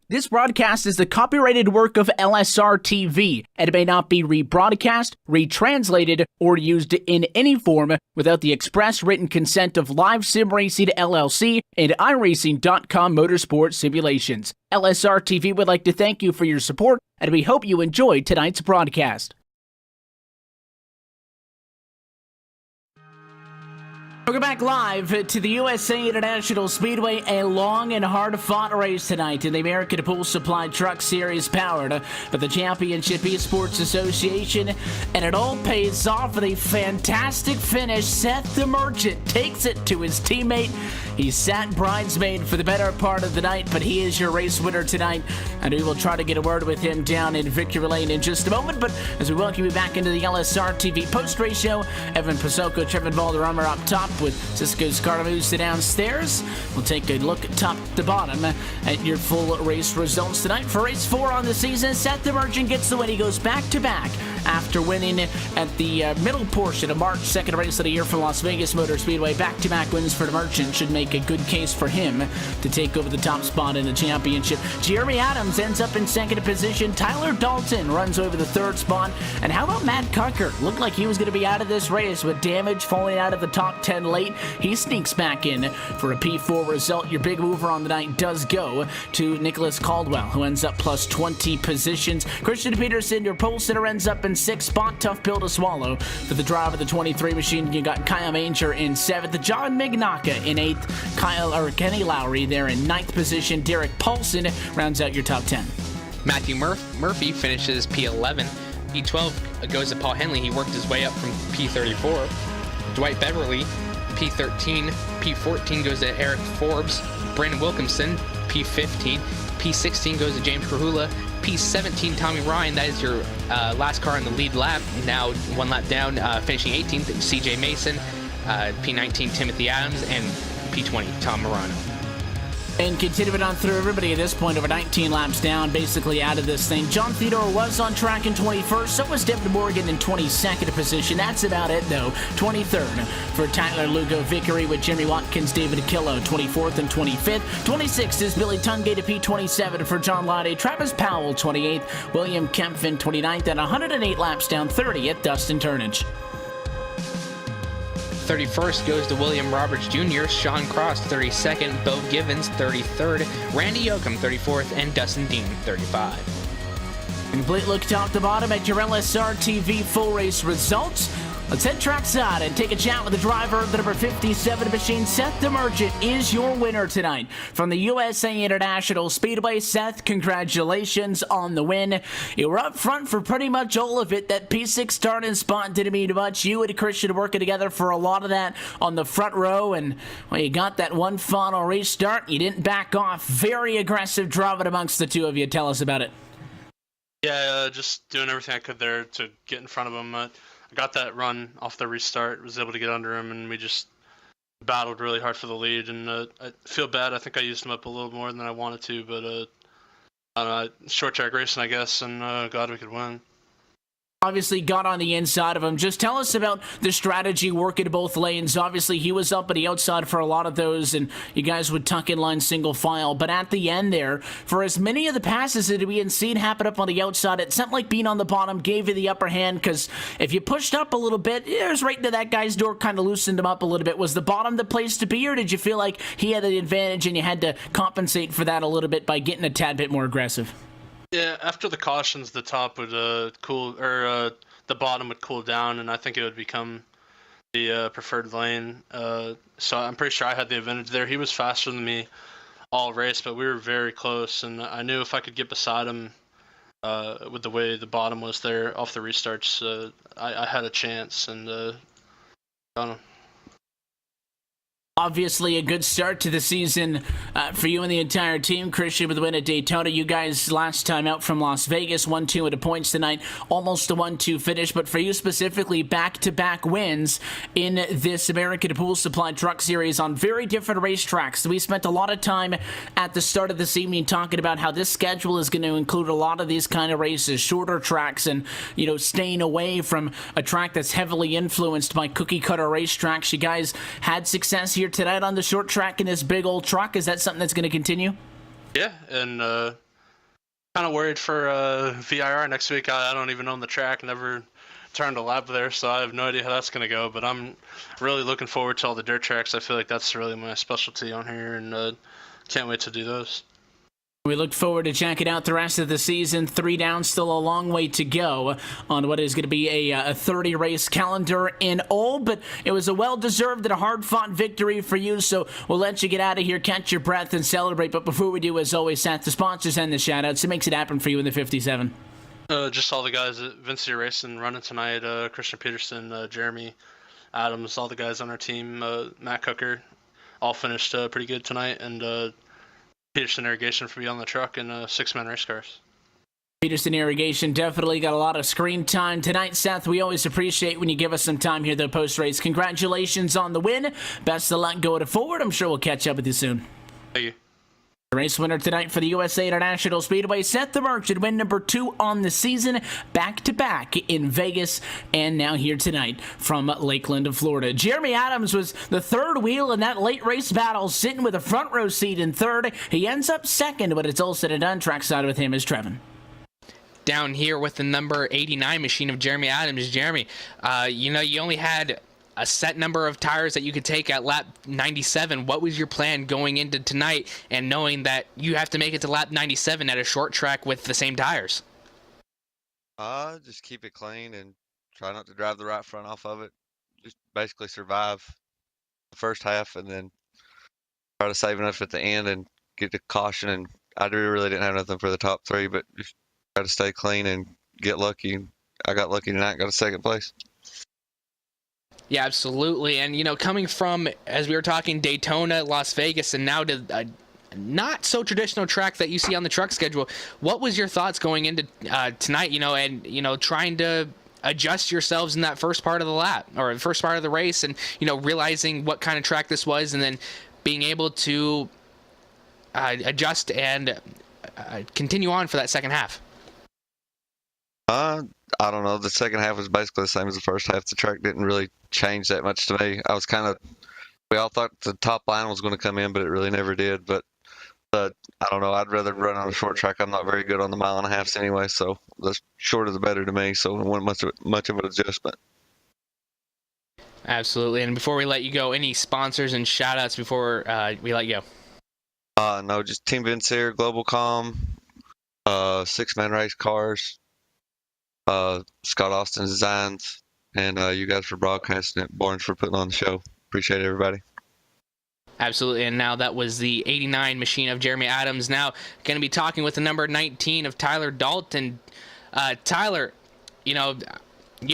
Speaker 1: This broadcast is the copyrighted work of LSR TV, and it may not be rebroadcast, retranslated, or used in any form without the express written consent of Live Sim Racing LLC and iRacing.com Motorsport Simulations. LSR TV would like to thank you for your support, and we hope you enjoyed tonight's broadcast. Welcome back live to the USA International Speedway, a long and hard-fought race tonight in the American Pool Supply Truck Series powered by the Championship Esports Association, and it all pays off with a fantastic finish. Seth the Merchant takes it to his teammate. He sat bridesmaid for the better part of the night, but he is your race winner tonight, and we will try to get a word with him down in victory lane in just a moment. But as we welcome you back into the LSR TV post-race show, Evan Pasoko, Trevin Valderrama up top with Cisco Scaramouche downstairs. We'll take a look top to bottom at your full race results tonight. For race 4 on the season, Seth the Merchant gets the win. He goes back-to-back after winning at the middle portion of March, second race of the year for Las Vegas Motor Speedway. Back-to-back wins for the Merchant should make a good case for him to take over the top spot in the championship. Jeremy Adams ends up in second position. Tyler Dalton runs over the third spot. And how about Matt Cucker? Looked like he was going to be out of this race with damage, falling out of the top 10 late. He sneaks back in for a P4 result. Your big mover on the night does go to Nicholas Caldwell, who ends up plus 20 positions. Christian Peterson, your pole sitter, ends up in 6th spot. Tough pill to swallow for the driver of the 23 machine. You got Kyle Manger in 7th. John Mignacca in 8th. Kenny Lowry there in 9th position. Derek Paulson rounds out your top 10.
Speaker 2: Matthew Murphy finishes P11. P12 goes to Paul Henley. He worked his way up from P34. Dwight Beverly, P13. P14 goes to Eric Forbes. Brandon Wilkinson, P15. P16 goes to James Krahula. P17, Tommy Ryan. That is your last car in the lead lap. Now one lap down, finishing 18th, CJ Mason. P19, Timothy Adams. And P20, Tom Morano.
Speaker 1: And continuing on through everybody at this point, over 19 laps down, basically out of this thing. John Theodore was on track in 21st. So was Devin Morgan in 22nd position. That's about it, though. 23rd for Tyler Lugo. Vickery with Jimmy Watkins, David Akillo, 24th and 25th. 26th is Billy Tungate to P27 for John Lade. Travis Powell, 28th. William Kempfin, 29th. And 108 laps down, 30th, Dustin Turnage.
Speaker 2: 31st goes to William Roberts Jr., Sean Cross 32nd, Bo Givens 33rd, Randy Yoakum 34th, and Dustin Dean 35.
Speaker 1: Complete look top to bottom at your LSR TV full race results. Let's head trackside and take a chat with the driver of the number 57 machine. Seth the Merchant is your winner tonight from the USA International Speedway. Seth, congratulations on the win. You were up front for pretty much all of it. That P6 starting spot didn't mean much. You and Christian working together for a lot of that on the front row, and well, you got that one final restart. You didn't back off. Very aggressive driving amongst the two of you. Tell us about it.
Speaker 7: Yeah, just doing everything I could there to get in front of him. I got that run off the restart, was able to get under him, and we just battled really hard for the lead. And I feel bad. I think I used him up a little more than I wanted to, but I don't know, short track racing, I guess, and glad we could win.
Speaker 1: Obviously got on the inside of him. Just tell us about the strategy working both lanes. Obviously he was up at the outside for a lot of those, and you guys would tuck in line single file. But at the end there, for as many of the passes that we had seen happen up on the outside, it seemed like being on the bottom gave you the upper hand, because if you pushed up a little bit, it was right into that guy's door, kind of loosened him up a little bit. Was the bottom the place to be, or did you feel like he had the advantage and you had to compensate for that a little bit by getting a tad bit more aggressive?
Speaker 7: Yeah, after the cautions, the top would cool, or the bottom would cool down, and I think it would become the preferred lane. So I'm pretty sure I had the advantage there. He was faster than me all race, but we were very close, and I knew if I could get beside him with the way the bottom was there off the restarts, I had a chance, and got him.
Speaker 1: Obviously, a good start to the season for you and the entire team. Christian with the win at Daytona. You guys last time out from Las Vegas, 1-2 at the points tonight. Almost a 1-2 finish, but for you specifically, back-to-back wins in this American Pool Supply Truck Series on very different racetracks. We spent a lot of time at the start of this evening talking about how this schedule is going to include a lot of these kind of races, shorter tracks, and staying away from a track that's heavily influenced by cookie-cutter racetracks. You guys had success here tonight on the short track in this big old truck. Is that something that's going to continue?
Speaker 7: Yeah, and kind of worried for VIR next week. I don't even own the track, never turned a lap there, so I have no idea how that's going to go, but I'm really looking forward to all the dirt tracks. I feel like that's really my specialty on here, and can't wait to do those.
Speaker 1: We look forward to checking out the rest of the season. 3 down, still a long way to go on what is going to be a 30-race calendar in all, but it was a well-deserved and a hard-fought victory for you, so we'll let you get out of here, catch your breath, and celebrate. But before we do, as always, Seth, the sponsors and the shout-outs. It makes it happen for you in the 57.
Speaker 7: Just all the guys at Vinci Racing running tonight, Christian Peterson, Jeremy Adams, all the guys on our team, Matt Cooker, all finished pretty good tonight, and Peterson Irrigation for me on the truck and 6-man race cars.
Speaker 1: Peterson Irrigation definitely got a lot of screen time tonight, Seth. We always appreciate when you give us some time here, though, post-race. Congratulations on the win. Best of luck going forward. I'm sure we'll catch up with you soon.
Speaker 7: Thank you.
Speaker 1: The race winner tonight for the USA International Speedway, Seth the Merchant, win number 2 on the season, back-to-back in Vegas, and now here tonight from Lakeland, Florida. Jeremy Adams was the third wheel in that late race battle, sitting with a front row seat in third. He ends up second, but it's all said and done. Trackside with him is Trevin.
Speaker 2: Down here with the number 89 machine of Jeremy Adams. Jeremy, you only had a set number of tires that you could take at lap 97. What was your plan going into tonight and knowing that you have to make it to lap 97 at a short track with the same tires?
Speaker 8: Just keep it clean and try not to drive the right front off of it. Just basically survive the first half and then try to save enough at the end and get to caution. And I really didn't have nothing for the top 3, but just try to stay clean and get lucky. I got lucky tonight, got a second place.
Speaker 2: Yeah, absolutely. And, coming from, as we were talking, Daytona, Las Vegas, and now to a not so traditional track that you see on the truck schedule, what was your thoughts going into tonight, and, trying to adjust yourselves in that first part of the lap or the first part of the race and, realizing what kind of track this was and then being able to adjust and continue on for that second half?
Speaker 8: I don't know. The second half was basically the same as the first half. The track didn't really change that much to me. We all thought the top line was going to come in, but it really never did. But I don't know. I'd rather run on a short track. I'm not very good on the 1.5 miles anyway, so the shorter the better to me. So it wasn't much of an adjustment.
Speaker 2: Absolutely. And before we let you go, any sponsors and shout outs before we let you go?
Speaker 8: No, just Team Vincier, Globalcom, 6-man race cars, Scott Austin Designs, and you guys for broadcasting it, Barnes for putting on the show. Appreciate it, everybody.
Speaker 2: Absolutely. And now that was the 89 machine of Jeremy Adams. Now going to be talking with the number 19 of Tyler Dalton. Tyler, you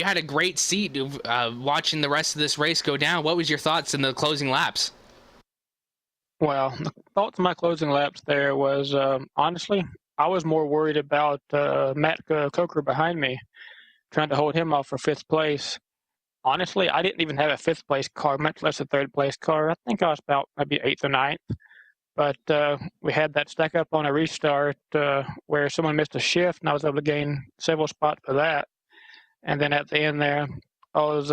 Speaker 2: had a great seat watching the rest of this race go down. What was your thoughts in the closing laps?
Speaker 9: Well, the thoughts of my closing laps there was, honestly, I was more worried about Matt Coker behind me, trying to hold him off for 5th place. Honestly, I didn't even have a 5th place car, much less a 3rd place car. I think I was about maybe 8th or 9th. But we had that stack up on a restart where someone missed a shift, and I was able to gain several spots for that. And then at the end there, I was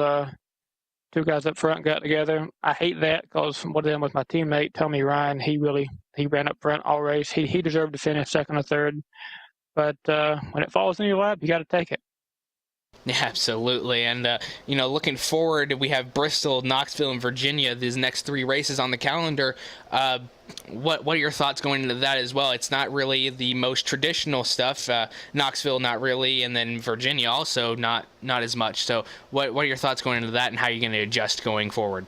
Speaker 9: 2 guys up front got together. I hate that because one of them was my teammate, Tommy Ryan. He ran up front all race. He deserved to finish 2nd or 3rd. But when it falls in your lap, you got to take it.
Speaker 2: Yeah, absolutely. And, looking forward, we have Bristol, Knoxville, and Virginia, these next 3 races on the calendar. What are your thoughts going into that as well? It's not really the most traditional stuff. Knoxville, not really, and then Virginia also not as much. So what are your thoughts going into that, and how are you going to adjust going forward?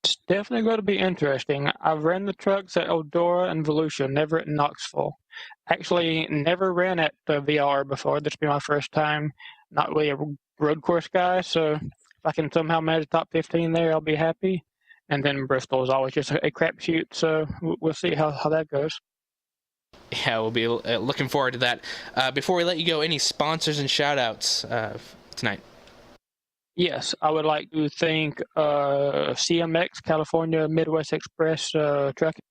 Speaker 9: It's definitely going to be interesting. I've ran the trucks at Eldora and Volusia, never at Knoxville. Actually, never ran at VLR before. This will be my first time. Not really a road course guy, so if I can somehow manage top 15 there, I'll be happy. And then Bristol is always just a crapshoot, so we'll see how that goes.
Speaker 2: Yeah, we'll be looking forward to that. Before we let you go, any sponsors and shout-outs tonight?
Speaker 9: Yes, I would like to thank CMX, California Midwest Express Trucking,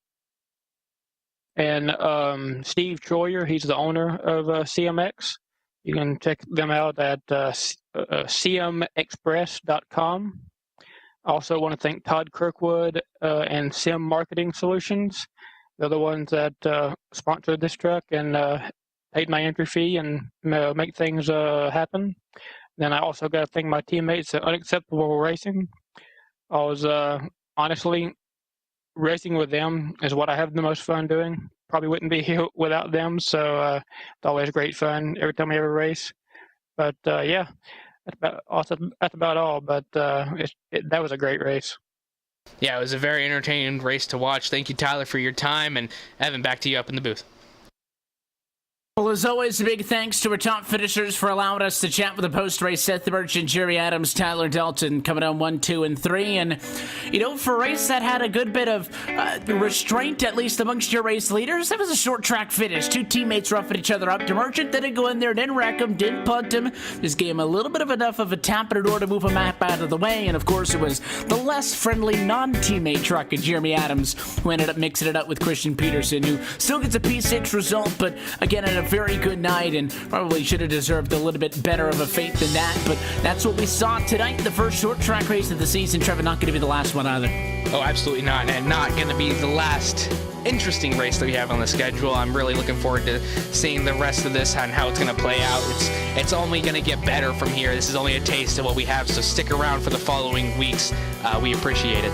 Speaker 9: and Steve Troyer. He's the owner of CMX. You can check them out at cmexpress.com. I also want to thank Todd Kirkwood and Sim Marketing Solutions. They're the ones that sponsored this truck and paid my entry fee and make things happen. Then I also got to thank my teammates at Unacceptable Racing. I was honestly, racing with them is what I have the most fun doing. probably wouldn't be here without them. So it's always great fun every time we have a race. But yeah, that's about all. But that was a great race.
Speaker 2: Yeah, it was a very entertaining race to watch. Thank you, Tyler, for your time. And Evan, back to you up in the booth.
Speaker 1: Well, as always, a big thanks to our top finishers for allowing us to chat with the post-race Seth the Merchant, Jerry Adams, Tyler Dalton, coming on 1, 2, and 3. And, you know, for a race that had a good bit of restraint, at least amongst your race leaders, that was a short track finish. Two teammates roughing each other up. The Merchant didn't go in there, didn't wreck him, didn't punt him. Just gave him a little bit of enough of a tap in order to move him out of the way. And, of course, it was the less friendly non-teammate truck of Jeremy Adams who ended up mixing it up with Christian Peterson, who still gets a P6 result, but, again, at a very good night and probably should have deserved a little bit better of a fate than that. But that's what we saw tonight, the first short track race of the season. Trevor, not going to be the last one either.
Speaker 2: Oh, absolutely not. And not going to be the last interesting race that we have on the schedule. I'm really looking forward to seeing the rest of this and how it's going to play out. It's only going to get better from here. This is only a taste of what we have, so stick around for the following weeks. We appreciate it.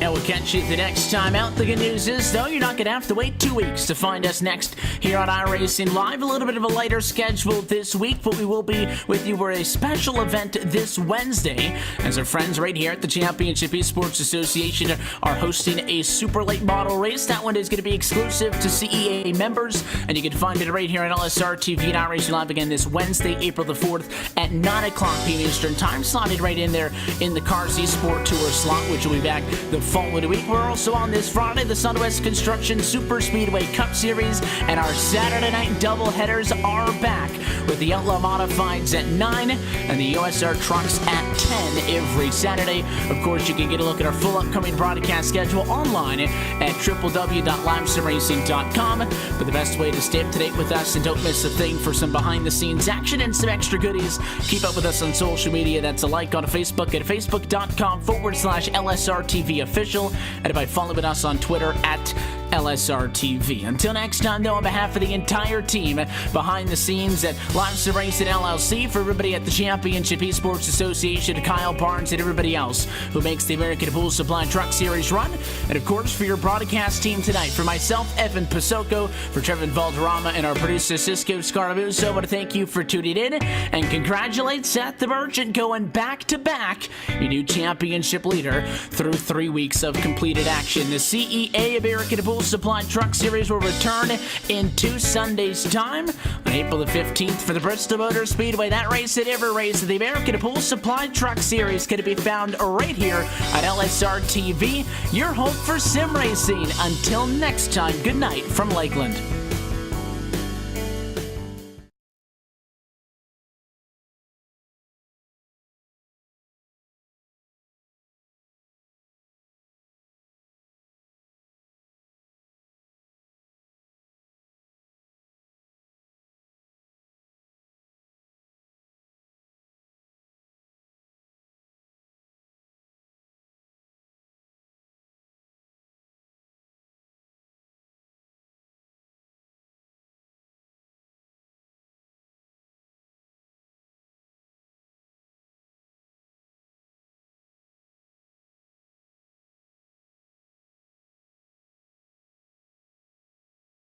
Speaker 1: And we'll catch you the next time out. The good news is, though, you're not going to have to wait 2 weeks to find us next here on iRacing Live. A little bit of a lighter schedule this week, but we will be with you for a special event this Wednesday, as our friends right here at the Championship Esports Association are hosting a super late model race. That one is going to be exclusive to CEA members, and you can find it right here on LSR TV and iRacing Live again this Wednesday, April the 4th at 9 o'clock p.m. Eastern Time, slotted right in there in the Cars Esport Tour slot, which will be back the following week. We're also on this Friday, the Sunwest Construction Super Speedway Cup Series, and our Saturday night doubleheaders are back with the Outlaw Modifieds at 9 and the USR Trucks at 10 every Saturday. Of course, you can get a look at our full upcoming broadcast schedule online at www.livesimracing.com. But the best way to stay up to date with us and don't miss a thing for some behind-the-scenes action and some extra goodies, keep up with us on social media. That's a like on Facebook at facebook.com/LSRTV official, and by following us on Twitter at LSRTV. Until next time, though, on behalf of the entire team behind the scenes at Live Sim Racing LLC, for everybody at the Championship Esports Association, Kyle Barnes, and everybody else who makes the American Pool Supply Truck Series run, and of course for your broadcast team tonight, for myself, Evan Pasoko, for Trevin Valderrama, and our producer Cisco Scaramuso, I want to thank you for tuning in and congratulate Seth the Merchant going back-to-back your new championship leader through 3 weeks of completed action. The CEA American Pool Supply Truck Series will return in 2 Sundays' time on April the 15th for the Bristol Motor Speedway. That race and every race of the American Pool Supply Truck Series can be found right here at LSR TV, your home for sim racing. Until next time, good night from Lakeland.